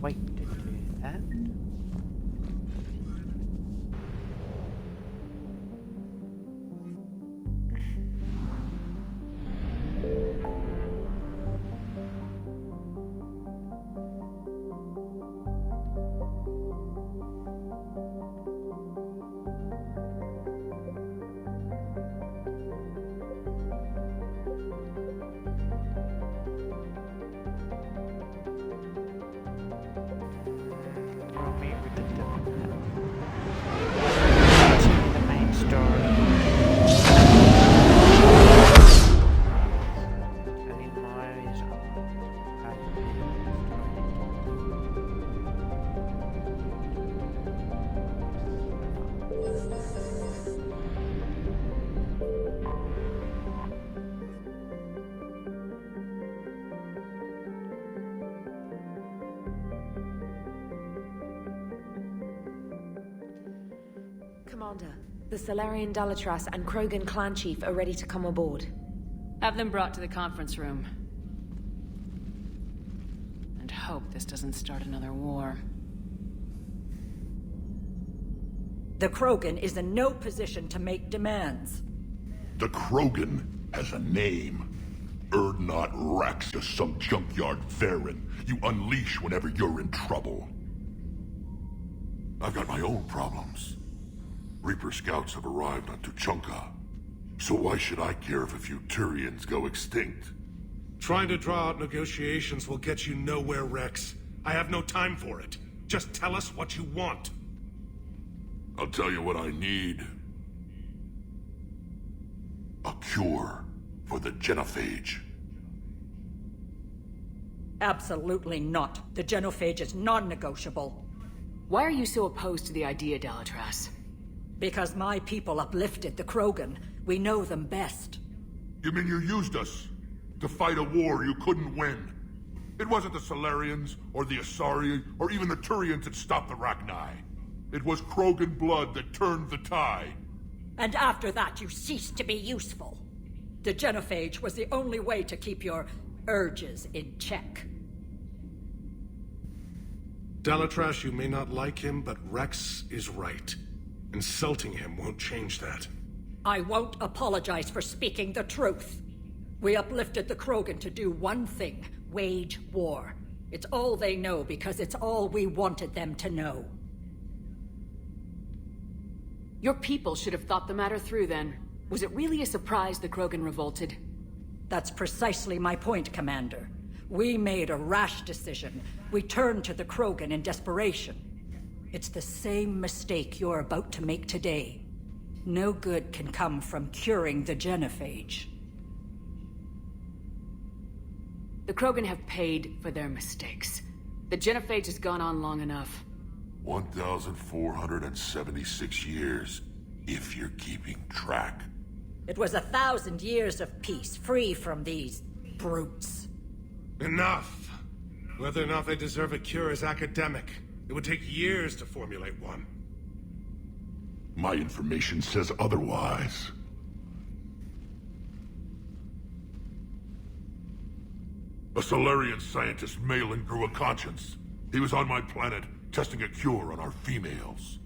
Speaker 1: Wait to do that.
Speaker 4: Commander. The Salarian Dalatras and Krogan clan chief are ready to come aboard.
Speaker 7: Have them brought to the conference room. And hope this doesn't start another war.
Speaker 9: The Krogan is in no position to make demands.
Speaker 13: The Krogan has a name. Erdnot Rex is some junkyard Varen you unleash whenever you're in trouble. I've got my own problems. Reaper scouts have arrived on Tuchanka. So why should I care if a few Turians go extinct?
Speaker 6: Trying to draw out negotiations will get you nowhere, Rex. I have no time for it. Just tell us what you want.
Speaker 13: I'll tell you what I need. A cure for the genophage.
Speaker 9: Absolutely not. The genophage is non-negotiable.
Speaker 7: Why are you so opposed to the idea, Dalatras?
Speaker 9: Because my people uplifted the Krogan. We know them best.
Speaker 13: You mean you used us to fight a war you couldn't win? It wasn't the Solarians, or the Asari, or even the Turians that stopped the Rachni. It was Krogan blood that turned the tide.
Speaker 9: And after that, you ceased to be useful. The genophage was the only way to keep your urges in check.
Speaker 6: Dalatras, you may not like him, but Rex is right. Insulting him won't change that.
Speaker 9: I won't apologize for speaking the truth. We uplifted the Krogan to do one thing: wage war. It's all they know because it's all we wanted them to know.
Speaker 7: Your people should have thought the matter through then. Was it really a surprise the Krogan revolted?
Speaker 9: That's precisely my point, Commander. We made a rash decision. We turned to the Krogan in desperation. It's the same mistake you're about to make today. No good can come from curing the genophage.
Speaker 7: The Krogan have paid for their mistakes. The genophage has gone on long enough.
Speaker 13: 1,476 years, if you're keeping track.
Speaker 9: It was 1,000 years of peace, free from these brutes.
Speaker 6: Enough! Whether or not they deserve a cure is academic. It would take years to formulate one.
Speaker 13: My information says otherwise. A Solarian scientist, Malin, grew a conscience. He was on my planet, testing a cure on our females.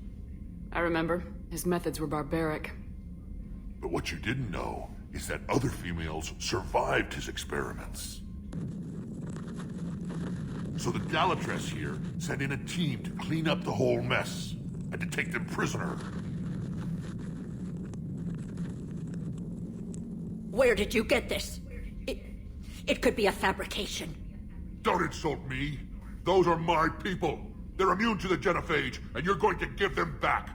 Speaker 7: I remember. His methods were barbaric.
Speaker 13: But what you didn't know is that other females survived his experiments. So the Dalatras here sent in a team to clean up the whole mess and to take them prisoner.
Speaker 9: Where did you get this? It could be a fabrication.
Speaker 13: Don't insult me. Those are my people. They're immune to the genophage, and you're going to give them back.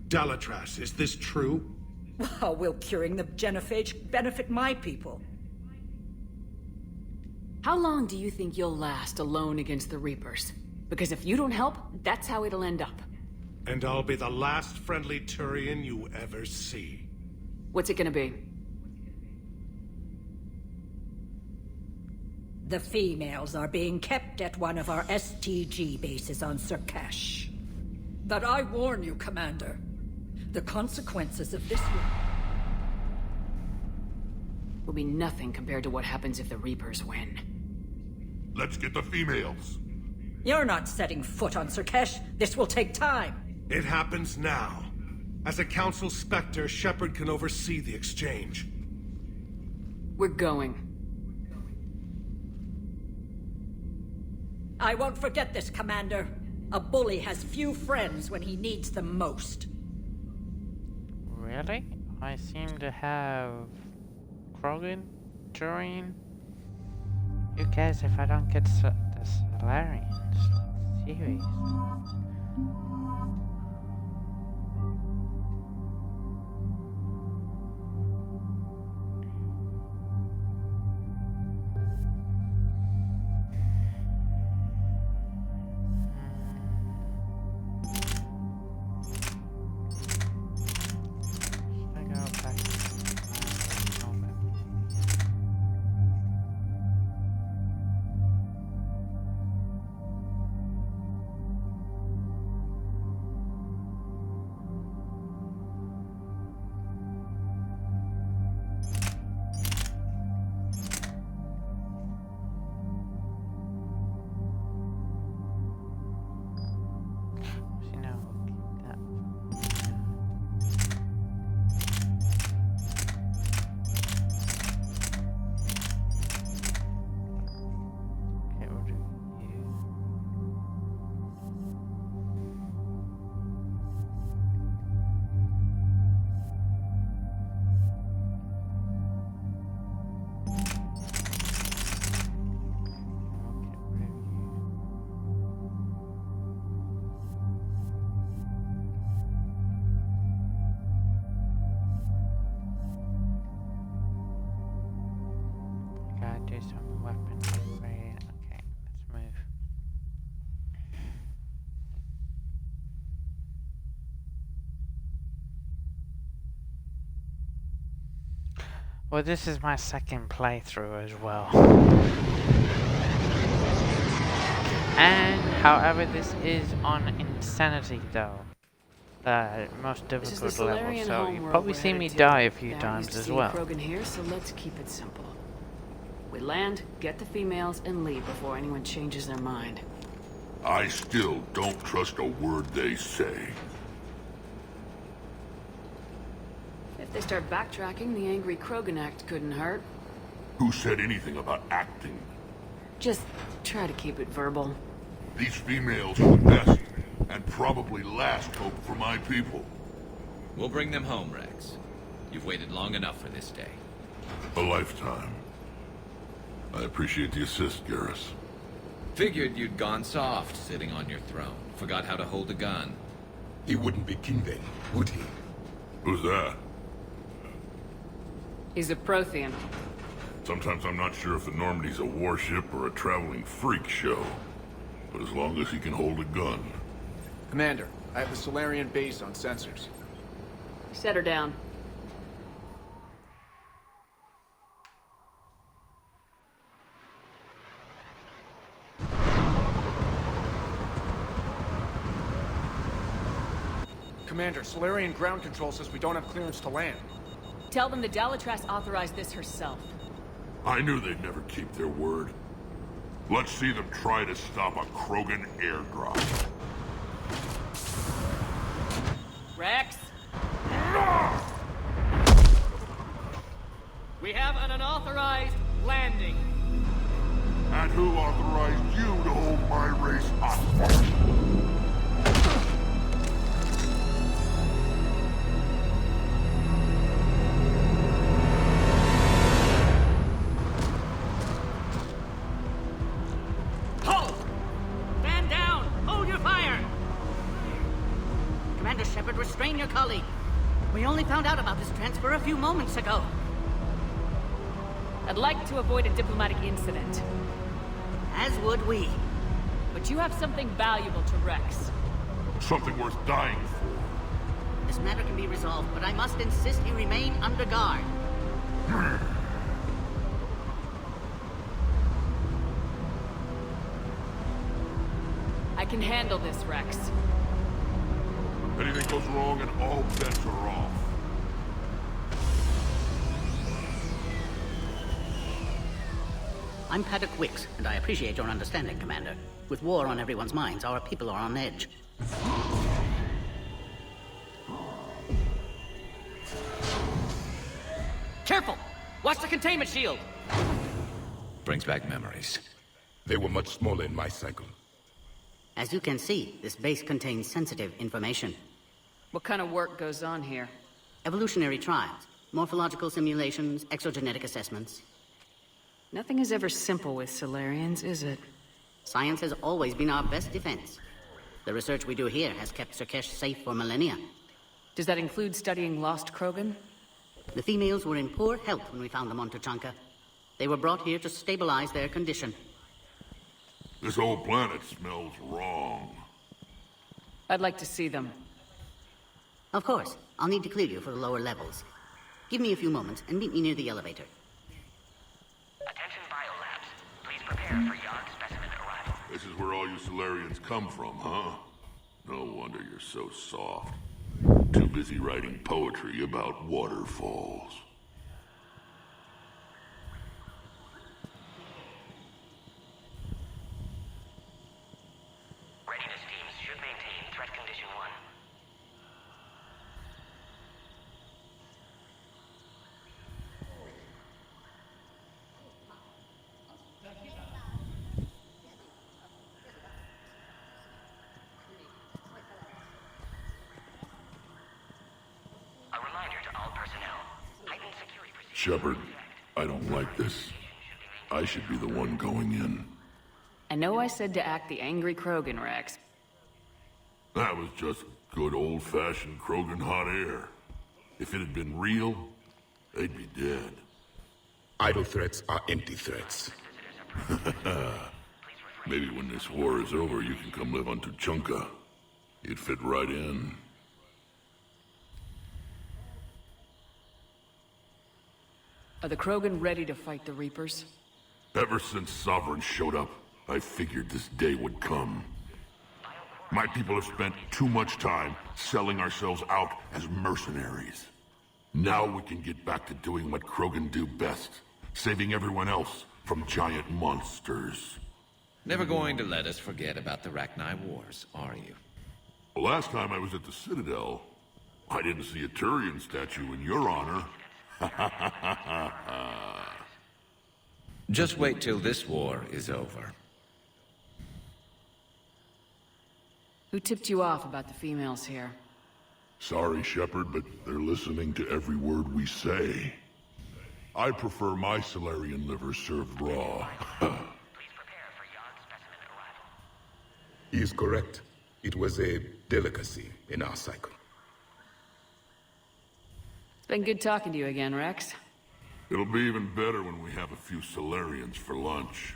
Speaker 6: Dalatras, is this true?
Speaker 9: How will curing the genophage benefit my people?
Speaker 7: How long do you think you'll last alone against the Reapers? Because if you don't help, that's how it'll end up.
Speaker 6: And I'll be the last friendly Turian you ever see.
Speaker 7: What's it gonna be?
Speaker 9: The females are being kept at one of our STG bases on Surkash. But I warn you, Commander. The consequences of this
Speaker 7: will be nothing compared to what happens if the Reapers win.
Speaker 13: Let's get the females.
Speaker 9: You're not setting foot on Surkash. This will take time.
Speaker 6: It happens now. As a Council Spectre, Shepard can oversee the exchange.
Speaker 7: We're going.
Speaker 9: I won't forget this, Commander. A bully has few friends when he needs them most.
Speaker 1: Really? I seem to have Krogan, Turian. Who cares if I don't get the Solarians? Seriously. gotta do some weapon upgrade. Okay, let's move. Well, this is my second playthrough as well. And, however, this is on Insanity though. Most difficult level, so you've probably seen me die a few times as well.
Speaker 7: Krogan here, so let's keep it simple. We land, get the females, and leave before anyone changes their mind.
Speaker 14: I still don't trust a word they say.
Speaker 7: If they start backtracking, the angry Krogan act couldn't hurt.
Speaker 14: Who said anything about acting?
Speaker 7: Just try to keep it verbal.
Speaker 14: These females are the best, and probably last hope for my people.
Speaker 22: We'll bring them home, Rex. You've waited long enough for this day.
Speaker 14: A lifetime. I appreciate the assist, Garrus.
Speaker 22: Figured you'd gone soft sitting on your throne. Forgot how to hold a gun.
Speaker 14: He wouldn't be king then, would he? Who's that?
Speaker 7: He's a Prothean.
Speaker 14: Sometimes I'm not sure if the Normandy's a warship or a traveling freak show. But as long as he can hold a gun.
Speaker 15: Commander, I have the Solarian base on sensors.
Speaker 7: Set her down.
Speaker 15: Commander, Solarian ground control says we don't have clearance to land.
Speaker 7: Tell them the Dalatras authorized this herself.
Speaker 14: I knew they'd never keep their word. Let's see them try to stop a Krogan airdrop.
Speaker 16: Rex? We have an unauthorized landing.
Speaker 14: And who authorized you to hold my race hostage?
Speaker 16: Hold! Stand down! Hold your fire!
Speaker 21: Commander Shepard, restrain your colleague. We only found out about this transfer a few moments ago.
Speaker 7: I'd like to avoid a diplomatic incident.
Speaker 21: As would we.
Speaker 7: But you have something valuable to Rex.
Speaker 14: Something worth dying for.
Speaker 21: This matter can be resolved, but I must insist you remain under guard.
Speaker 7: I can handle this, Rex.
Speaker 14: Anything goes wrong and all bets are off.
Speaker 21: I'm Paddock Wicks, and I appreciate your understanding, Commander. With war on everyone's minds, our people are on edge.
Speaker 16: Careful! Watch the containment shield!
Speaker 22: Brings back memories.
Speaker 14: They were much smaller in my cycle.
Speaker 21: As you can see, this base contains sensitive information.
Speaker 7: What kind of work goes on here?
Speaker 21: Evolutionary trials, morphological simulations, exogenetic assessments.
Speaker 7: Nothing is ever simple with Solarians, is it?
Speaker 21: Science has always been our best defense. The research we do here has kept Surkesh safe for millennia.
Speaker 7: Does that include studying lost Krogan?
Speaker 21: The females were in poor health when we found them on Tuchanka. They were brought here to stabilize their condition.
Speaker 14: This whole planet smells wrong.
Speaker 7: I'd like to see them.
Speaker 21: Of course. I'll need to clear you for the lower levels. Give me a few moments and meet me near the elevator.
Speaker 8: Attention biolabs. Please prepare for yard specimen arrival.
Speaker 14: This is where all you Solarians come from, huh? No wonder you're so soft. Too busy writing poetry about waterfalls.
Speaker 8: Readiness teams should maintain threat condition 1. A reminder to all personnel. Heightened security procedures.
Speaker 14: Shepard, I don't like this. I should be the one going in.
Speaker 7: I know I said to act the angry Krogan, Rex.
Speaker 14: That was just good old-fashioned Krogan hot air. If it had been real, they'd be dead.
Speaker 10: Idle threats are empty threats.
Speaker 14: Maybe when this war is over, you can come live on Tuchanka. You'd fit right in.
Speaker 7: Are the Krogan ready to fight the Reapers?
Speaker 14: Ever since Sovereign showed up, I figured this day would come. My people have spent too much time selling ourselves out as mercenaries. Now we can get back to doing what Krogan do best, saving everyone else from giant monsters.
Speaker 22: Never going to let us forget about the Rachni Wars, are you?
Speaker 14: The last time I was at the Citadel, I didn't see a Turian statue in your honor.
Speaker 22: Just wait till this war is over.
Speaker 7: Who tipped you off about the females here?
Speaker 14: Sorry, Shepard, but they're listening to every word we say. I prefer my Solarian liver served raw.
Speaker 10: He is correct. It was a delicacy in our cycle.
Speaker 7: It's been good talking to you again, Rex.
Speaker 14: It'll be even better when we have a few Solarians for lunch.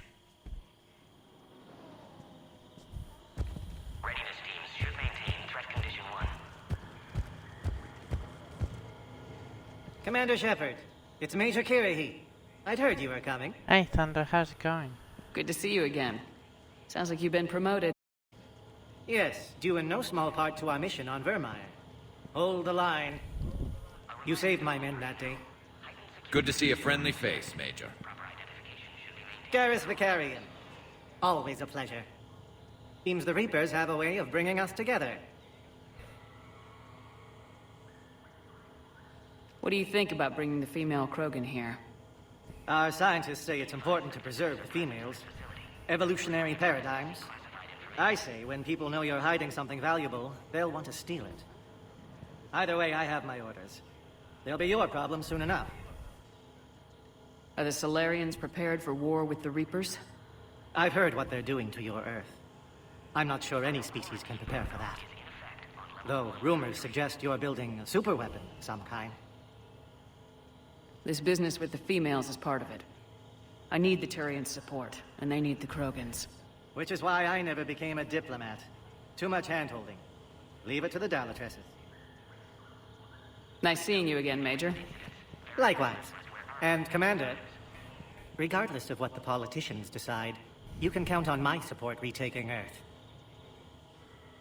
Speaker 20: Readiness teams should maintain threat condition 1.
Speaker 23: Commander Shepard, it's Major Kirihi. I'd heard you were coming.
Speaker 1: Hey Thunder, how's it going?
Speaker 7: Good to see you again. Sounds like you've been promoted.
Speaker 23: Yes, due in no small part to our mission on Vermeer. Hold the line. You saved my men that day.
Speaker 22: Good to see a friendly face, Major.
Speaker 23: Garrus Vicarian. Always a pleasure. Seems the Reapers have a way of bringing us together.
Speaker 7: What do you think about bringing the female Krogan here?
Speaker 23: Our scientists say it's important to preserve the females. Evolutionary paradigms. I say when people know you're hiding something valuable, they'll want to steal it. Either way, I have my orders. They'll be your problem soon enough.
Speaker 7: Are the Solarians prepared for war with the Reapers?
Speaker 23: I've heard what they're doing to your Earth. I'm not sure any species can prepare for that. Though rumors suggest you're building a superweapon of some kind.
Speaker 7: This business with the females is part of it. I need the Turians' support, and they need the Krogans.
Speaker 23: Which is why I never became a diplomat. Too much hand-holding. Leave it to the Dalatresses.
Speaker 7: Nice seeing you again, Major.
Speaker 23: Likewise. And, Commander, regardless of what the politicians decide, you can count on my support retaking Earth.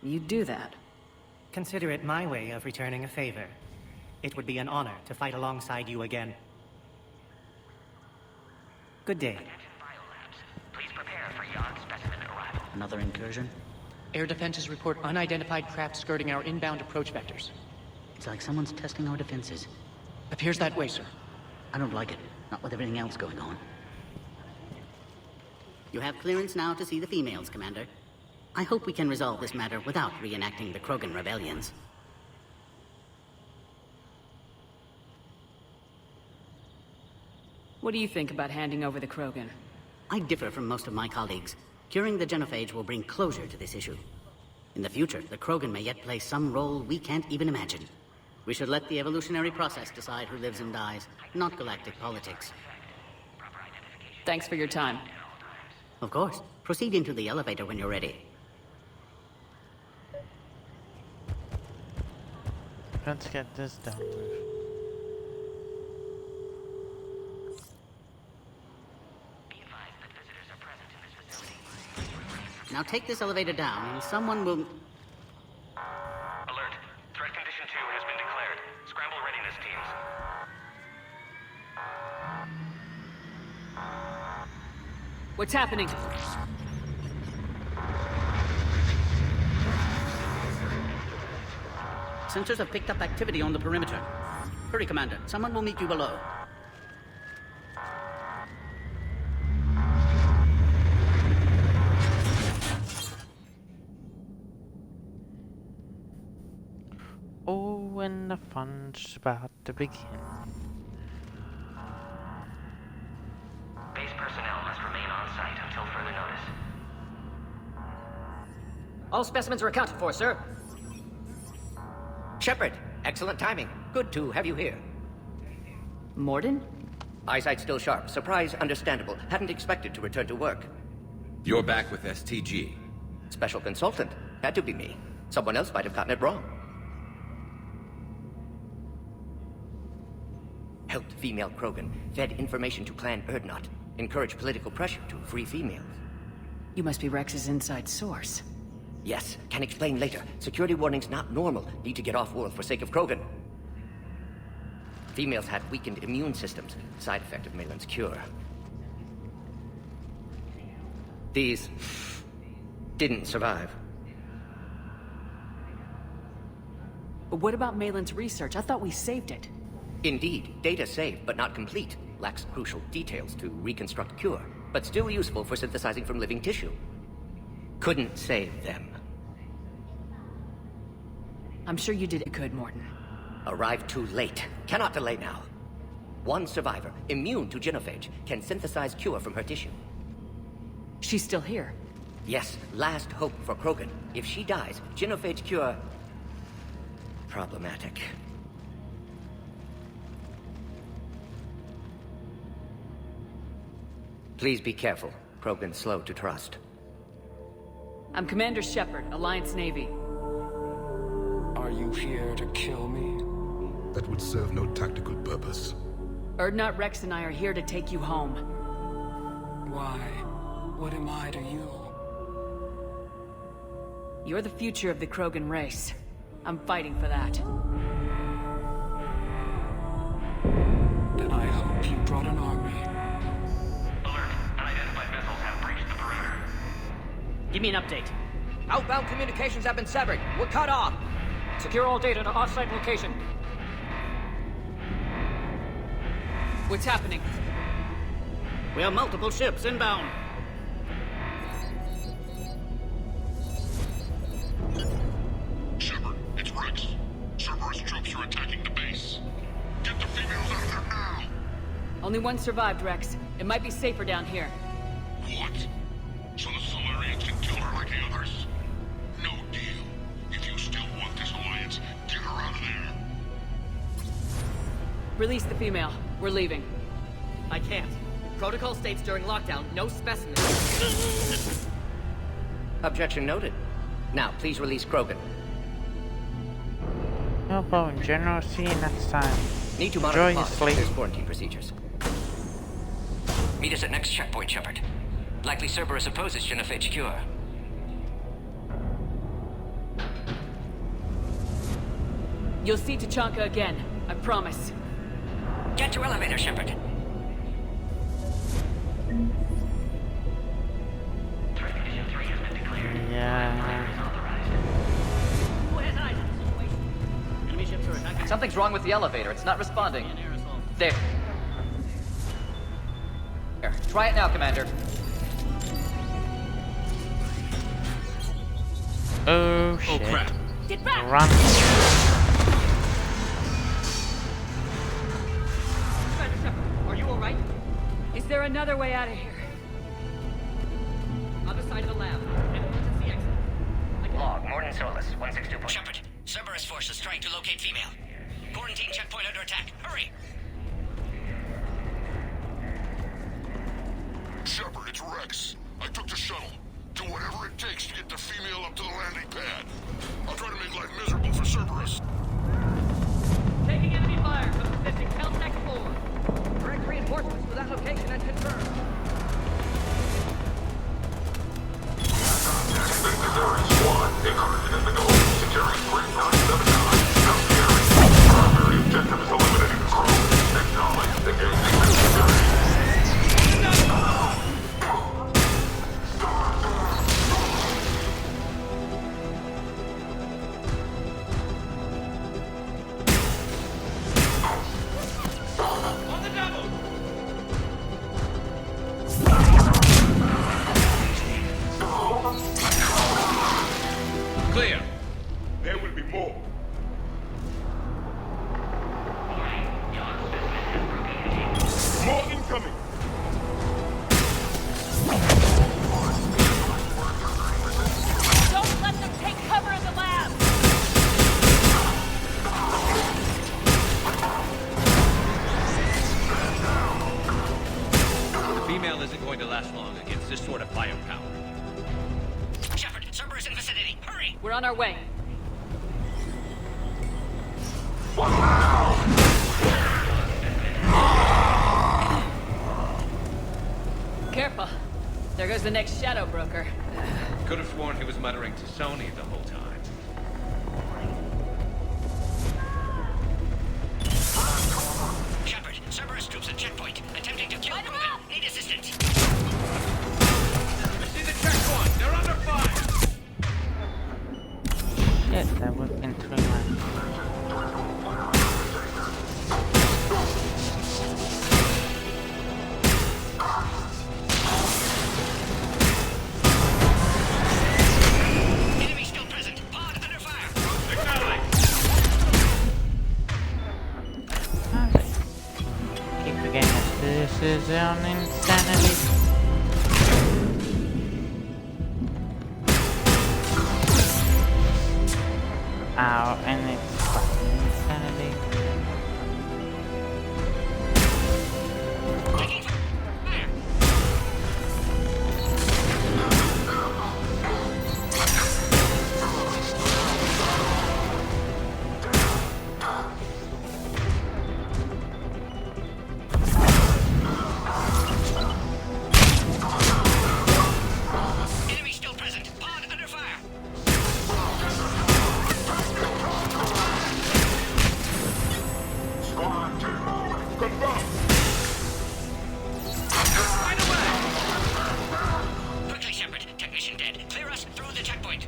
Speaker 7: You'd do that?
Speaker 23: Consider it my way of returning a favor. It would be an honor to fight alongside you again. Good day.
Speaker 20: Please prepare for yacht specimen arrival.
Speaker 21: Another incursion?
Speaker 24: Air defenses report unidentified craft skirting our inbound approach vectors.
Speaker 21: It's like someone's testing our defenses.
Speaker 24: Appears that way, sir.
Speaker 21: I don't like it. Not with everything else going on. You have clearance now to see the females, Commander. I hope we can resolve this matter without reenacting the Krogan rebellions.
Speaker 7: What do you think about handing over the Krogan?
Speaker 21: I differ from most of my colleagues. Curing the genophage will bring closure to this issue. In the future, the Krogan may yet play some role we can't even imagine. We should let the evolutionary process decide who lives and dies, not galactic politics.
Speaker 7: Thanks for your time.
Speaker 21: Of course. Proceed into the elevator when you're ready.
Speaker 1: Let's get this done with.
Speaker 21: Now take this elevator down, and someone will...
Speaker 20: Alert. Threat condition 2 has been declared. Scramble readiness teams.
Speaker 7: What's happening?
Speaker 21: Sensors have picked up activity on the perimeter. Hurry, Commander. Someone will meet you below.
Speaker 1: Oh, and the fun's about to begin.
Speaker 20: Base personnel must remain on site until further notice.
Speaker 18: All specimens are accounted for, sir. Shepard, excellent timing. Good to have you here.
Speaker 7: Morden?
Speaker 2: Eyesight still sharp. Surprise understandable. Hadn't expected to return to work.
Speaker 22: You're back with STG.
Speaker 2: Special consultant. Had to be me. Someone else might have gotten it wrong. Helped female Krogan. Fed information to Clan Erdnot. Encouraged political pressure to free females.
Speaker 7: You must be Rex's inside source.
Speaker 2: Yes, can explain later. Security warnings not normal. Need to get off-world for sake of Krogan. Females had weakened immune systems. Side effect of Malin's cure. These didn't survive.
Speaker 7: But what about Malin's research? I thought we saved it.
Speaker 2: Indeed, data saved, but not complete. Lacks crucial details to reconstruct cure, but still useful for synthesizing from living tissue. Couldn't save them.
Speaker 7: I'm sure you did it good, Morton.
Speaker 2: Arrived too late. Cannot delay now. One survivor, immune to genophage, can synthesize cure from her tissue.
Speaker 7: She's still here?
Speaker 2: Yes, last hope for Krogan. If she dies, genophage cure... problematic. Please be careful. Krogan's slow to trust.
Speaker 7: I'm Commander Shepard, Alliance Navy.
Speaker 5: Are you here to kill me?
Speaker 10: That would serve no tactical purpose.
Speaker 7: Erdnot, Rex, and I are here to take you home.
Speaker 5: Why? What am I to you?
Speaker 7: You're the future of the Krogan race. I'm fighting for that.
Speaker 5: Then I hope you brought an army.
Speaker 20: Alert. Unidentified missiles have breached the perimeter.
Speaker 16: Give me an update. Outbound communications have been severed. We're cut off. Secure all data to off-site location.
Speaker 7: What's happening?
Speaker 21: We have multiple ships inbound.
Speaker 14: Shepard, it's Rex. Cerberus troops are attacking the base. Get the females out of there now!
Speaker 7: Only one survived, Rex. It might be safer down here.
Speaker 14: What? So the Solarians can kill her like the others? No deal. If you still want this alliance, get her out of there.
Speaker 7: Release the female. We're leaving.
Speaker 3: I can't. Protocol states during lockdown, no specimens.
Speaker 2: Objection noted. Now, please release Krogan.
Speaker 1: No problem, General. See you next time.
Speaker 2: Need to
Speaker 1: Enjoy
Speaker 2: monitor
Speaker 1: your sleep.
Speaker 2: There's quarantine procedures. Meet us at next checkpoint, Shepard. Likely Cerberus opposes genophage cure.
Speaker 7: You'll see Tachanka again. I promise.
Speaker 2: Get to elevator, Shepard.
Speaker 1: Yeah.
Speaker 3: Enemy ships are attacking.
Speaker 22: Something's wrong with the elevator. It's not responding. There. Try it now, Commander.
Speaker 1: Oh shit.
Speaker 22: Oh crap.
Speaker 7: Get back!
Speaker 1: Run.
Speaker 3: Are you alright?
Speaker 7: Is there another way out of here?
Speaker 3: Other side of the lab. An emergency exit.
Speaker 20: Log, Morton Solus, 162.
Speaker 21: Shepard, Cerberus forces trying to locate female. Quarantine checkpoint under attack. Hurry!
Speaker 14: Shepard, it's Rex. I took the shuttle. Do whatever it takes to get the female up to the landing pad. I'll try to make life miserable for Cerberus.
Speaker 3: Taking enemy fire from position Caltech 4. Direct reinforcements to that location and confirmed.
Speaker 14: Squad, included in the goal. Securing point 979. Primary objective is eliminating the crew. Acknowledge the game.
Speaker 16: Female isn't going to last long against this sort of firepower.
Speaker 2: Shepard, Cerberus in vicinity. Hurry!
Speaker 7: We're on our way. Careful. There goes the next shadow broker.
Speaker 22: Could have sworn he was muttering to Sony the whole time.
Speaker 2: Shepard, Cerberus troops at checkpoint. Attempting to kill Krogan. Need assistance.
Speaker 22: I see the checkpoint. They're under fire.
Speaker 1: Shit, that was in 3 months.
Speaker 2: Enemy still present. Pod under fire.
Speaker 1: Keep forgetting that this is on insanity. Ow, and it's fucking insanity.
Speaker 2: Enemy still present. Pod under fire. Quickly, Shepard. Technician dead. Clear us through the checkpoint.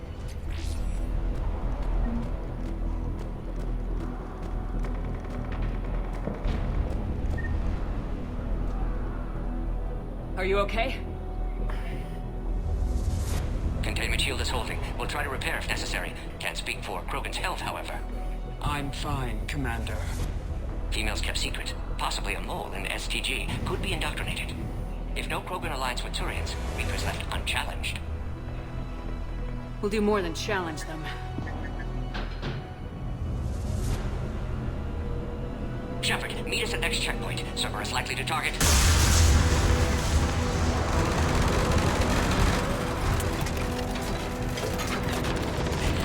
Speaker 7: Are you okay?
Speaker 2: Containment shield is holding. We'll try to repair if necessary. Can't speak for Krogan's health, however.
Speaker 5: I'm fine, Commander.
Speaker 2: Females kept secret. Possibly a mole in STG. Could be indoctrinated. If no Krogan aligns with Turians, Reaper's left unchallenged.
Speaker 7: We'll do more than challenge them.
Speaker 2: Shepard, meet us at next checkpoint. Cerberus likely to target.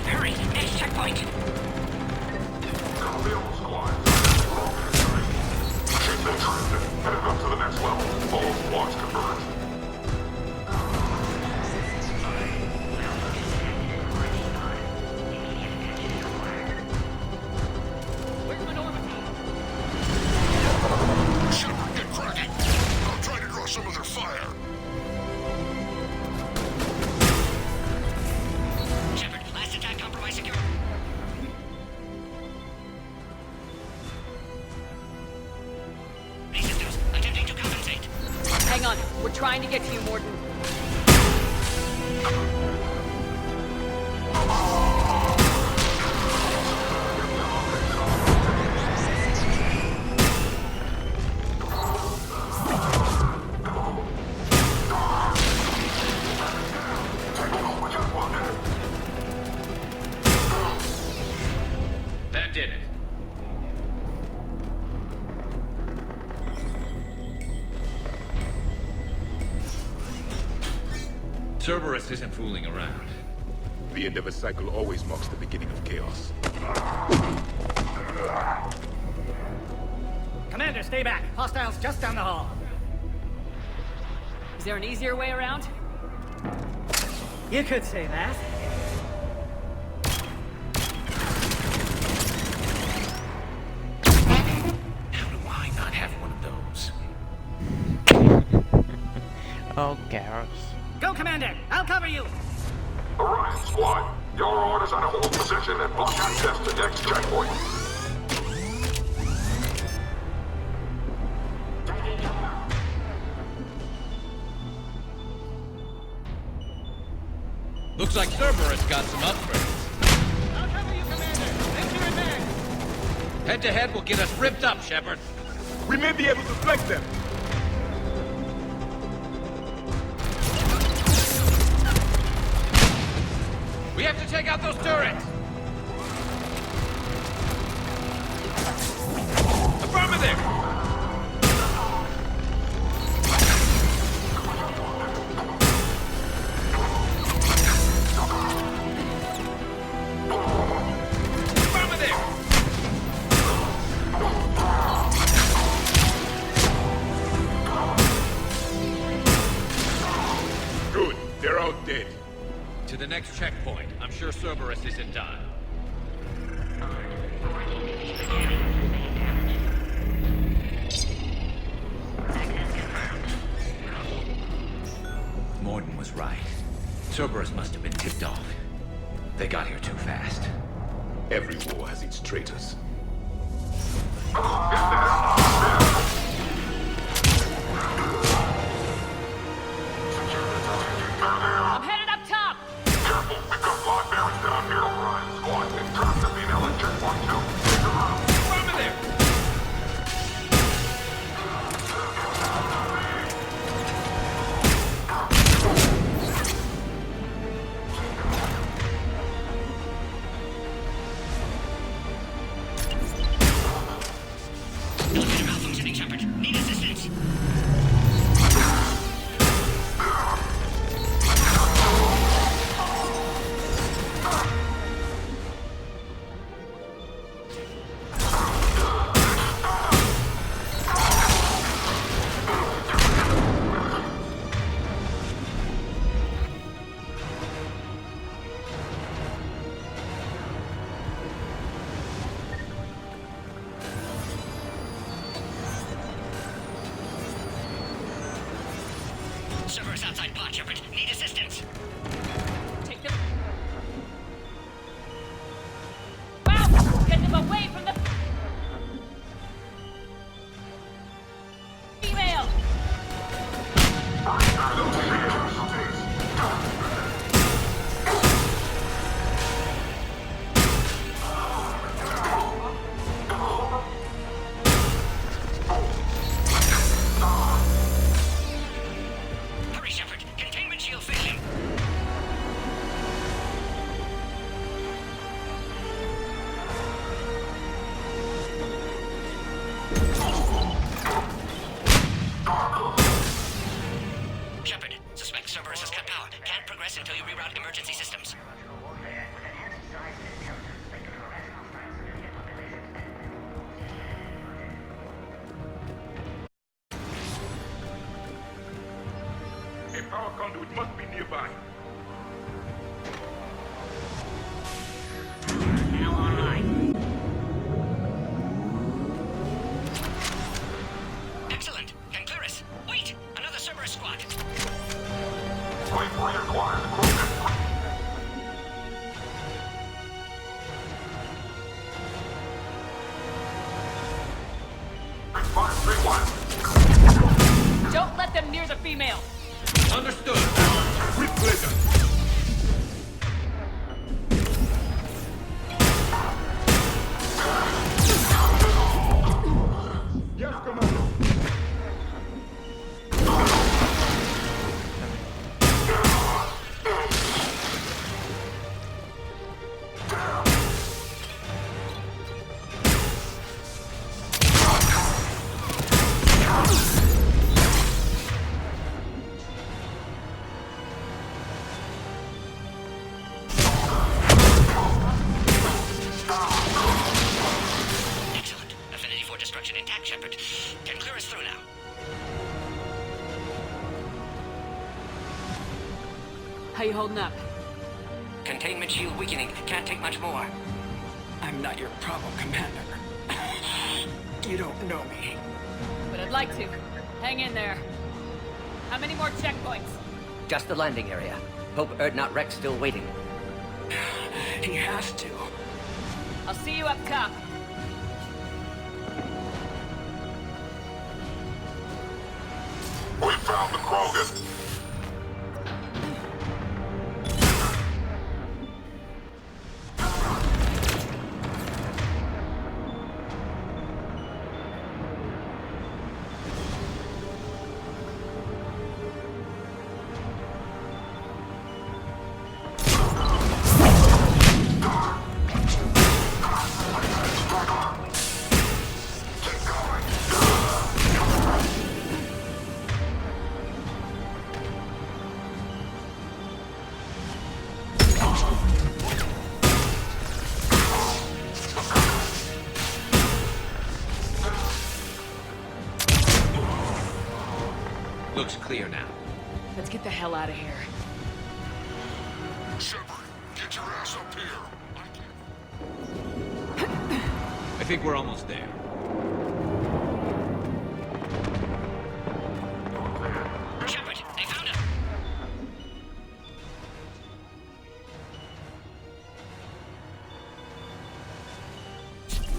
Speaker 2: Hurry! Next checkpoint!
Speaker 14: Keep the trend. Headed up to the next level. All squads converge.
Speaker 13: Shepard, get cracking. I'll try to draw some of their fire.
Speaker 2: Shepard, last attack compromise secure. Systems attempting to compensate.
Speaker 7: Hang on. We're trying to get to you, Morden.
Speaker 22: That did it. Cerberus isn't fooling around.
Speaker 10: The end of a cycle always marks the beginning of chaos.
Speaker 23: Commander, stay back. Hostiles just down the hall.
Speaker 7: Is there an easier way around?
Speaker 23: You could say that.
Speaker 22: How do I not have one of those?
Speaker 1: Oh, Garrus.
Speaker 23: Go, Commander! I'll cover you!
Speaker 14: Orion Squad, your orders are to hold position and block access to next checkpoint.
Speaker 16: Looks like Cerberus got some upgrades.
Speaker 23: I'll cover you, Commander! Make your advance!
Speaker 16: Head-to-head will get us ripped up, Shepard.
Speaker 10: We may be able to flank them.
Speaker 16: We have to take out those turrets. Affirmative.
Speaker 10: They're all dead.
Speaker 22: To the next checkpoint. I'm sure Cerberus isn't done.
Speaker 2: Morden was right. Cerberus must have been tipped off. They got here too fast.
Speaker 10: Every war has its traitors.
Speaker 7: I'm headed up top!
Speaker 6: Careful, we've got live bearings down here. Squad, it's time to be now at checkpoint 2. Take them out.
Speaker 22: Over there!
Speaker 21: Malfunctioning, Shepard. Need assistance. Cerberus outside pod, Shepard. Need assistance.
Speaker 7: Take them. Wow! Get them away from the female!
Speaker 21: Hurry, Shepard. Containment shield failing. Shepard, suspect Cerberus has cut power. Can't progress until you reroute emergency systems.
Speaker 10: A power conduit must be nearby.
Speaker 21: Now online. Excellent. Can clear us. Wait! Another Cerberus squad.
Speaker 6: Wait for your quiet, Krogan.
Speaker 7: Don't let them near the female!
Speaker 22: Understood.
Speaker 10: With pleasure. Yes, Commander.
Speaker 21: Excellent. Affinity for destruction intact, Shepard. Can clear us through now.
Speaker 7: How you holding up?
Speaker 2: Containment shield weakening. Can't take much more. I'm not your problem, Commander. You don't know me.
Speaker 7: But I'd like to. Hang in there. How many more checkpoints?
Speaker 2: Just the landing area. Hope Erdnot Rex still waiting. He has to.
Speaker 7: I'll see you up top.
Speaker 6: We found the Krogan.
Speaker 2: Looks clear now.
Speaker 7: Let's get the hell out of here.
Speaker 14: Shepard, get your ass up here.
Speaker 22: I think we're almost there.
Speaker 2: Shepard, they found him!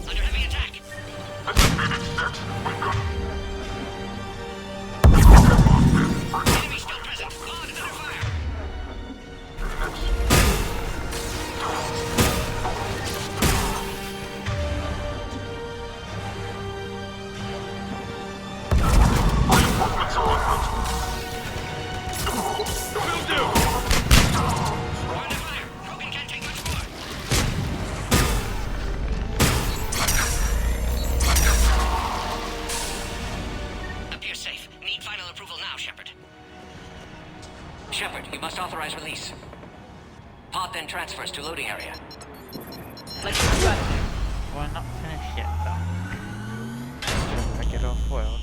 Speaker 2: Under heavy attack! Enemy still present. Pod is under fire.
Speaker 14: Will do!
Speaker 2: We're under fire. Krogan can't take much more. Appears safe. Need final approval now, Shepard. Shepard, you must authorize release. Pod then transfers to loading area.
Speaker 1: We're not finished yet, though. Just to get off world.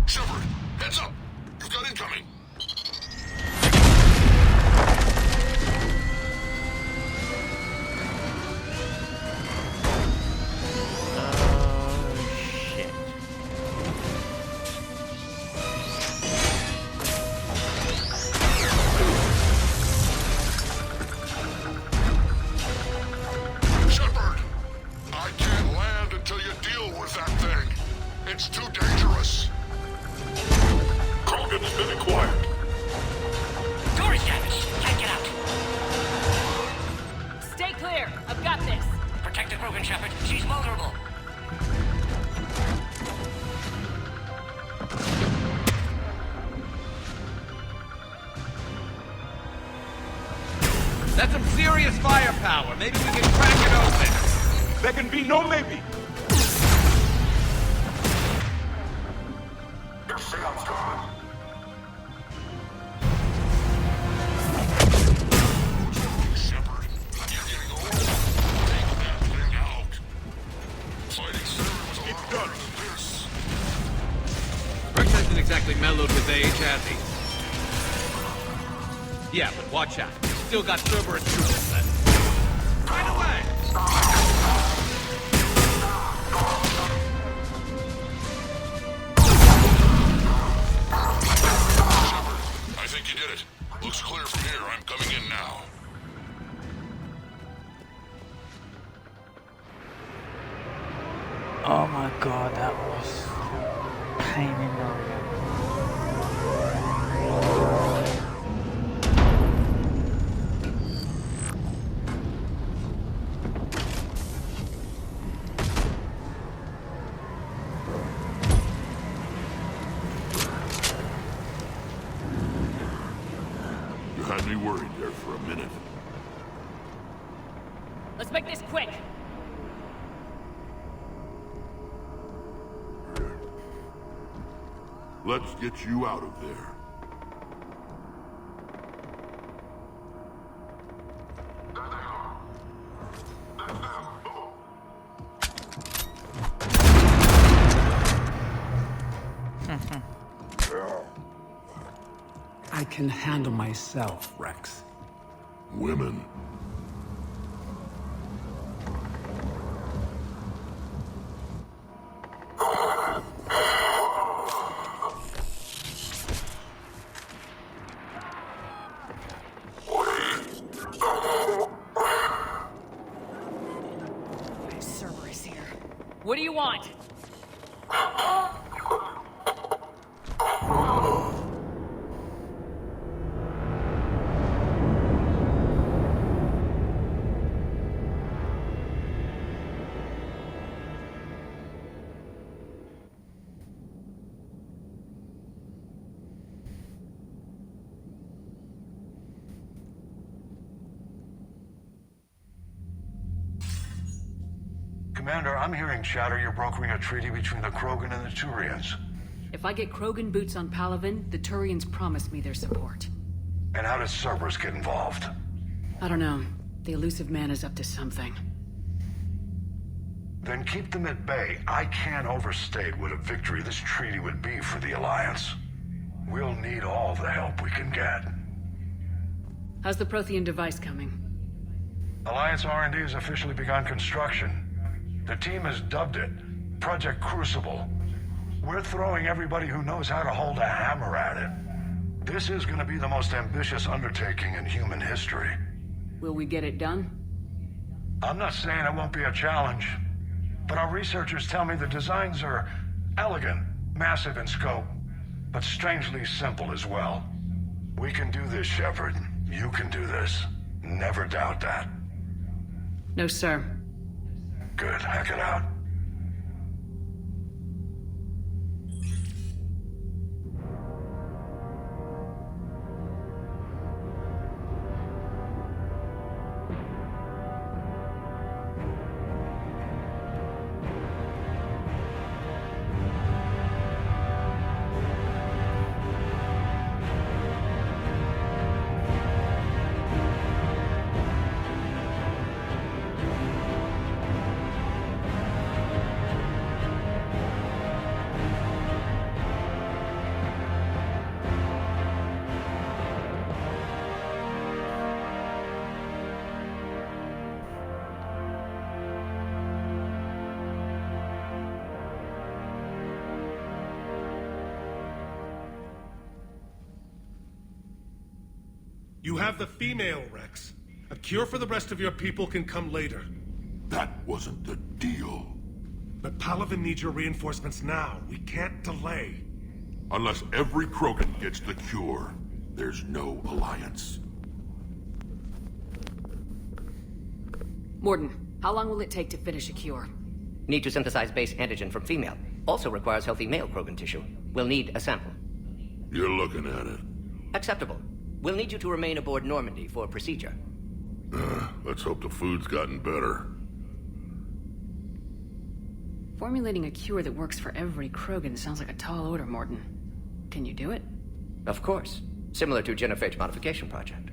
Speaker 14: Shepard, heads up! You've got incoming!
Speaker 1: Shit.
Speaker 14: Shepard! I can't land until you deal with that thing. It's too dangerous. Krogan's been acquired.
Speaker 2: Door is damaged. Can't get out.
Speaker 7: Stay clear. I've got this.
Speaker 2: Protect the Krogan, Shepard. She's vulnerable.
Speaker 15: That's some serious firepower. Maybe we can crack it open.
Speaker 14: There can be no maybe. Shepard, you're getting old. Take that thing out. Fighting Sarah was a lot harder than this.
Speaker 15: Rex hasn't exactly mellowed with age, has he? Yeah, but watch out. Still got Cerberus troops left. Right away!
Speaker 14: Shepard, I think you did it. Looks clear from here. I'm coming in now.
Speaker 1: Oh my god, that was pain in the rear.
Speaker 14: You had me worried there for a minute.
Speaker 7: Let's make this quick.
Speaker 14: Let's get you out of there.
Speaker 5: I can handle myself, Rex.
Speaker 14: Women.
Speaker 7: Cerberus here. What do you want?
Speaker 11: Commander, I'm hearing chatter you're brokering a treaty between the Krogan and the Turians.
Speaker 7: If I get Krogan boots on Palaven, the Turians promise me their support.
Speaker 11: And how does Cerberus get involved?
Speaker 7: I don't know. The elusive man is up to something.
Speaker 11: Then keep them at bay. I can't overstate what a victory this treaty would be for the Alliance. We'll need all the help we can get.
Speaker 7: How's the Prothean device coming?
Speaker 11: Alliance R&D has officially begun construction. The team has dubbed it Project Crucible. We're throwing everybody who knows how to hold a hammer at it. This is going to be the most ambitious undertaking in human history.
Speaker 7: Will we get it done?
Speaker 11: I'm not saying it won't be a challenge, but our researchers tell me the designs are elegant, massive in scope, but strangely simple as well. We can do this, Shepard. You can do this. Never doubt that.
Speaker 7: No, sir.
Speaker 11: Good. Hack it out.
Speaker 6: You have the female, Rex. A cure for the rest of your people can come later.
Speaker 14: That wasn't the deal.
Speaker 6: But Palaven needs your reinforcements now. We can't delay.
Speaker 14: Unless every Krogan gets the cure, there's no alliance.
Speaker 7: Mordin, how long will it take to finish a cure?
Speaker 2: Need to synthesize base antigen from female. Also requires healthy male Krogan tissue. We'll need a sample.
Speaker 14: You're looking at it.
Speaker 2: Acceptable. We'll need you to remain aboard Normandy for procedure.
Speaker 14: Let's hope the food's gotten better.
Speaker 7: Formulating a cure that works for every Krogan sounds like a tall order, Mordin. Can you do it?
Speaker 2: Of course. Similar to Genophage modification project.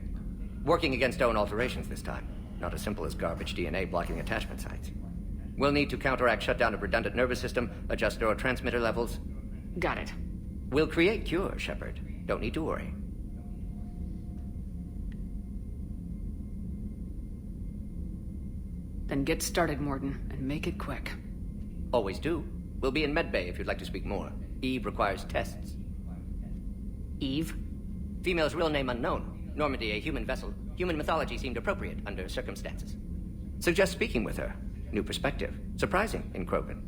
Speaker 2: Working against own alterations this time. Not as simple as garbage DNA blocking attachment sites. We'll need to counteract shutdown of redundant nervous system, adjust neurotransmitter levels.
Speaker 7: Got it.
Speaker 2: We'll create cure, Shepard. Don't need to worry.
Speaker 7: Then get started, Mordin, and make it quick.
Speaker 2: Always do. We'll be in medbay if you'd like to speak more. Eve requires tests.
Speaker 7: Eve?
Speaker 2: Female's real name unknown. Normandy, a human vessel. Human mythology seemed appropriate under circumstances. Suggest speaking with her. New perspective. Surprising in Krogan.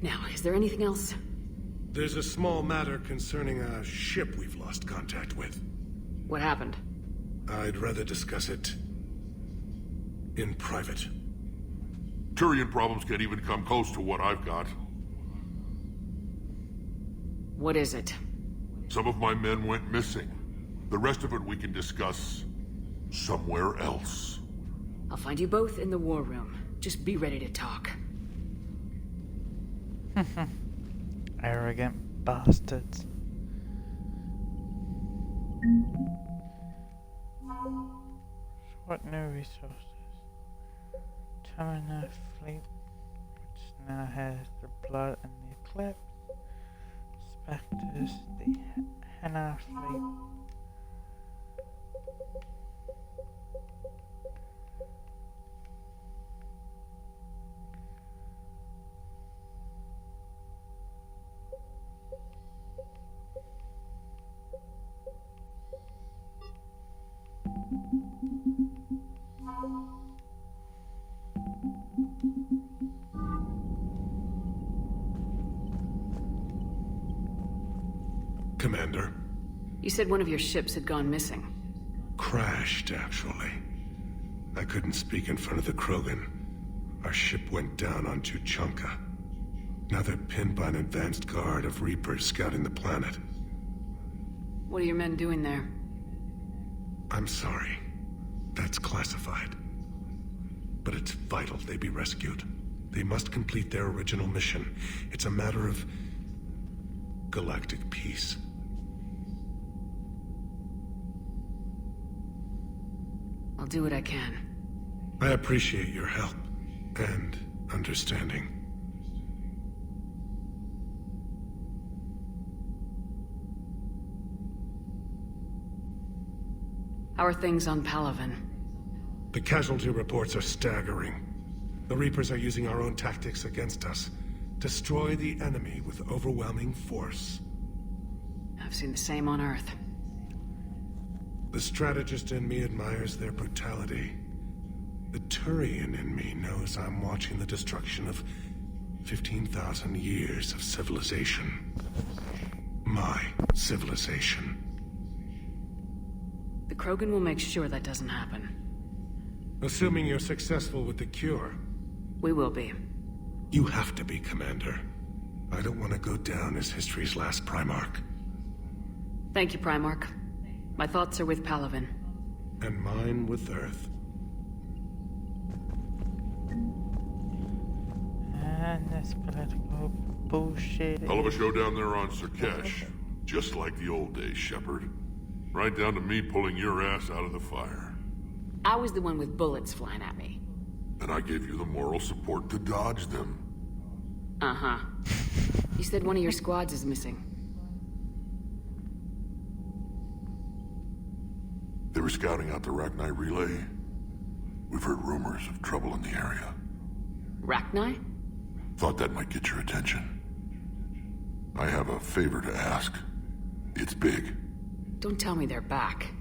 Speaker 7: Now, is there anything else?
Speaker 6: There's a small matter concerning a ship we've lost contact with.
Speaker 7: What happened?
Speaker 6: I'd rather discuss it in private.
Speaker 14: Turian problems can't even come close to what I've got.
Speaker 7: What is it?
Speaker 14: Some of my men went missing. The rest of it we can discuss somewhere else.
Speaker 7: I'll find you both in the war room. Just be ready to talk.
Speaker 1: Arrogant bastards. What new resources? Terminator fleet, which now has the blood and the eclipse. Spectres, the Henna fleet.
Speaker 6: Commander.
Speaker 7: You said one of your ships had gone missing.
Speaker 6: Crashed, actually. I couldn't speak in front of the Krogan. Our ship went down on Tuchanka. Now they're pinned by an advanced guard of Reapers scouting the planet.
Speaker 7: What are your men doing there?
Speaker 6: I'm sorry. That's classified. But it's vital they be rescued. They must complete their original mission. It's a matter of galactic peace.
Speaker 7: I'll do what I can.
Speaker 6: I appreciate your help and understanding.
Speaker 7: How are things on Palaven?
Speaker 6: The casualty reports are staggering. The Reapers are using our own tactics against us. Destroy the enemy with overwhelming force.
Speaker 7: I've seen the same on Earth.
Speaker 6: The strategist in me admires their brutality. The Turian in me knows I'm watching the destruction of 15,000 years of civilization. My civilization.
Speaker 7: The Krogan will make sure that doesn't happen.
Speaker 6: Assuming you're successful with the cure.
Speaker 7: We will be.
Speaker 6: You have to be, Commander. I don't want to go down as history's last Primarch.
Speaker 7: Thank you, Primarch. My thoughts are with Palaven.
Speaker 6: And mine with Earth.
Speaker 1: And this political bullshit.
Speaker 14: Hell of a show down there on Surkesh. Just like the old days, Shepard. Right down to me pulling your ass out of the fire.
Speaker 7: I was the one with bullets flying at me.
Speaker 14: And I gave you the moral support to dodge them.
Speaker 7: Uh-huh. You said one of your squads is missing.
Speaker 14: They were scouting out the Rachni relay. We've heard rumors of trouble in the area.
Speaker 7: Rachni?
Speaker 14: Thought that might get your attention. I have a favor to ask. It's big.
Speaker 7: Don't tell me they're back.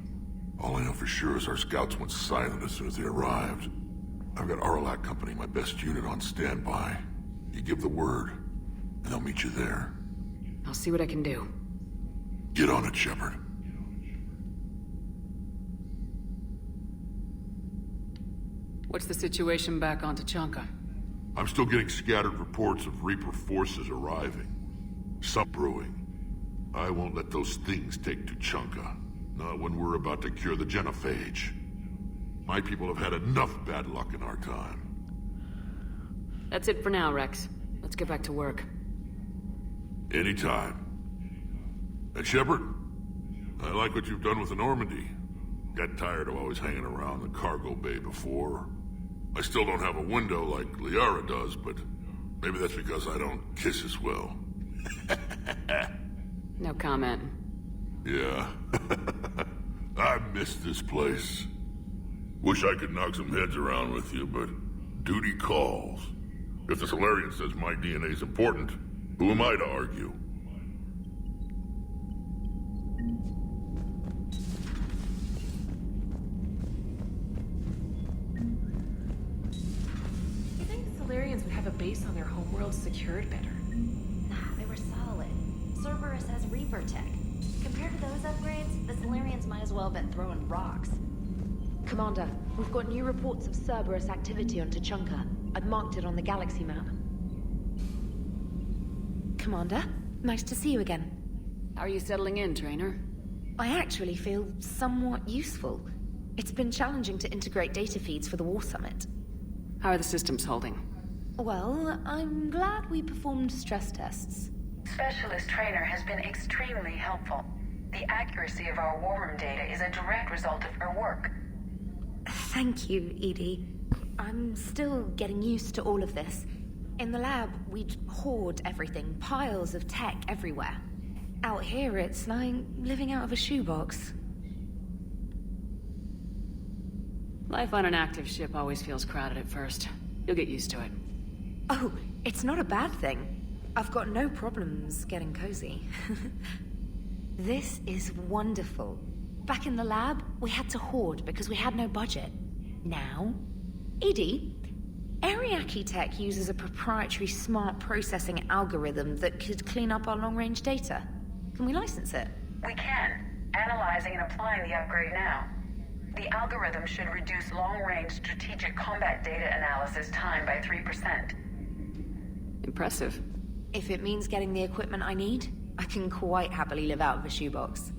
Speaker 14: All I know for sure is our scouts went silent as soon as they arrived. I've got Aralac Company, my best unit, on standby. You give the word, and they'll meet you there.
Speaker 7: I'll see what I can do.
Speaker 14: Get on it, Shepard.
Speaker 7: What's the situation back on Tachanka?
Speaker 14: I'm still getting scattered reports of Reaper forces arriving. Some brewing. I won't let those things take Tuchanka. Not when we're about to cure the genophage. My people have had enough bad luck in our time.
Speaker 7: That's it for now, Rex. Let's get back to work.
Speaker 14: Anytime. And Shepard, I like what you've done with the Normandy. Got tired of always hanging around the cargo bay before. I still don't have a window like Liara does, but maybe that's because I don't kiss as well.
Speaker 7: No comment.
Speaker 14: Yeah. I miss this place. Wish I could knock some heads around with you, but duty calls. If the Solarian says my DNA's important, who am I to argue?
Speaker 4: You think the Solarians would have a base on their homeworld secured better?
Speaker 12: Nah, they were solid. Cerberus has Reaper tech. Compared to those upgrades, the Solarians might as well have been throwing rocks.
Speaker 4: Commander, we've got new reports of Cerberus activity on Tuchanka. I've marked it on the galaxy map. Commander, nice to see you again.
Speaker 7: How are you settling in, Trainer?
Speaker 4: I actually feel somewhat useful. It's been challenging to integrate data feeds for the War Summit.
Speaker 7: How are the systems holding?
Speaker 4: Well, I'm glad we performed stress tests.
Speaker 8: Specialist Trainer has been extremely helpful. The accuracy of our war room data is a direct result of her work.
Speaker 4: Thank you, Edie. I'm still getting used to all of this. In the lab, we'd hoard everything, piles of tech everywhere. Out here, it's like living out of a shoebox.
Speaker 7: Life on an active ship always feels crowded at first. You'll get used to it.
Speaker 4: Oh, it's not a bad thing. I've got no problems getting cozy. This is wonderful. Back in the lab, we had to hoard because we had no budget. Now, Edie, Ariake Tech uses a proprietary smart processing algorithm that could clean up our long-range data. Can we license it?
Speaker 8: We can. Analyzing and applying the upgrade now. The algorithm should reduce long-range strategic combat data analysis time by 3%.
Speaker 7: Impressive.
Speaker 4: If it means getting the equipment I need, I can quite happily live out of a shoebox.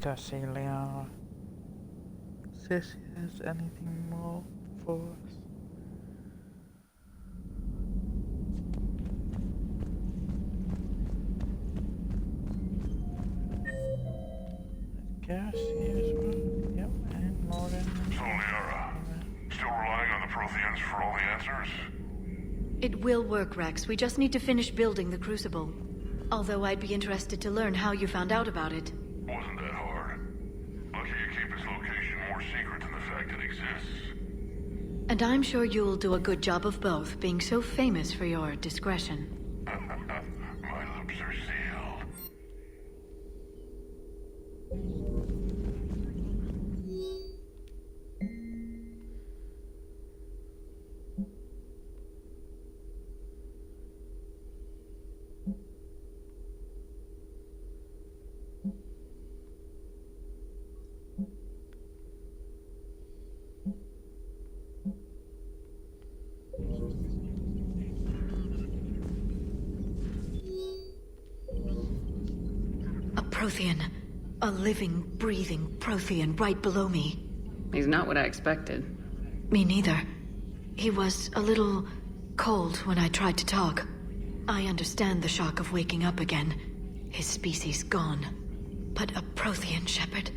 Speaker 1: go see Leo. See if she has anything more for us. Let's go see as well. Yep, and Morgan.
Speaker 14: So, Liara, still relying on the Protheans for all the answers?
Speaker 9: It will work, Rex. We just need to finish building the Crucible. Although I'd be interested to learn how you found out about it.
Speaker 14: Wasn't that hard. Lucky you keep its location more secret than the fact it exists.
Speaker 9: And I'm sure you'll do a good job of both, being so famous for your discretion.
Speaker 14: My lips are sealed.
Speaker 9: A Prothean. A living, breathing Prothean right below me.
Speaker 7: He's not what I expected.
Speaker 9: Me neither. He was a little cold when I tried to talk. I understand the shock of waking up again. His species gone. But a Prothean, Shepard.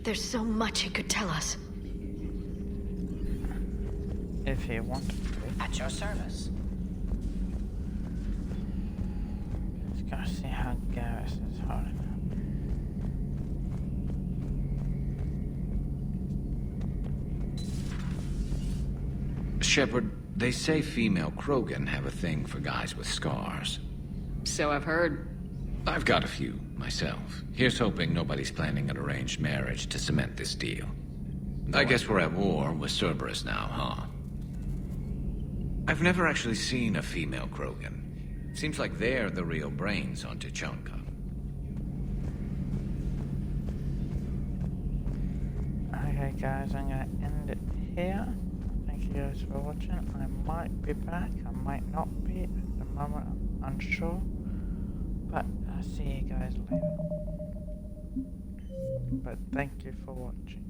Speaker 9: There's so much he could tell us.
Speaker 1: If he wanted to.
Speaker 18: At your service.
Speaker 1: Let's go see how Garrus is holding up.
Speaker 17: Shepard, they say female Krogan have a thing for guys with scars.
Speaker 7: So I've heard.
Speaker 17: I've got a few, myself. Here's hoping nobody's planning an arranged marriage to cement this deal. I guess we're at war with Cerberus now, huh? I've never actually seen a female Krogan. Seems like they're the real brains on Tuchanka.
Speaker 1: Okay guys, I'm gonna end it here. Thank you guys for watching. I might be back, I might not be at the moment, I'm unsure. But I'll see you guys later. But thank you for watching.